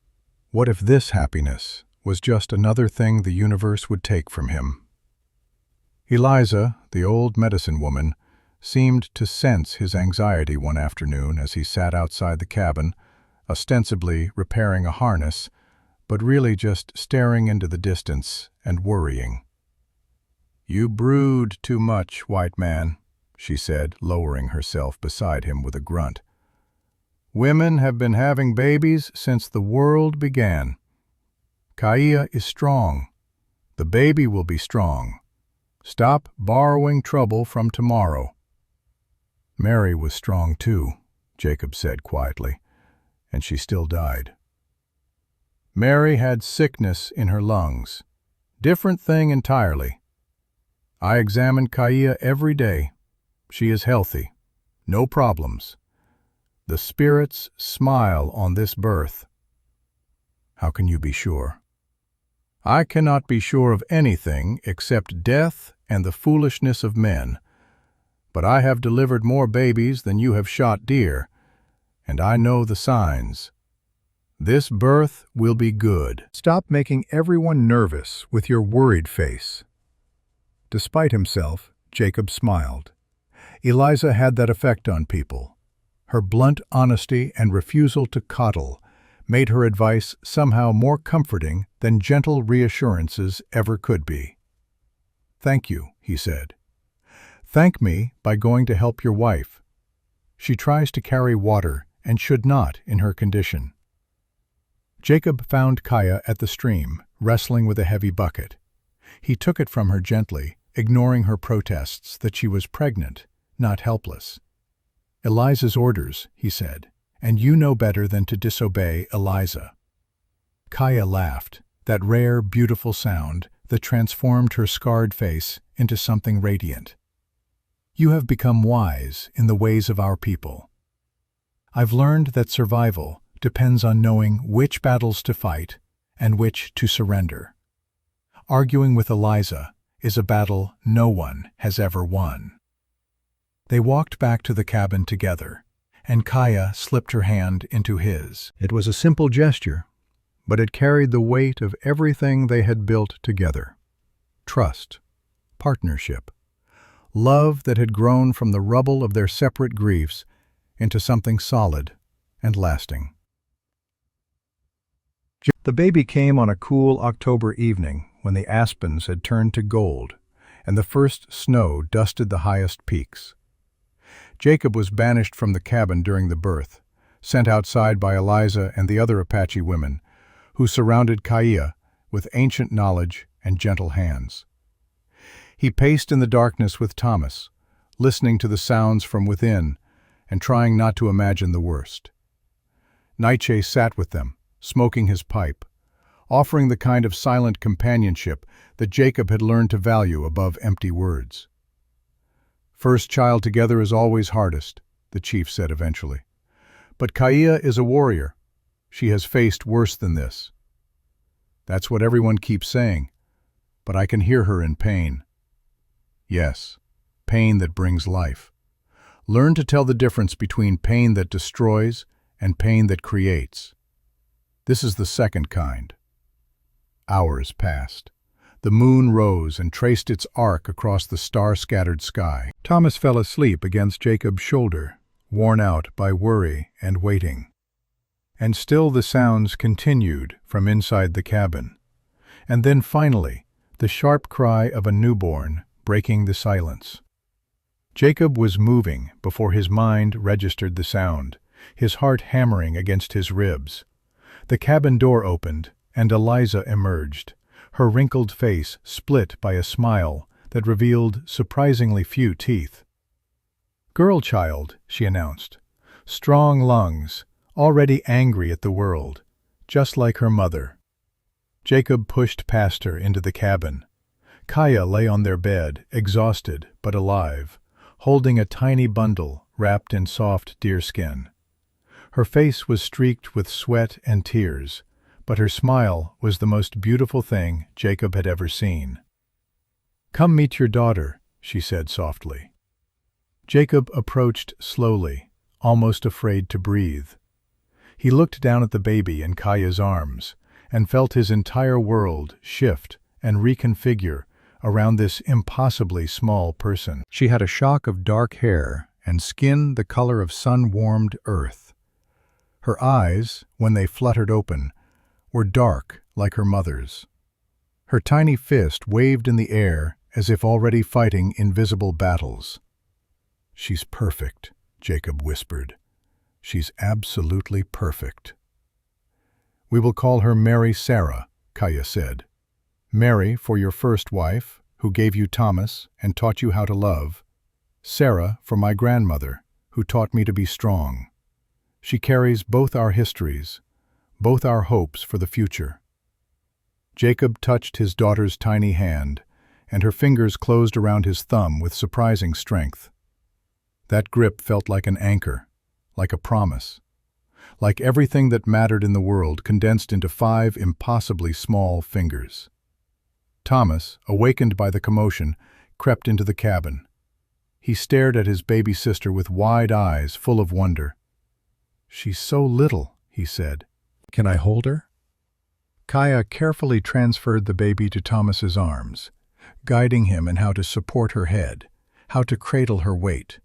What if this happiness was just another thing the universe would take from him? Eliza, the old medicine woman, seemed to sense his anxiety one afternoon as he sat outside the cabin, ostensibly repairing a harness, but really just staring into the distance and worrying. "You brood too much, white man," she said, lowering herself beside him with a grunt. "Women have been having babies since the world began. Kaya is strong. The baby will be strong. Stop borrowing trouble from tomorrow." "Mary was strong too," Jacob said quietly, "and she still died." "Mary had sickness in her lungs. Different thing entirely. I examine Kaya every day. She is healthy. No problems. The spirits smile on this birth." "How can you be sure?" "I cannot be sure of anything except death and the foolishness of men. But I have delivered more babies than you have shot deer, and I know the signs. This birth will be good." "Stop making everyone nervous with your worried face." Despite himself, Jacob smiled. Eliza had that effect on people. Her blunt honesty and refusal to coddle made her advice somehow more comforting than gentle reassurances ever could be. "Thank you," he said. "Thank me by going to help your wife. She tries to carry water and should not in her condition." Jacob found Kaya at the stream, wrestling with a heavy bucket. He took it from her gently, ignoring her protests that she was pregnant, not helpless. "Eliza's orders," he said, "and you know better than to disobey Eliza." Kaya laughed, that rare, beautiful sound that transformed her scarred face into something radiant. "You have become wise in the ways of our people. I've learned that survival depends on knowing which battles to fight and which to surrender. Arguing with Eliza is a battle no one has ever won." They walked back to the cabin together, and Kaya slipped her hand into his. It was a simple gesture, but it carried the weight of everything they had built together. Trust, partnership, love that had grown from the rubble of their separate griefs into something solid and lasting. The baby came on a cool October evening when the aspens had turned to gold and the first snow dusted the highest peaks. Jacob was banished from the cabin during the birth, sent outside by Eliza and the other Apache women, who surrounded Kaya with ancient knowledge and gentle hands. He paced in the darkness with Thomas, listening to the sounds from within and trying not to imagine the worst. Nietzsche sat with them, smoking his pipe, offering the kind of silent companionship that Jacob had learned to value above empty words. "First child together is always hardest," the chief said eventually. "But Kaya is a warrior. She has faced worse than this." "That's what everyone keeps saying, but I can hear her in pain." "Yes, pain that brings life. Learn to tell the difference between pain that destroys and pain that creates. This is the second kind." Hours passed. The moon rose and traced its arc across the star-scattered sky. Thomas fell asleep against Jacob's shoulder, worn out by worry and waiting. And still the sounds continued from inside the cabin. And then finally, the sharp cry of a newborn breaking the silence. Jacob was moving before his mind registered the sound, his heart hammering against his ribs. The cabin door opened, and Eliza emerged, her wrinkled face split by a smile that revealed surprisingly few teeth. "Girl child," she announced. "Strong lungs, already angry at the world, just like her mother." Jacob pushed past her into the cabin. Kaya lay on their bed, exhausted but alive, holding a tiny bundle wrapped in soft deerskin. Her face was streaked with sweat and tears, but her smile was the most beautiful thing Jacob had ever seen. "Come meet your daughter," she said softly. Jacob approached slowly, almost afraid to breathe. He looked down at the baby in Kaya's arms and felt his entire world shift and reconfigure around this impossibly small person. She had a shock of dark hair and skin the color of sun-warmed earth. Her eyes, when they fluttered open, were dark like her mother's. Her tiny fist waved in the air as if already fighting invisible battles. "She's perfect," Jacob whispered. "She's absolutely perfect." "We will call her Mary Sarah," Kaya said. "Mary for your first wife, who gave you Thomas and taught you how to love. Sarah for my grandmother, who taught me to be strong. She carries both our histories, both our hopes for the future." Jacob touched his daughter's tiny hand, and her fingers closed around his thumb with surprising strength. That grip felt like an anchor, like a promise, like everything that mattered in the world condensed into 5 impossibly small fingers. Thomas, awakened by the commotion, crept into the cabin. He stared at his baby sister with wide eyes full of wonder. "She's so little," he said. "Can I hold her?" Kaya carefully transferred the baby to Thomas's arms, guiding him in how to support her head, how to cradle her weight.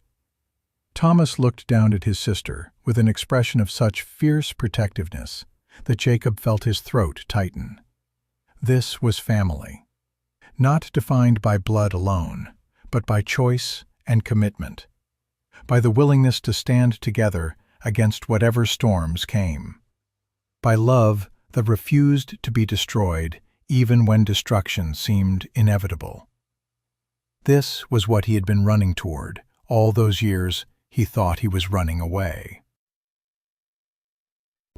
Thomas looked down at his sister with an expression of such fierce protectiveness that Jacob felt his throat tighten. This was family, not defined by blood alone, but by choice and commitment, by the willingness to stand together against whatever storms came, by love that refused to be destroyed even when destruction seemed inevitable. This was what he had been running toward all those years he thought he was running away.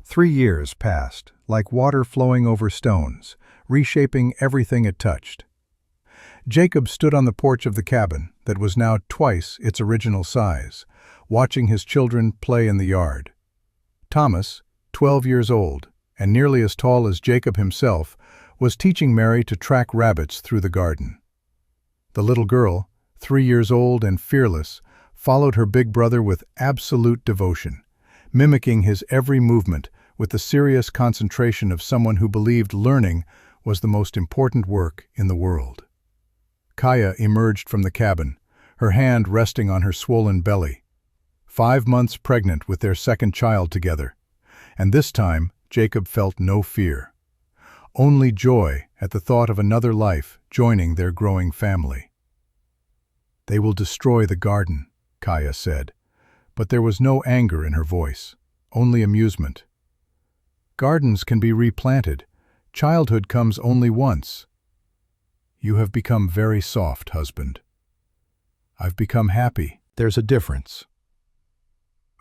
3 years passed, like water flowing over stones, reshaping everything it touched. Jacob stood on the porch of the cabin that was now twice its original size, watching his children play in the yard. Thomas, 12 years old, and nearly as tall as Jacob himself, was teaching Mary to track rabbits through the garden. The little girl, 3 years old and fearless, followed her big brother with absolute devotion, mimicking his every movement with the serious concentration of someone who believed learning was the most important work in the world. Kaya emerged from the cabin, her hand resting on her swollen belly. 5 months pregnant with their second child together, and this time Jacob felt no fear, only joy at the thought of another life joining their growing family. "They will destroy the garden," Kaya said, but there was no anger in her voice, only amusement. "Gardens can be replanted. Childhood comes only once." "You have become very soft, husband." "I've become happy. There's a difference."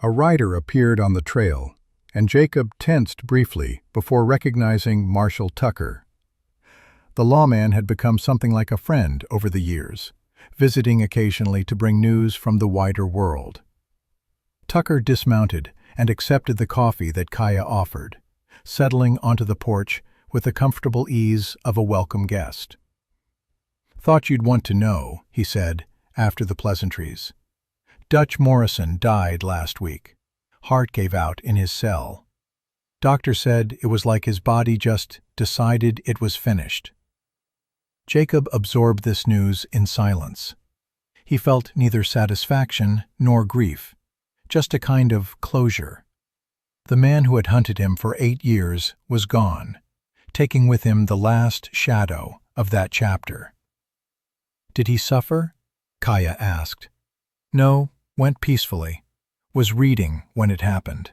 A rider appeared on the trail, and Jacob tensed briefly before recognizing Marshal Tucker. The lawman had become something like a friend over the years, visiting occasionally to bring news from the wider world. Tucker dismounted and accepted the coffee that Kaya offered, settling onto the porch with the comfortable ease of a welcome guest. "Thought you'd want to know," he said, after the pleasantries. "Dutch Morrison died last week. Heart gave out in his cell. Doctor said it was like his body just decided it was finished." Jacob absorbed this news in silence. He felt neither satisfaction nor grief, just a kind of closure. The man who had hunted him for 8 years was gone, taking with him the last shadow of that chapter. Did he suffer? Kaya asked. No, went peacefully. Was reading when it happened.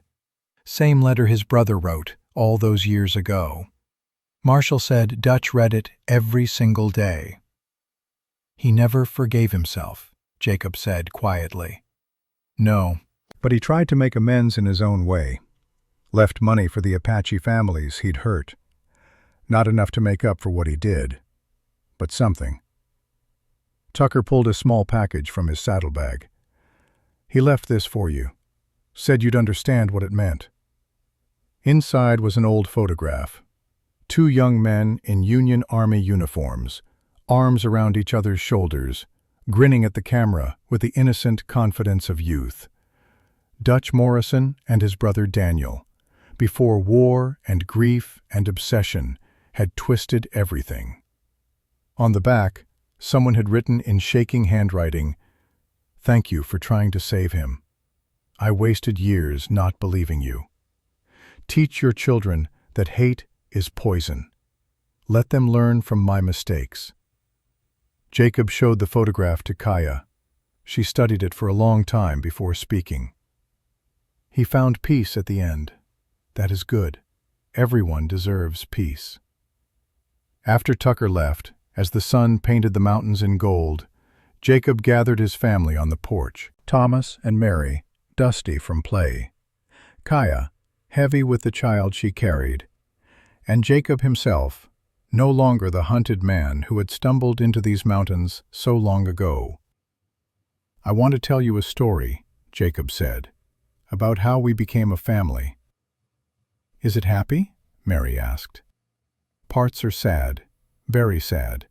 Same letter his brother wrote all those years ago. Marshall said Dutch read it every single day. He never forgave himself, Jacob said quietly. No, but he tried to make amends in his own way. Left money for the Apache families he'd hurt. Not enough to make up for what he did, but something. Tucker pulled a small package from his saddlebag. He left this for you. Said you'd understand what it meant. Inside was an old photograph. 2 young men in Union Army uniforms, arms around each other's shoulders, grinning at the camera with the innocent confidence of youth. Dutch Morrison and his brother Daniel, before war and grief and obsession had twisted everything. On the back, someone had written in shaking handwriting, "Thank you for trying to save him. I wasted years not believing you. Teach your children that hate is poison. Let them learn from my mistakes." Jacob showed the photograph to Kaya. She studied it for a long time before speaking. He found peace at the end. That is good. Everyone deserves peace. After Tucker left, as the sun painted the mountains in gold, Jacob gathered his family on the porch. Thomas and Mary, dusty from play. Kaya, heavy with the child she carried. And Jacob himself, no longer the hunted man who had stumbled into these mountains so long ago. "I want to tell you a story," Jacob said, "about how we became a family." "Is it happy?" Mary asked. "Parts are sad, very sad,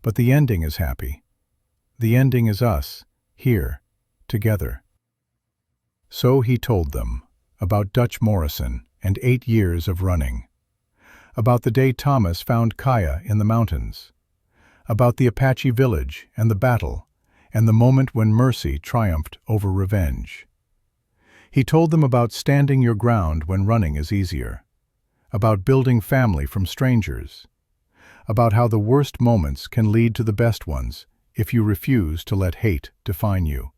but the ending is happy. The ending is us, here, together." So he told them about Dutch Morrison and 8 years of running. About the day Thomas found Kaya in the mountains. About the Apache village and the battle, and the moment when mercy triumphed over revenge. He told them about standing your ground when running is easier. About building family from strangers. About how the worst moments can lead to the best ones if you refuse to let hate define you.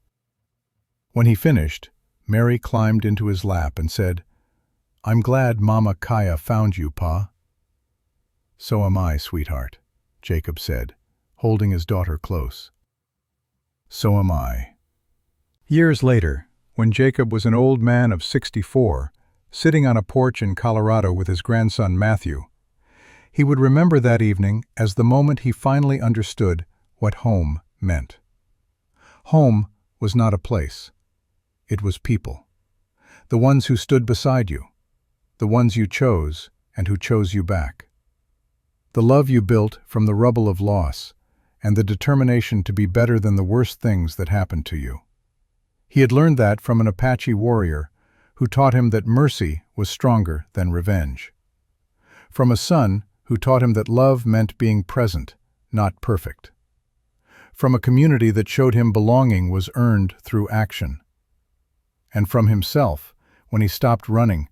When he finished, Mary climbed into his lap and said, "I'm glad Mama Kaya found you, Pa." "So am I, sweetheart," Jacob said, holding his daughter close. "So am I." Years later, when Jacob was an old man of 64, sitting on a porch in Colorado with his grandson Matthew, he would remember that evening as the moment he finally understood what home meant. Home was not a place. It was people. The ones who stood beside you. The ones you chose and who chose you back. The love you built from the rubble of loss, and the determination to be better than the worst things that happened to you. He had learned that from an Apache warrior who taught him that mercy was stronger than revenge. From a son who taught him that love meant being present, not perfect. From a community that showed him belonging was earned through action. And from himself, when he stopped running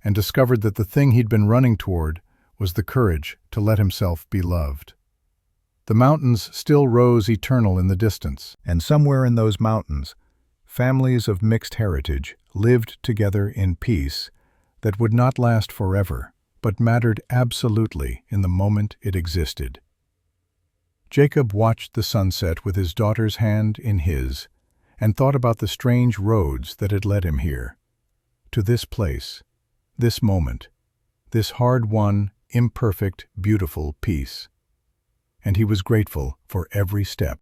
and discovered that the thing he'd been running toward was the courage to let himself be loved. The mountains still rose eternal in the distance, and somewhere in those mountains, families of mixed heritage lived together in peace that would not last forever, but mattered absolutely in the moment it existed. Jacob watched the sunset with his daughter's hand in his, and thought about the strange roads that had led him here, to this place, this moment, this hard-won, imperfect, beautiful peace. And he was grateful for every step.